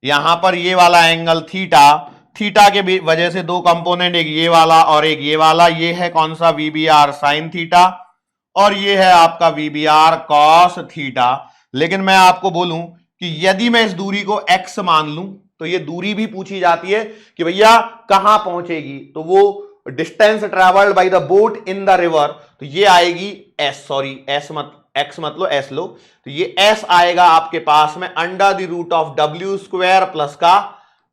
यहां पर ये वाला एंगल थीटा, थीटा के वजह से दो कंपोनेंट, एक ये वाला और एक ये वाला, ये है कौन सा VBR साइन थीटा और ये है आपका VBR कॉस थीटा। लेकिन मैं आपको बोलूं कि यदि मैं इस दूरी को x मान लूं तो ये दूरी भी पूछी जाती है कि भैया कहां पहुंचेगी, तो वो distance travelled by the boat in the river, तो ये आएगी x मतलब s लो, तो ये s आएगा आपके पास में under the root of W square plus का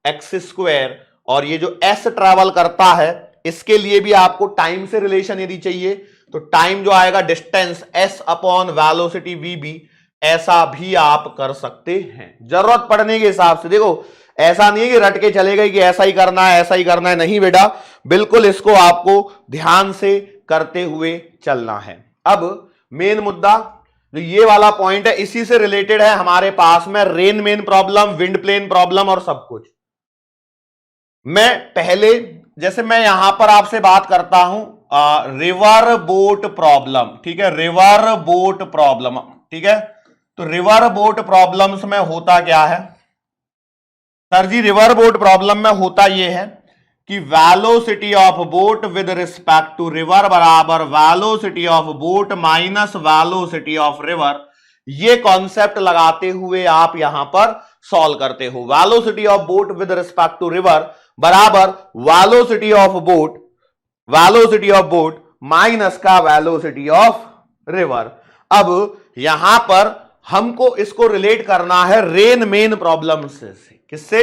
x स्क्वायर। और ये जो s ट्रेवल करता है इसके लिए भी आपको टाइम से रिलेशन यदि चाहिए तो टाइम जो आएगा distance s upon velocity VB, ऐसा भी आप कर सकते हैं जरूरत पड़ने के हिसाब से। देखो ऐसा नहीं है कि रट के चले गए कि ऐसा ही करना है ऐसा ही करना है, नहीं बेटा, बिल्कुल इसको आपको ध्यान से करते हुए चलना है। अब मेन मुद्दा जो ये वाला पॉइंट है इसी से रिलेटेड है हमारे पास में rain man problem, wind plane problem और सब कुछ। मैं पहले जैसे मैं यहां पर आपसे बात करता हूं रिवर बोट प्रॉब्लम, ठीक है, रिवर बोट प्रॉब्लम, ठीक है। तो रिवर बोट प्रॉब्लम्स में होता क्या है सर जी, रिवर बोट प्रॉब्लम में होता यह है कि velocity of boat with respect to river बराबर velocity of boat minus velocity of river, ये कॉन्सेप्ट लगाते हुए आप यहां पर सॉल्व करते हो। Velocity of boat with respect to river बराबर वेलोसिटी ऑफ बोट माइनस का वेलोसिटी ऑफ रिवर। अब यहां पर हमको इसको रिलेट करना है रेन मेन प्रॉब्लम से। किससे?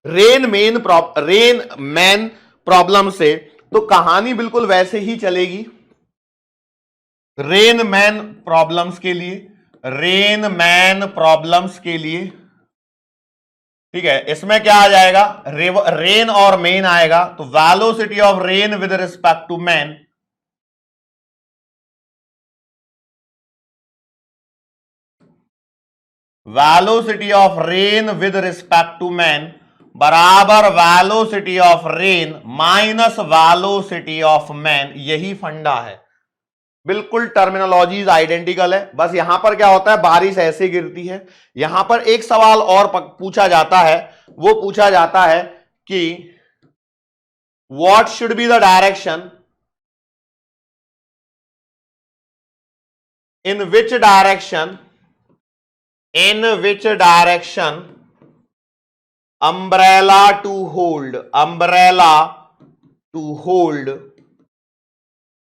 रेन मैन प्रॉब्लम से। तो कहानी बिल्कुल वैसे ही चलेगी रेन मैन प्रॉब्लम्स के लिए, ठीक है। इसमें क्या आ जाएगा? रेन और मेन आएगा, तो velocity of rain with respect to man, velocity of rain with respect to man बराबर velocity of rain minus velocity of man. यही फंडा है, बिल्कुल टर्मिनोलॉजीज आइडेंटिकल है। बस यहां पर क्या होता है, बारिश ऐसे गिरती है। यहां पर एक सवाल और पूछा जाता है, वो पूछा जाता है कि what should be the direction in which direction umbrella to hold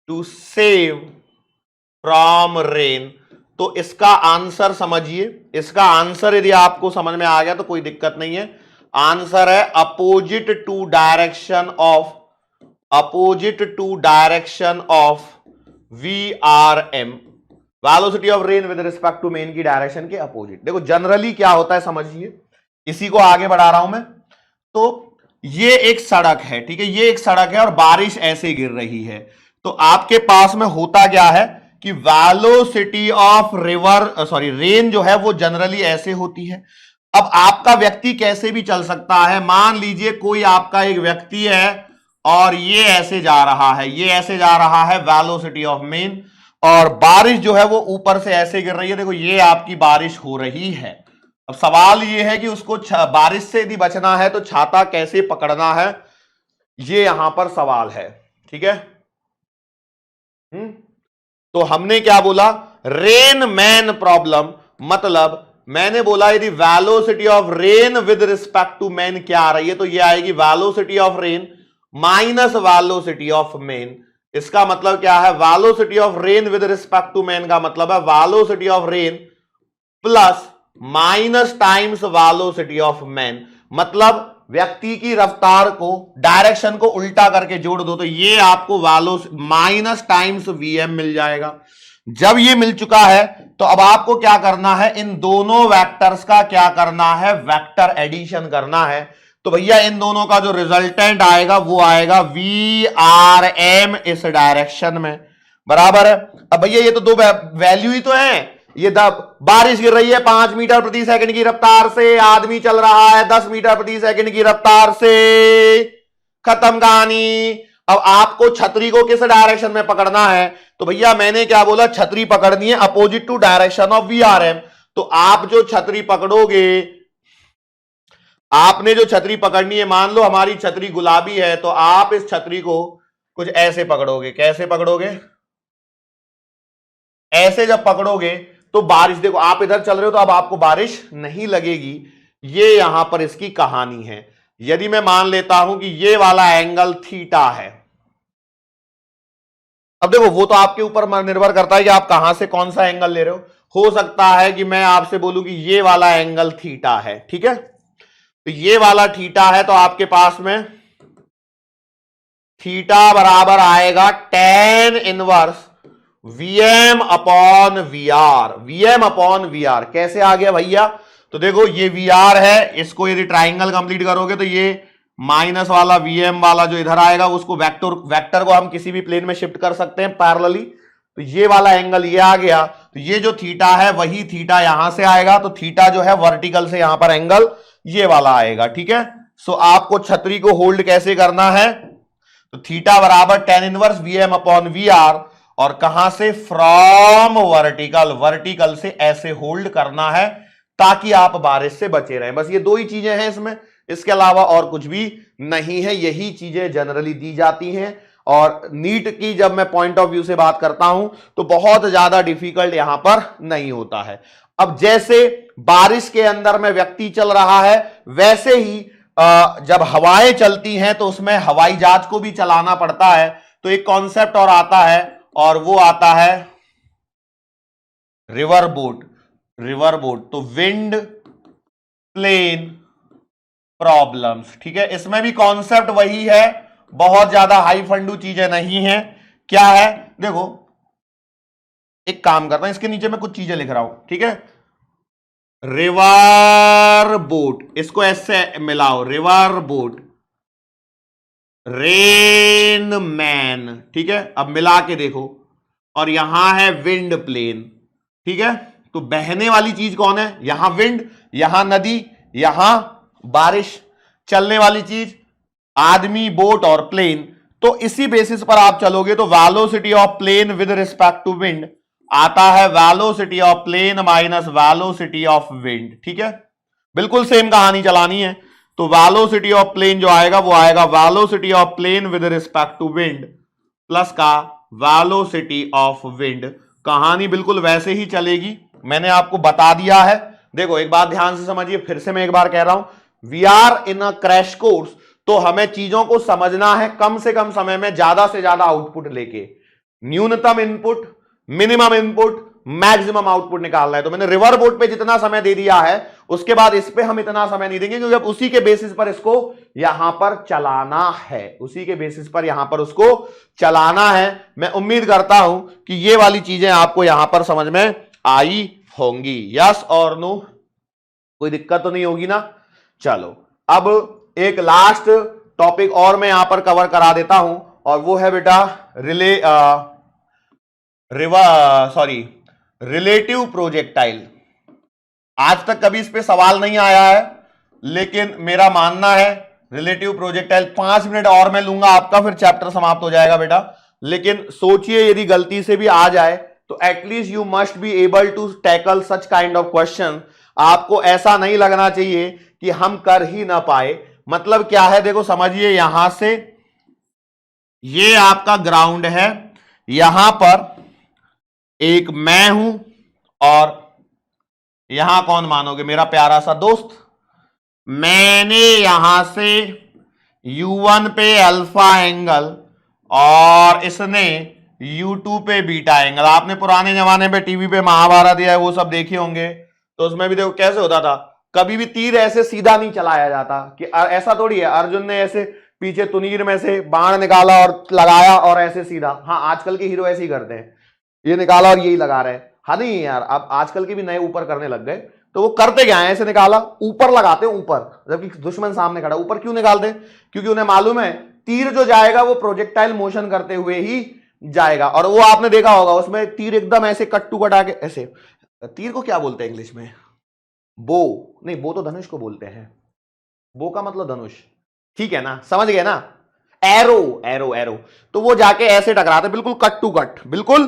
to save from rain. तो इसका आंसर समझिए, इसका आंसर यदि आपको समझ में आ गया तो कोई दिक्कत नहीं है। आंसर है opposite to direction of VRM, velocity of rain with respect to man की डायरेक्शन के अपोजिट। देखो जनरली क्या होता है समझिए, इसी को आगे बढ़ा रहा हूं मैं। तो ये एक सड़क है, ठीक है, ये एक सड़क है और बारिश ऐसे गिर रही है। तो आपके पास में होता क्या है कि वेलोसिटी ऑफ रेन जो है वो जनरली ऐसे होती है। अब आपका व्यक्ति कैसे भी चल सकता है। मान लीजिए कोई आपका एक व्यक्ति है और ये ऐसे जा रहा है, वेलोसिटी ऑफ मेन, और बारिश जो है वो ऊपर से ऐसे गिर रही है। देखो ये आपकी बारिश हो रही है। अब सवाल ये है कि उसको बारिश से यदि बचना है तो छाता कैसे पकड़ना है, ये यहां पर सवाल है, ठीक है। तो हमने क्या बोला, रेन मैन प्रॉब्लम, मतलब मैंने बोला यदि velocity of rain with respect to man क्या आ रही है, तो ये आएगी velocity of rain minus velocity of man. इसका मतलब क्या है, velocity of rain with respect to man का मतलब है velocity of rain plus minus times velocity of man. मतलब व्यक्ति की रफ्तार को, डायरेक्शन को उल्टा करके जोड़ दो तो ये आपको माइनस टाइम्स VM मिल जाएगा। जब ये मिल चुका है तो अब आपको क्या करना है, इन दोनों वेक्टर्स का क्या करना है, वेक्टर एडिशन करना है। तो भैया इन दोनों का जो रिजल्टेंट आएगा वो आएगा VRM इस डायरेक्शन में, बराबर है। अब भैया ये तो दो वैल्यू ही तो है। ये बारिश गिर रही है 5 मीटर प्रति सेकंड की रफ्तार से, आदमी चल रहा है 10 मीटर प्रति सेकंड की रफ्तार से, खत्म कहानी। अब आपको छतरी को किस डायरेक्शन में पकड़ना है, तो भैया मैंने क्या बोला, छतरी पकड़नी है opposite to direction of VRM। तो आप जो छतरी पकड़ोगे, आपने जो छतरी पकड़नी है, मान लो हमारी छतरी गुलाबी है, तो आप इस छतरी को कुछ ऐसे पकड़ोगे। कैसे पकड़ोगे? ऐसे जब पकड़ोगे तो बारिश, देखो आप इधर चल रहे हो तो अब आपको बारिश नहीं लगेगी। ये यहां पर इसकी कहानी है। यदि मैं मान लेता हूं कि ये वाला एंगल थीटा है, अब देखो वो तो आपके ऊपर निर्भर करता है कि आप कहां से कौन सा एंगल ले रहे हो सकता है कि मैं आपसे बोलूं कि ये वाला एंगल थीटा है, ठीक है। तो ये वाला थीटा है, तो आपके पास में थीटा बराबर आएगा tan inverse VM upon VR। कैसे आ गया भैया? तो देखो ये VR है, इसको यदि ट्राइंगल कंप्लीट करोगे तो ये माइनस वाला VM वाला जो इधर आएगा उसको वेक्टर को हम किसी भी प्लेन में शिफ्ट कर सकते हैं पैरेलली। तो ये वाला एंगल ये आ गया, तो ये जो थीटा है वही थीटा यहां से आएगा। तो थीटा जो है वर्टिकल से यहां पर एंगल ये वाला आएगा, ठीक है। सो आपको छतरी को होल्ड कैसे करना है, तो थीटा बराबर tan inverse VM upon VR, और कहां से, फ्रॉम वर्टिकल से ऐसे होल्ड करना है ताकि आप बारिश से बचे रहें। बस ये दो ही चीजें हैं इसमें, इसके अलावा और कुछ भी नहीं है। यही चीजें जनरली दी जाती हैं। और नीट की जब मैं पॉइंट ऑफ व्यू से बात करता हूं तो बहुत ज्यादा डिफिकल्ट यहां पर नहीं होता है। अब जैसे बारिश के अंदर में व्यक्ति चल रहा है, वैसे ही जब हवाएं चलती हैं तो उसमें हवाई जहाज को भी चलाना पड़ता है। तो एक कॉन्सेप्ट और आता है, और वो आता है रिवर बोट। रिवर बोट तो विंड प्लेन प्रॉब्लम्स, ठीक है। इसमें भी कॉन्सेप्ट वही है, बहुत ज्यादा हाई फंडू चीजें नहीं है। क्या है, देखो एक काम करता हूं, इसके नीचे मैं कुछ चीजें लिख रहा हूं, ठीक है। रिवर बोट, इसको ऐसे मिलाओ, रिवर बोट, रेन मैन, ठीक है। अब मिला के देखो, और यहां है विंड प्लेन, ठीक है। तो बहने वाली चीज कौन है, यहां विंड, यहां नदी, यहां बारिश। चलने वाली चीज आदमी, बोट और प्लेन। तो इसी बेसिस पर आप चलोगे तो velocity of plane with respect to wind आता है velocity of plane minus velocity of wind, ठीक है। बिल्कुल सेम कहानी चलानी है। तो वेलोसिटी ऑफ प्लेन जो आएगा वो आएगा velocity of plane with respect to wind plus का वेलोसिटी ऑफ विंड। कहानी बिल्कुल वैसे ही चलेगी, मैंने आपको बता दिया है। देखो एक बात ध्यान से समझिए, फिर से मैं एक बार कह रहा हूं, we are in a crash course, तो हमें चीजों को समझना है कम से कम समय में ज्यादा से ज्यादा आउटपुट लेके, न्यूनतम input, minimum input, maximum output निकालना है। तो मैंने रिवर बोट पे जितना समय दे दिया है, उसके बाद इस पे हम इतना समय नहीं देंगे, क्योंकि अब उसी के बेसिस पर इसको यहां पर चलाना है, उसी के बेसिस पर यहां पर उसको चलाना है। मैं उम्मीद करता हूं कि ये वाली चीजें आपको यहां पर समझ में आई होंगी। यस और नो, कोई दिक्कत तो नहीं होगी ना। चलो अब एक लास्ट टॉपिक और मैं यहां पर कवर करा देता हूं, और वो है बेटा रिलेटिव प्रोजेक्टाइल। आज तक कभी इस पे सवाल नहीं आया है, लेकिन मेरा मानना है रिलेटिव प्रोजेक्टाइल 5 मिनट और मैं लूंगा आपका, फिर चैप्टर समाप्त हो जाएगा बेटा। लेकिन सोचिए यदि गलती से भी आ जाए तो at least you must be able to tackle such kind of question. आपको ऐसा नहीं लगना चाहिए कि हम कर ही ना पाए। मतलब क्या है, देखो समझिए, यहां से ये आपका ग्राउंड है, यहां पर एक मैं हूं, और यहां कौन मानोगे, मेरा प्यारा सा दोस्त। मैंने यहां से U1 पे अल्फा एंगल और इसने U2 पे बीटा एंगल। आपने पुराने जमाने पे टीवी पे महाभारत या वो सब देखे होंगे, तो उसमें भी देखो कैसे होता था, कभी भी तीर ऐसे सीधा नहीं चलाया जाता, कि ऐसा थोड़ी है अर्जुन ने ऐसे पीछे तुनीर में से बाण निकाला और लगाया और ऐसे सीधा। हाँ आजकल के हीरो ऐसे ही करते हैं, ये निकाला और यही लगा रहे हैं। हाँ नहीं यार, अब आजकल के भी नए ऊपर करने लग गए, तो वो करते क्या है, ऐसे निकाला ऊपर लगाते ऊपर, जबकि दुश्मन सामने खड़ा। ऊपर क्यों निकालते, क्योंकि उन्हें मालूम है तीर जो जाएगा वो प्रोजेक्टाइल मोशन करते हुए ही जाएगा। और वो आपने देखा होगा उसमें तीर एकदम ऐसे कट टू कट आके ऐसे, तीर को क्या बोलते हैं इंग्लिश में, बो नहीं, बो तो धनुष को बोलते हैं, बो का मतलब धनुष, ठीक है ना, समझ गए ना। एरो एरो एरो, तो वो जाके ऐसे टकराते, बिल्कुल कट टू कट, बिल्कुल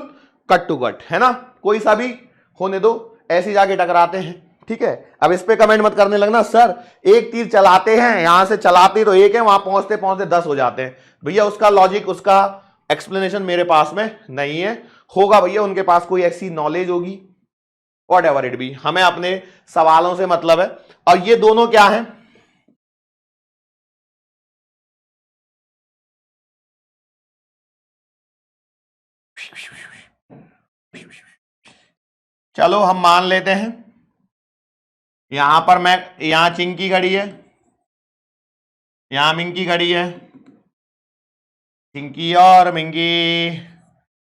कट टू कट, है ना, कोई सा भी होने दो, ऐसे जाके टकराते हैं, ठीक है। अब इस पे कमेंट मत करने लगना सर एक तीर चलाते हैं, यहां से चलाते तो एक है, वहां पहुंचते पहुंचते 10 हो जाते हैं। भैया उसका लॉजिक, उसका एक्सप्लेनेशन मेरे पास में नहीं है, होगा भैया उनके पास कोई ऐसी नॉलेज होगी, वॉट एवर इट बी, हमें अपने सवालों से मतलब है। और ये दोनों क्या है, चलो हम मान लेते हैं यहां पर मैं, यहां चिंकी खड़ी है, यहां मिंकी खड़ी है, चिंकी और मिंकी,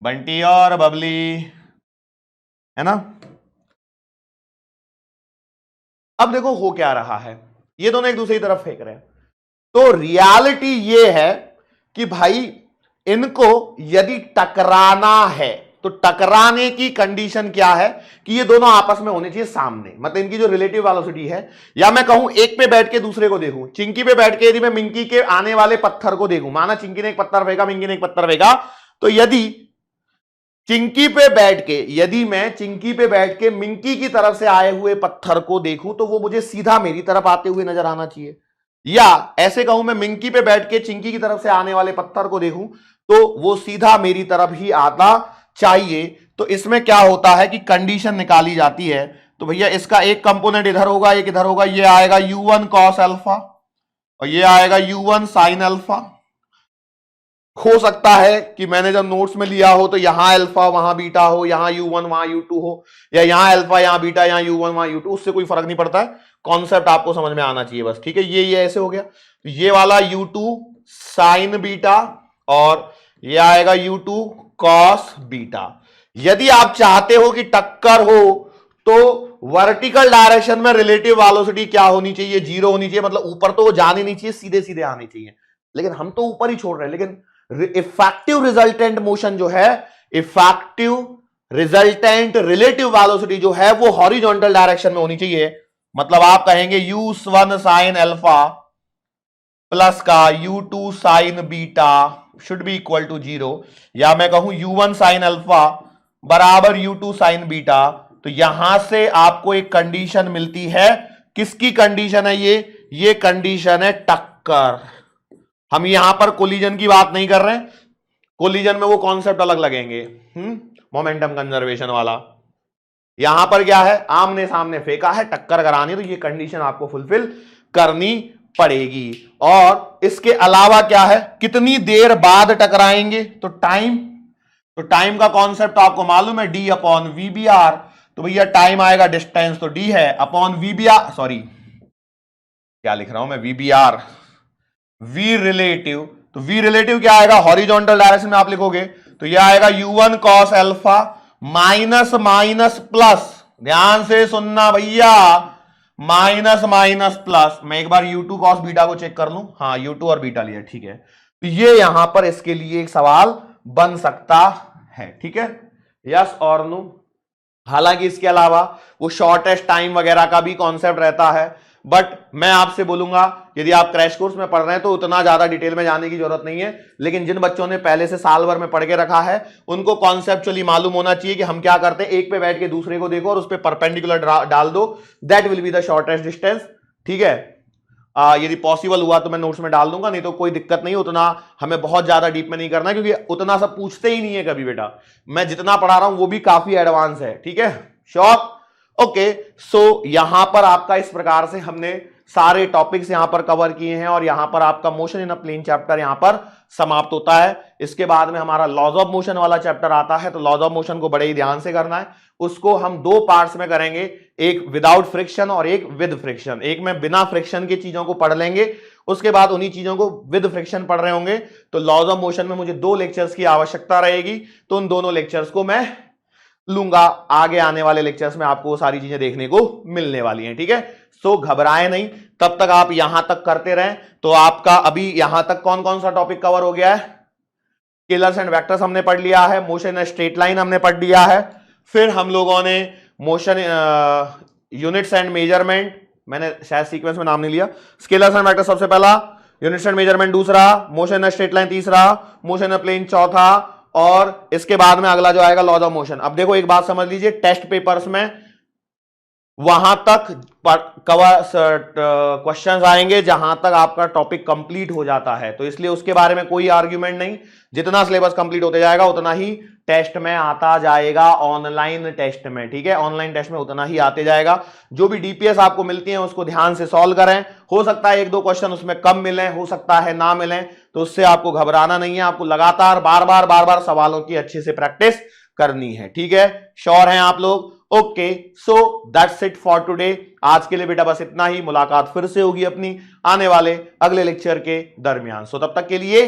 बंटी और बबली, है ना। अब देखो हो क्या रहा है, ये दोनों एक दूसरे की तरफ फेंक रहे हैं। तो रियलिटी ये है कि भाई इनको यदि टकराना है तो टकराने की कंडीशन क्या है कि ये दोनों आपस में होने चाहिए सामने, मतलब इनकी जो रिलेटिव वेलोसिटी है, या मैं कहूं एक पे बैठ के दूसरे को देखूं, चिंकी पे बैठ के यदि मैं मिंकी के आने वाले पत्थर को देखूं, माना चिंकी ने एक पत्थर फेंका, मिंकी ने एक पत्थर फेंका, तो यदि चिंकी पे बैठ के, यदि मैं चिंकी पे बैठ के मिंकी की तरफ से आए हुए पत्थर को देखूं तो वो मुझे सीधा मेरी तरफ आते हुए नजर आना चाहिए। या ऐसे कहूं मैं मिंकी पे बैठ के चिंकी की तरफ से आने वाले पत्थर को देखूं तो वो सीधा मेरी तरफ ही आता चाहिए। तो इसमें क्या होता है कि कंडीशन निकाली जाती है। तो भैया इसका एक कंपोनेंट इधर होगा, एक इधर होगा, ये आएगा U1 cos अल्फा और ये आएगा U1 sin अल्फा। हो सकता है कि मैंने जब नोट्स में लिया हो तो यहां अल्फा वहां बीटा हो, यहां U1 वहां U2 हो, या यहां अल्फा यहां बीटा यहां U1 वहां U2, उससे कोई फर्क नहीं पड़ता है, कॉन्सेप्ट आपको समझ में आना चाहिए बस। ठीक है, ये ऐसे हो गया। तो ये वाला U2 साइन बीटा और ये आएगा U2 कॉस बीटा। यदि आप चाहते हो कि टक्कर हो तो वर्टिकल डायरेक्शन में रिलेटिव वेलोसिटी क्या होनी चाहिए? जीरो होनी चाहिए, मतलब ऊपर तो वो जानी नहीं चाहिए, सीधे सीधे आनी चाहिए। लेकिन हम तो ऊपर ही छोड़ रहे हैं, लेकिन इफेक्टिव रिजल्टेंट मोशन जो है, इफेक्टिव रिजल्टेंट रिलेटिव वेलोसिटी जो है वो हॉरिजॉन्टल डायरेक्शन में होनी चाहिए। मतलब आप कहेंगे U1 साइन अल्फा प्लस का U2 sine beta should be equal to 0, या मैं कहूं U1 साइन अल्फा बराबर U2 साइन बीटा। तो यहां से आपको एक कंडीशन मिलती है। किसकी कंडीशन है ये कंडीशन है टक्कर। हम यहां पर कोलिजन की बात नहीं कर रहे हैं, कोलिजन में वो कॉन्सेप्ट अलग लगेंगे, मोमेंटम कंजर्वेशन वाला। यहां पर क्या है, आमने सामने फेंका है, टक्कर करानी, तो ये कंडीशन आपको फुलफिल करनी पड़ेगी। और इसके अलावा क्या है, कितनी देर बाद टकराएंगे, तो टाइम का कॉन्सेप्ट आपको मालूम है, D upon V B R. तो भैया टाइम आएगा, डिस्टेंस तो डी है, upon V B R, sorry क्या लिख रहा हूं मैं, V B R, V relative. तो वी रिलेटिव क्या आएगा, हॉरिजॉन्टल डायरेक्शन में आप लिखोगे तो यह आएगा U1 cos alpha minus minus plus, ध्यान से सुनना भैया, माइनस माइनस प्लस। मैं एक बार U2 कॉस बीटा को चेक कर लूं, हाँ U2 और बीटा लिया, ठीक है। तो ये यहां पर इसके लिए एक सवाल बन सकता है, ठीक है, यस और नो। हालांकि इसके अलावा वो शॉर्टेस्ट टाइम वगैरह का भी कॉन्सेप्ट रहता है, बट मैं आपसे बोलूंगा यदि आप क्रैश कोर्स में पढ़ रहे हैं तो उतना ज्यादा डिटेल में जाने की जरूरत नहीं है। लेकिन जिन बच्चों ने पहले से साल भर में पढ़ के रखा है उनको कॉन्सेप्चुअली मालूम होना चाहिए कि हम क्या करते हैं, एक पे बैठ के दूसरे को देखो और उस पर परपेंडिकुलर डाल दो, that will be the shortest distance. ठीक है, यदि पॉसिबल हुआ तो मैं नोट्स में डाल दूंगा, नहीं तो कोई दिक्कत नहीं, उतना हमें बहुत ज्यादा डीप में नहीं करना, क्योंकि उतना सब पूछते ही नहीं है कभी बेटा। मैं जितना पढ़ा रहा हूं वो भी काफी एडवांस है, ठीक है, श्योर। ओके, सो यहां पर आपका इस प्रकार से हमने सारे टॉपिक्स यहां पर कवर किए हैं और यहां पर आपका motion in a plane chapter यहां पर समाप्त होता है। इसके बाद में हमारा लॉज ऑफ मोशन वाला चैप्टर आता है, तो लॉज ऑफ मोशन को बड़े ही ध्यान से करना है। उसको हम दो पार्ट्स में करेंगे, एक विदाउट फ्रिक्शन और एक विद फ्रिक्शन। एक में बिना फ्रिक्शन की चीजों को पढ़ लेंगे, उसके बाद उन्हीं चीजों को विद फ्रिक्शन पढ़ रहे होंगे। तो लॉज ऑफ मोशन में मुझे 2 लेक्चर्स की आवश्यकता रहेगी, तो उन दोनों लेक्चर्स को मैं लूंगा। आगे आने वाले लेक्चर्स में आपको वो सारी चीजें देखने को मिलने वाली हैं, ठीक है। सो घबराए नहीं, तब तक आप यहां तक करते रहें। तो आपका अभी यहां तक कौन कौन सा टॉपिक कवर हो गया है, स्केलर्स एंड वेक्टर्स हमने पढ़ लिया है, मोशन एंड स्ट्रेट लाइन हमने पढ़ लिया है, फिर हम लोगों ने मोशन यूनिट्स एंड मेजरमेंट, मैंने शायद सीक्वेंस में नाम नहीं लिया, स्केलर्स एंड वेक्टर्स सबसे पहला, यूनिट्स एंड मेजरमेंट दूसरा, मोशन एंड स्ट्रेट लाइन तीसरा, मोशन एंड प्लेन चौथा, और इसके बाद में अगला जो आएगा लॉज ऑफ मोशन। अब देखो एक बात समझ लीजिए, टेस्ट पेपर्स में वहां तक क्वेश्चंस आएंगे जहां तक आपका टॉपिक कंप्लीट हो जाता है, तो इसलिए उसके बारे में कोई आर्ग्यूमेंट नहीं। जितना सिलेबस कंप्लीट होते जाएगा उतना ही टेस्ट में आता जाएगा, ऑनलाइन टेस्ट में, ठीक है, ऑनलाइन टेस्ट में उतना ही आते जाएगा। जो भी डीपीएस आपको मिलती है उसको ध्यान से सॉल्व करें। हो सकता है 1-2 क्वेश्चन उसमें कम मिले, हो सकता है ना मिले, तो उससे आपको घबराना नहीं है। आपको लगातार बार बार सवालों की अच्छे से प्रैक्टिस करनी है, ठीक है, श्योर हैं आप लोग। Okay, so that's it for today. आज के लिए बेटा बस इतना ही, मुलाकात फिर से होगी अपनी आने वाले अगले लेक्चर के दरमियान। सो तब तक के लिए